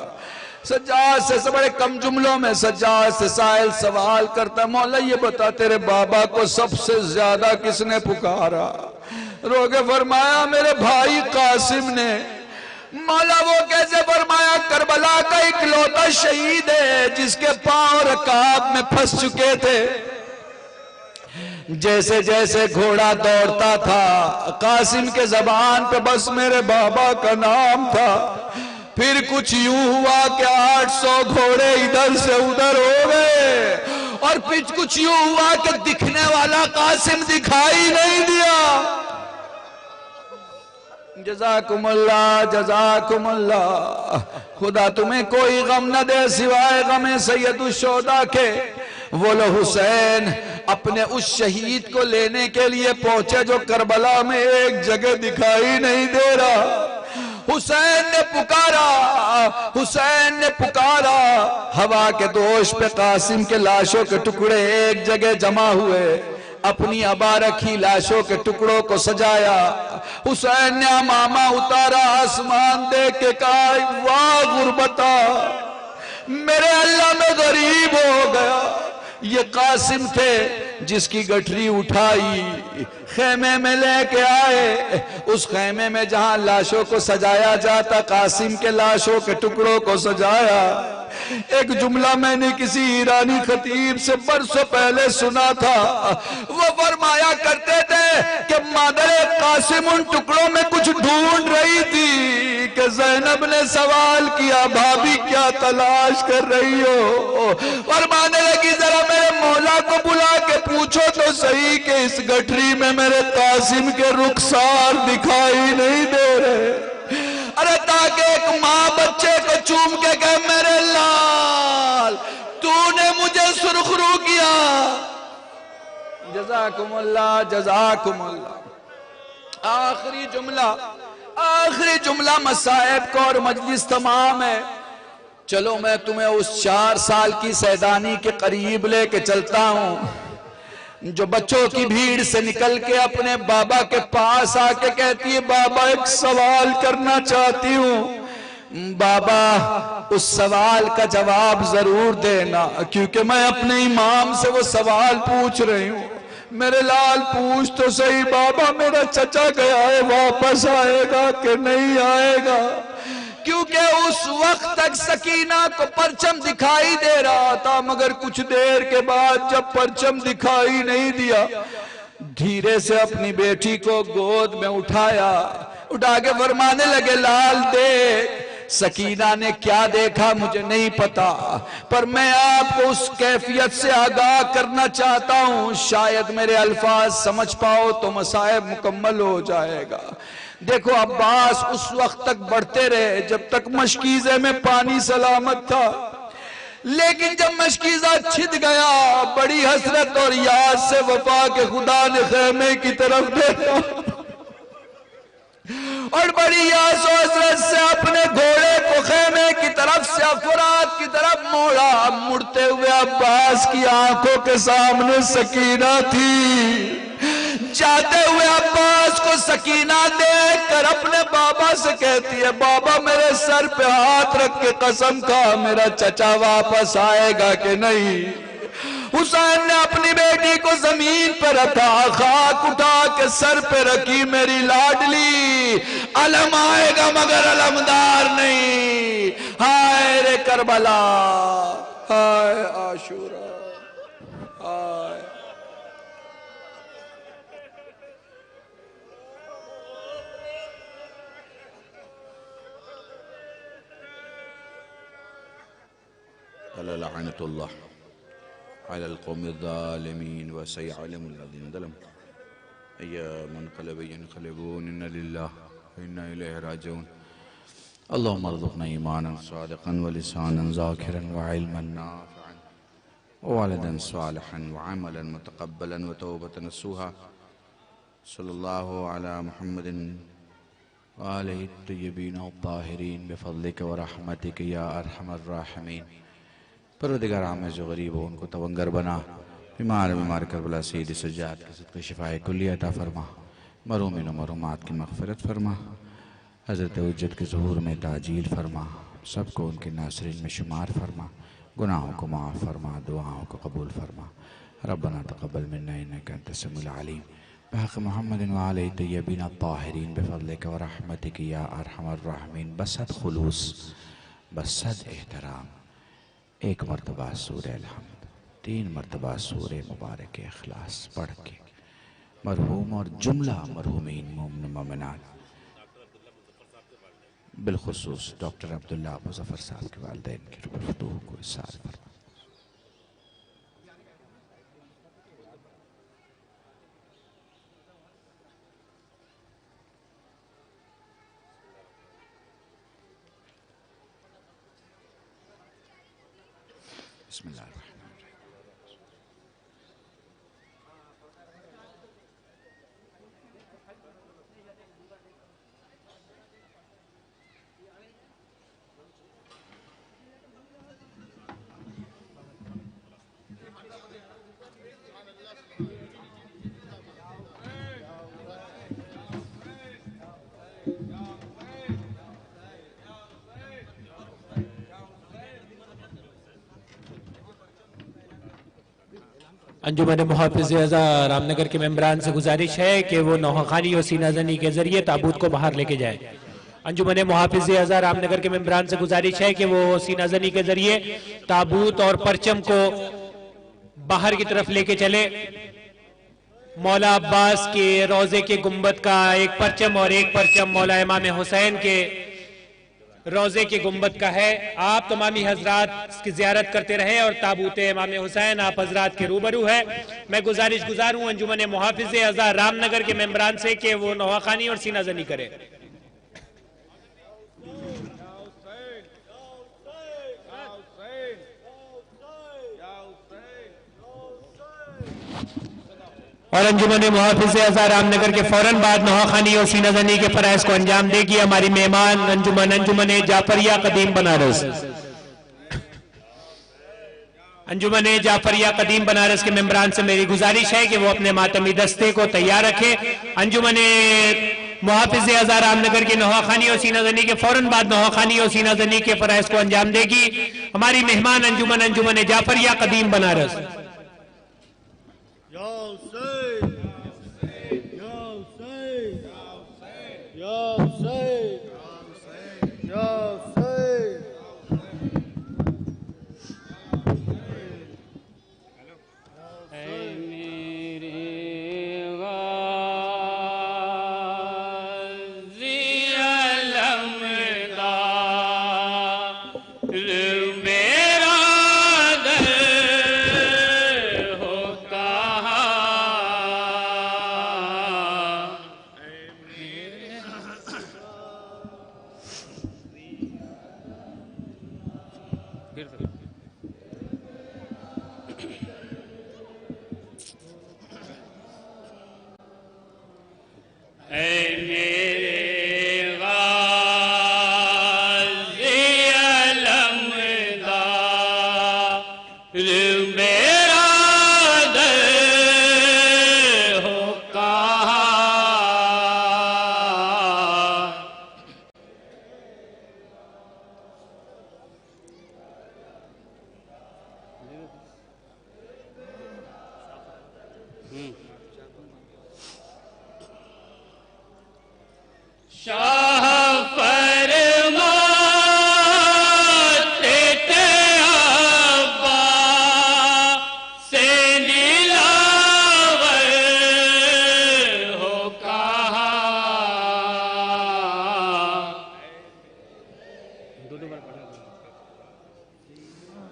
S12: سجاد سے بڑے کم جملوں میں سجاد سے سائل سوال کرتا مولا یہ بتا تیرے بابا کو سب سے زیادہ کس نے پکارا؟ رو کے فرمایا میرے بھائی قاسم نے۔ مولا وہ کیسے؟ فرمایا کربلا کا اکلوتا شہید ہے جس کے پاؤں رکاب میں پھنس چکے تھے۔ جیسے جیسے گھوڑا دوڑتا تھا قاسم کے زبان پہ بس میرے بابا کا نام تھا۔ پھر کچھ یوں ہوا کہ 800 گھوڑے ادھر سے ادھر ہو گئے اور پھر کچھ یوں ہوا کہ دکھنے والا قاسم دکھائی نہیں دیا۔ جزاکم اللہ جزاکم اللہ. خدا تمہیں کوئی غم نہ دے سوائے غم سید الشہداء کے. وہ لو حسین اپنے اس شہید کو لینے کے لیے پہنچے جو کربلا میں ایک جگہ دکھائی نہیں دے رہا. حسین نے پکارا، حسین نے پکارا. ہوا کے دوش پہ قاسم کے لاشوں کے ٹکڑے ایک جگہ جمع ہوئے. اپنی عبا رکھی لاشوں کے ٹکڑوں کو سجایا. حسین نے امامہ اتارا، آسمان دیکھ کے کہا واہ غربتا، میرے اللہ میں غریب ہو گیا. یہ قاسم تھے جس کی گٹھری اٹھائی خیمے میں لے کے آئے. اس خیمے میں جہاں لاشوں کو سجایا جاتا قاسم کے لاشوں کے ٹکڑوں کو سجایا. ایک جملہ میں نے کسی ایرانی خطیب سے برسوں پہلے سنا تھا. وہ فرمایا کرتے تھے کہ مادر قاسم ان ٹکڑوں میں کچھ ڈھونڈ رہی تھی کہ زینب نے سوال کیا بھابی کیا تلاش کر رہی ہو. فرمانے لگی ذرا میرے مولا کو بلا کے پوچھو تو صحیح کہ اس گٹھری میں میرے قاسم کے رخسار دکھائی نہیں دے رہے. ارے تاکہ ایک ماں بچے کو چوم کے کہے میرے لال تو نے مجھے سرخرو کیا. جزاکم اللہ جزاکم اللہ. آخری جملہ مصائب کو اور مجلس تمام ہے. چلو میں تمہیں اس 4 سال کی سیدانی کے قریب لے کے چلتا ہوں جو بچوں کی بھیڑ سے نکل کے اپنے بابا کے پاس آ کے کہتی ہے بابا ایک سوال کرنا چاہتی ہوں. بابا اس سوال کا جواب ضرور دینا کیونکہ میں اپنے امام سے وہ سوال پوچھ رہی ہوں. میرے لال پوچھ تو صحیح بابا میرا چچا گیا ہے واپس آئے گا کہ نہیں آئے گا. کیونکہ اس وقت تک سکینہ کو پرچم دکھائی دے رہا تھا مگر کچھ دیر کے بعد جب پرچم دکھائی نہیں دیا دھیرے سے اپنی بیٹی کو گود میں اٹھا کے فرمانے لگے لال دیکھ. سکینہ نے کیا دیکھا مجھے نہیں پتا پر میں آپ کو اس کیفیت سے آگاہ کرنا چاہتا ہوں شاید میرے الفاظ سمجھ پاؤ تو مصائب مکمل ہو جائے گا. دیکھو عباس اس وقت تک بڑھتے رہے جب تک مشکیزے میں پانی سلامت تھا لیکن جب مشکیزہ چھد گیا بڑی حسرت اور یاد سے وفا کے خدا نے خیمے کی طرف دیکھا اور بڑی یاد و حسرت سے اپنے گھوڑے کو خیمے کی طرف سے افراد کی طرف موڑا. مڑتے ہوئے عباس کی آنکھوں کے سامنے سکینہ تھی. جاتے ہوئے عباس کو سکینہ دیکھ کر اپنے بابا سے کہتی ہے بابا میرے سر پہ ہاتھ رکھ کے قسم کھا میرا چچا واپس آئے گا کہ نہیں. حسین نے اپنی بیٹی کو زمین پہ رکھا خاک اٹھا کے سر پہ رکھی میری لاڈلی علم آئے گا مگر علمدار نہیں. ہائے رے کربلا ہائے عاشورہ ہائے.
S11: لعنت اللہ على القوم الظالمين وسيعلم الذين ظلموا أي منقلب ينقلبون إن لله وإنا إليه راجعون. اللهم ارزقنا إيمانا صادقا ولسانا ذاكرا وعلما نافعا وولدا صالحا وعملا متقبلا وتوبة نصوحا. صلى الله على محمد وآله الطيبين الطاهرين بفضلك ورحمتك يا أرحم الراحمين. پروردگار عام جو غریب ہو ان کو تونگر بنا. بیمار کربلا سید سجاد کے صدقے شفائے کلی عطا فرما. مرومین و مرومات کی مغفرت فرما. حضرت حجت کے ظہور میں تعجیل فرما. سب کو ان کے ناصرین میں شمار فرما. گناہوں کو معاف فرما. دعاؤں کو قبول فرما. ربنا تقبل منا انک انت السمیع العلیم. بحق محمد وآلہ الطیبین الطاہرین بفضلک ورحمتک یا ارحم الراحمین. بصد خلوص بصد احترام ایک مرتبہ سورہ الحمد 3 مرتبہ سورہ مبارک اخلاص پڑھ کے مرحوم اور جملہ مرحومین مومن مومنات بالخصوص ڈاکٹر عبداللہ مظفر صاحب کے والدین کی روح فتوح کو احسان فرما. بسم اللہ الرحمن
S3: انجمن محافظ اعضاء رام نگر کے ممبران سے گزارش ہے کہ وہ نوحہ خوانی اور سینہ زنی کے ذریعے تابوت کو باہر لے کے جائیں. انجمن محافظ اعضاء رام نگر کے ممبران سے گزارش ہے کہ وہ سینہ زنی کے ذریعے تابوت اور پرچم کو باہر کی طرف لے کے چلے. مولا عباس کے روضے کے گنبد کا ایک پرچم اور ایک پرچم مولا امام حسین کے روضے کے گنبد کا ہے. آپ تمامی حضرات اس کی زیارت کرتے رہے اور تابوت امام حسین آپ حضرات کے روبرو ہے. میں گزارش گزار ہوں انجمن محافظ اعضاء رام نگر کے ممبران سے کہ وہ نوحہ خوانی اور سینہ زنی کرے. اور انجمن محافظ اعضاء رام نگر کے فوراً بعد نوحہ خوانی اور سینہ زنی کے فرائض کو انجام دے گی ہماری مہمان انجمن جعفریہ قدیم بنارس. انجمن جعفریہ قدیم بنارس کے ممبران سے میری گزارش ہے کہ وہ اپنے ماتمی دستے کو تیار رکھے. انجمن محافظ اعضاء رام نگر کے نوحہ خوانی اور سینہ زنی کے فوراً بعد نوحہ خوانی اور سینہ زنی کے فرائض کو انجام دے گی ہماری مہمان انجمن جعفریہ قدیم بنارس.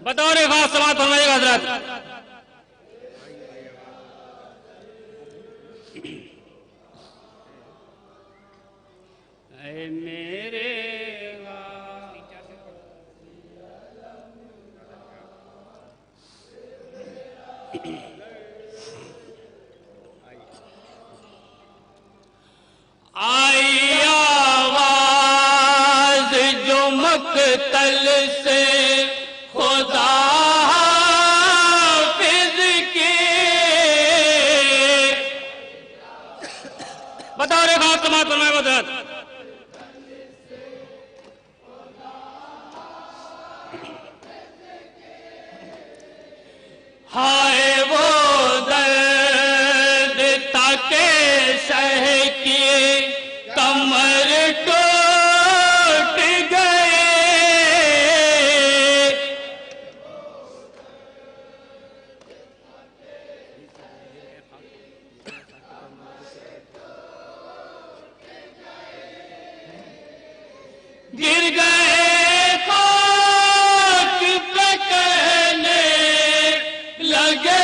S3: بطور خاص سماعت فرمائیے گا حضرات. اے میرے آئی آواز جو مقتل سے خدا حافظ کی بطور خاص سماعت فرمائے گا حضرات. ہائے وہ درد تاکہ شہ کی کمر ٹوٹ گئے گر گئے خاک پہ کہنے لگے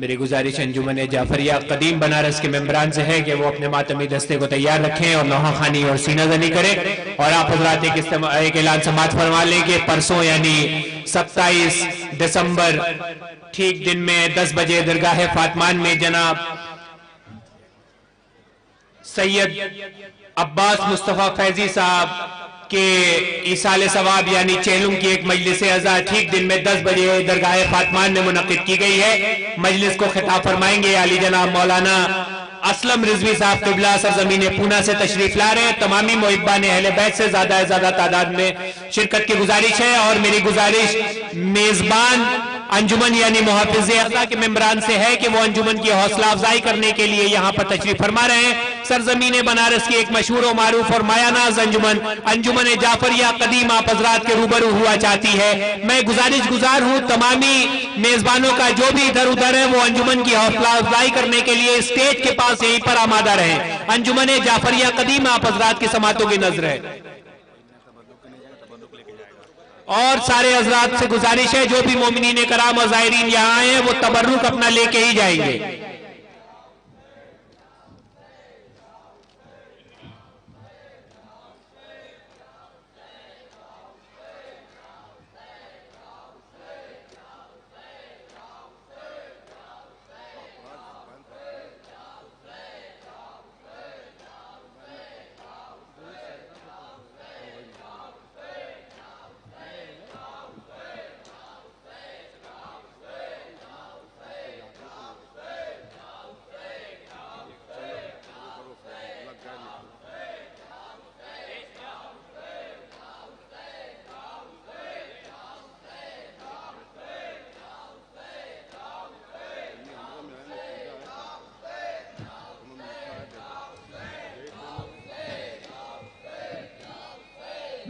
S3: میری گزارش انجمن جعفریہ قدیم بنارس کے ممبران سے ہے کہ وہ اپنے ماتمی دستے کو تیار رکھیں اور نوحہ خوانی اور سینہ زنی کریں، اور آپ حضرات ایک اعلان سماعت فرما لیں کہ پرسوں یعنی 27 دسمبر ٹھیک دن میں 10 بجے درگاہ فاطمان میں جناب سید عباس مصطفیٰ فیضی صاحب کہ ایصال ثواب یعنی چہلم کی ایک مجلس عزا ٹھیک دن میں 10 بجے درگاہ فاطمان میں منعقد کی گئی ہے۔ مجلس کو خطاب فرمائیں گے عالی جناب مولانا اسلم رضوی صاحب قبلہ سرزمین پونا سے تشریف لا رہے ہیں۔ تمامی محبان اہل بیت سے زیادہ تعداد میں شرکت کی گزارش ہے، اور میری گزارش میزبان انجمن یعنی محافظ اعضاء کے ممبران سے ہے کہ وہ انجمن کی حوصلہ افزائی کرنے کے لیے یہاں پر تشریف فرما رہے ہیں۔ سرزمین بنارس کی ایک مشہور و معروف اور مایہ ناز انجمن جعفریہ قدیم آپ حضرات کے روبرو ہوا چاہتی ہے۔ میں گزارش گزار ہوں تمامی میزبانوں کا جو بھی ادھر ادھر ہے وہ انجمن کی حوصلہ افزائی کرنے کے لیے اسٹیج کے پاس یہیں پر آمادہ رہیں۔ انجمن جعفریہ قدیم آپ حضرات کی سماعتوں کی نظر ہے، اور سارے حضرات سے گزارش ہے جو بھی مومنین کرام اور زائرین یہاں آئے ہیں وہ تبرک اپنا لے کے ہی جائیں گے۔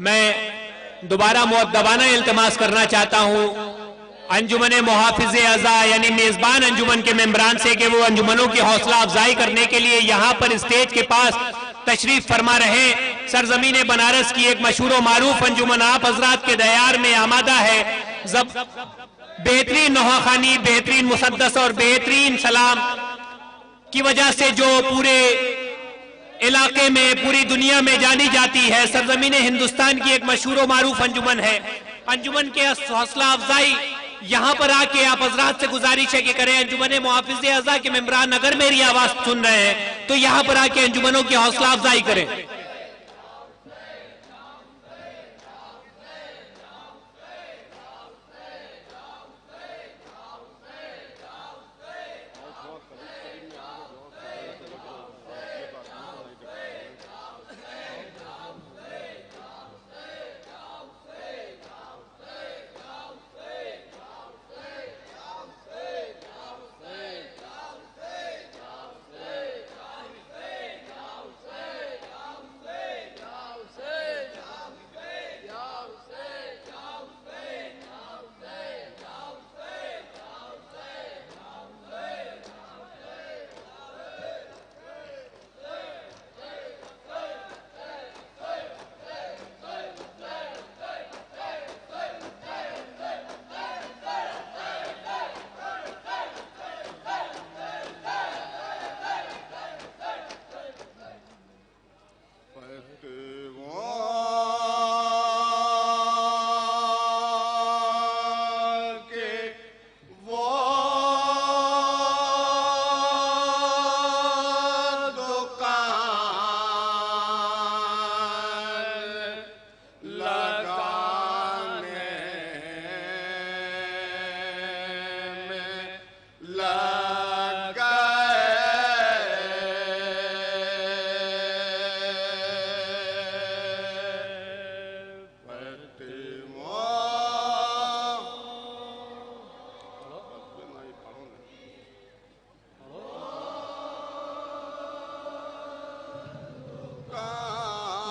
S3: میں دوبارہ مؤدبانہ التماس کرنا چاہتا ہوں انجمن محافظ اعضاء یعنی میزبان انجمن کے ممبران سے کہ وہ انجمنوں کی حوصلہ افزائی کرنے کے لیے یہاں پر اسٹیج کے پاس تشریف فرما رہے۔ سرزمین بنارس کی ایک مشہور و معروف انجمن آپ حضرات کے دیار میں آمادہ ہے۔ بہترین نوحہ خوانی، بہترین مسدس اور بہترین سلام کی وجہ سے جو پورے علاقے میں پوری دنیا میں جانی جاتی ہے، سرزمین ہندوستان کی ایک مشہور و معروف انجمن ہے۔ انجمن کے حوصلہ افزائی یہاں پر آ کے آپ حضرات سے گزارش ہے کہ کریں۔ انجمن محافظ اعضاء کے ممبران اگر میری آواز سن رہے ہیں تو یہاں پر آ کے انجمنوں کی حوصلہ افزائی کریں۔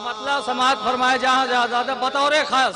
S13: مطلع سماعت فرمائے جہاں جہاں زیادہ بطور خاص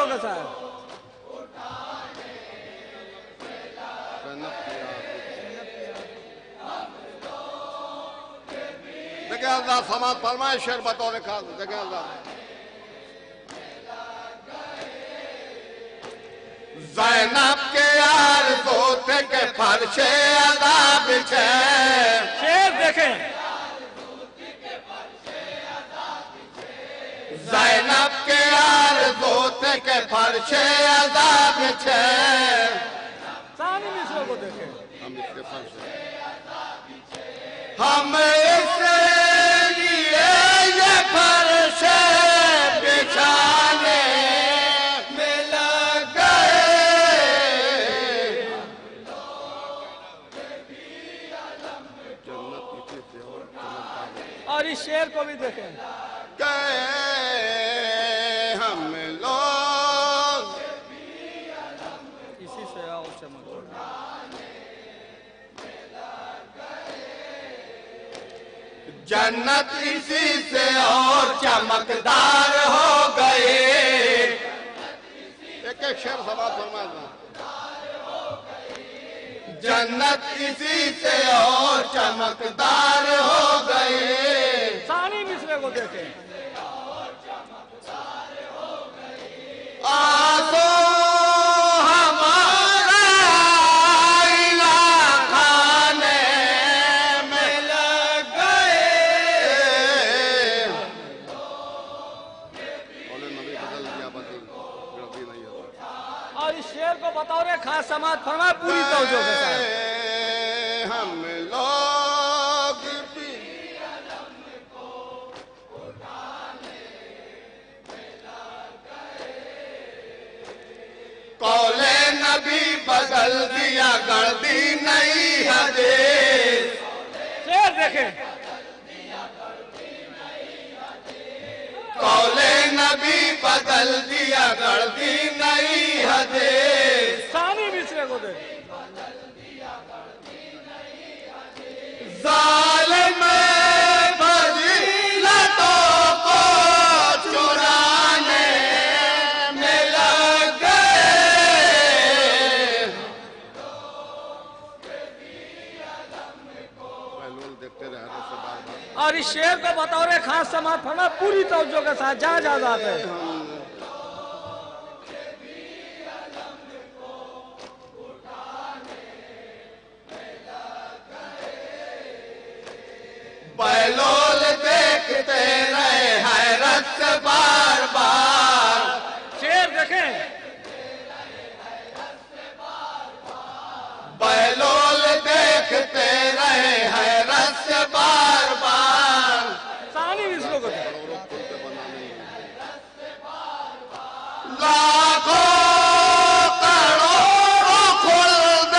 S13: توجہ کے ساتھ.
S5: دیکھیں اللہ سماعت فرمائے شعر بطور خاص. دیکھیں اللہ زینب کے آرزو تھے کہ فرش عذاب چھے.
S13: شعر دیکھیں.
S5: زینب کے آرزو تھے کہ فرش عذاب چھے.
S13: ثانی مصرع کو دیکھیں.
S5: ہم اس کے فرش ہم اس لیے یہ فرش بچھانے میں لگ گئے.
S13: اور اس شعر کو بھی دیکھیں.
S5: کہ ہم لوگ
S13: اسی سے آؤ چمک.
S5: جنت اسی سے اور چمکدار ہو گئے. ایک ایک شعر سماعت فرمائے. جنت اسی سے اور چمکدار ہو گئے.
S13: ثانی مصرع کو دیکھیں.
S5: آسو ہمارا آئینہ کھانے میں لگ گئے.
S13: اور اس شعر کو بطور خاص سماعت فرمائے پوری توجہ کے ساتھ.
S5: ہم لوگ بھی قول نبی بدل دیا گردی نئی حدیث.
S13: شعر دیکھیں.
S5: قول نبی بدل دیا گردی نئی حدیث.
S13: ثانی مصرع کو دیکھیں.
S5: ظالم فضیلتوں کو چرانے میں لگ گئے.
S13: اور اس شعر کو بطور خاص سماعت فرمائے پوری توجہ کے ساتھ. جہاں جازات ہے.
S5: بہلول دیکھتے رہے حیرت سے بار بار.
S13: شعر دیکھیں.
S5: بہلول دیکھتے رہے حیرت سے بار بار.
S13: ثانی مصرع کو دیکھیں.
S5: لاکھوں کروڑوں خلد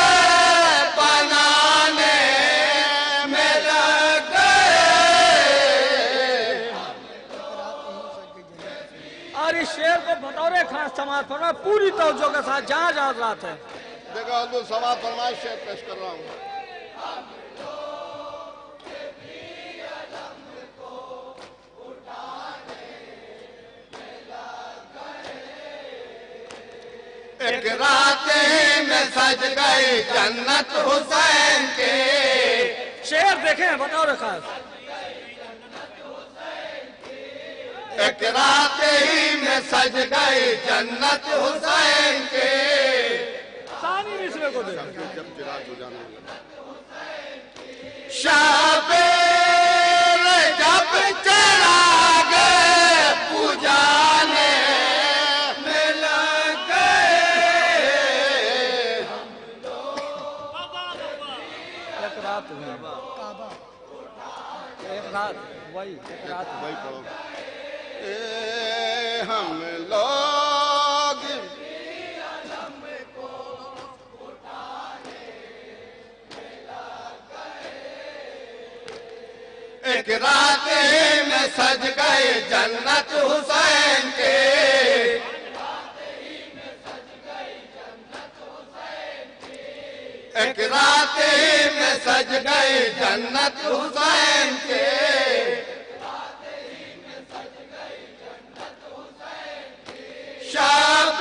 S5: بنانے میں لگ گئے.
S13: اور اس شعر کو بطور خاص سماعت فرمائے پوری توجہ کے ساتھ. جہاں جازات ہے.
S5: دیکھو حضور سماعت فرمائے شعر پیش کر رہا ہوں. ایک رات میں سج گئی جنت حسین کے.
S13: شعر دیکھیں بطور خاص.
S5: ایک رات ہی میں سج گئی جنت حسین کے.
S13: ثانی مصرع کو دیکھیں.
S5: جب چراغ ہو جانے لگا شبیر جب چراغ پجانے میں لگ گئے.
S13: ایک رات ہوئی. ایک رات وہی. ایک رات
S5: وہی پڑھو. ہم لوگ ایک رات میں سج گئے جنت حسین کے. ایک رات میں سج گئے جنت حسین کے. شب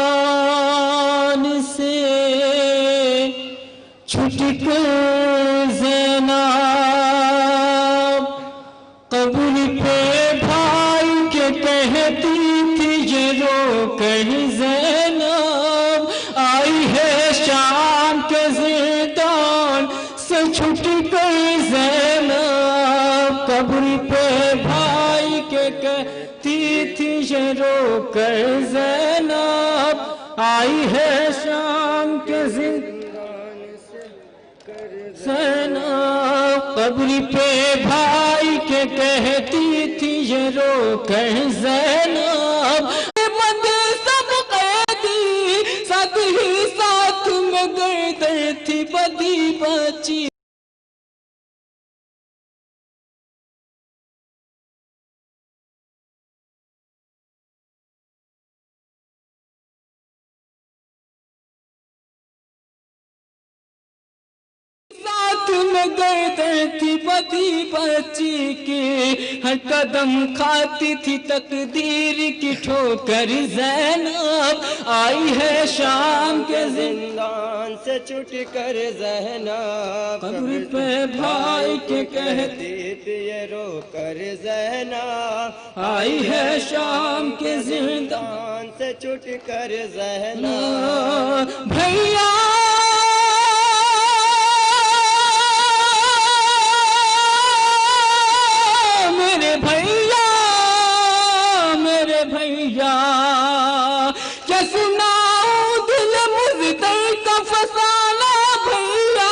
S14: دامان سے چھٹ کر زینب قبر پہ بھائی کے کہتی تھی یہ رو کر زینب آئی ہے شام کے زندان سے چھٹ کر زینب قبر پہ بھائی کے کہتی تھی یہ رو کر زینب آئی ہے شام کے زندان سے زینب قبر پہ بھائی کے کہتی تھی یہ رو کر زینب بند سب قیدی ساتھ ہی ساتھ میں گردر تھی بدی بچی ساتھ میں گردر تھی بدی بچی کی ہر قدم کھاتی تھی تقدیر کی ٹھوکر زینب آئی ہے شام کے زندان سے چھٹ کر زینب قبر پہ بھائی کے کہتی تھی یہ رو کر زینب آئی ہے شام کے زندان سے چھٹ کر زینب بھیا کیا سناؤں دل مزدر کا فسانہ بھیا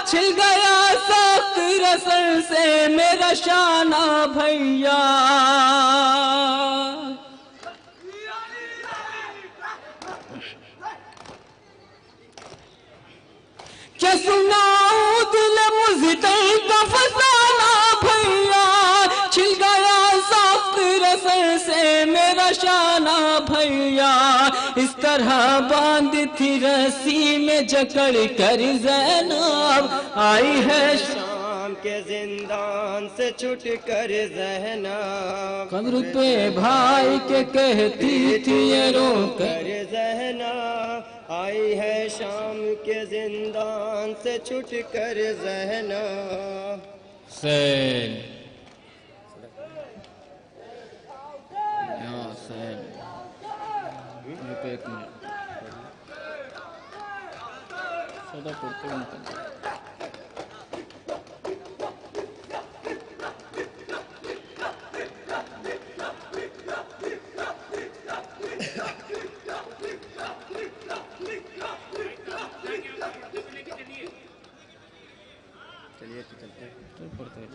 S14: چھل گیا سخت رسل سے میرا شانہ بھیا کیا سناؤں دل مزدر کا فسانہ بھیا چھل گیا سخت رسل سے میرا شانہ بھیا اس طرح باندھ تھی رسی میں جکڑ کر زینب آئی ہے شام کے زندان سے چھٹ کر زینب قبر پہ بھائی کے کہتی تھی یہ رو کر زینب آئی ہے شام کے زندان سے چھٹ کر زینب
S2: حسین ایک منٹ سودا پڑتے ہیں چلیے تو چلتے ہیں پڑھتے ہیں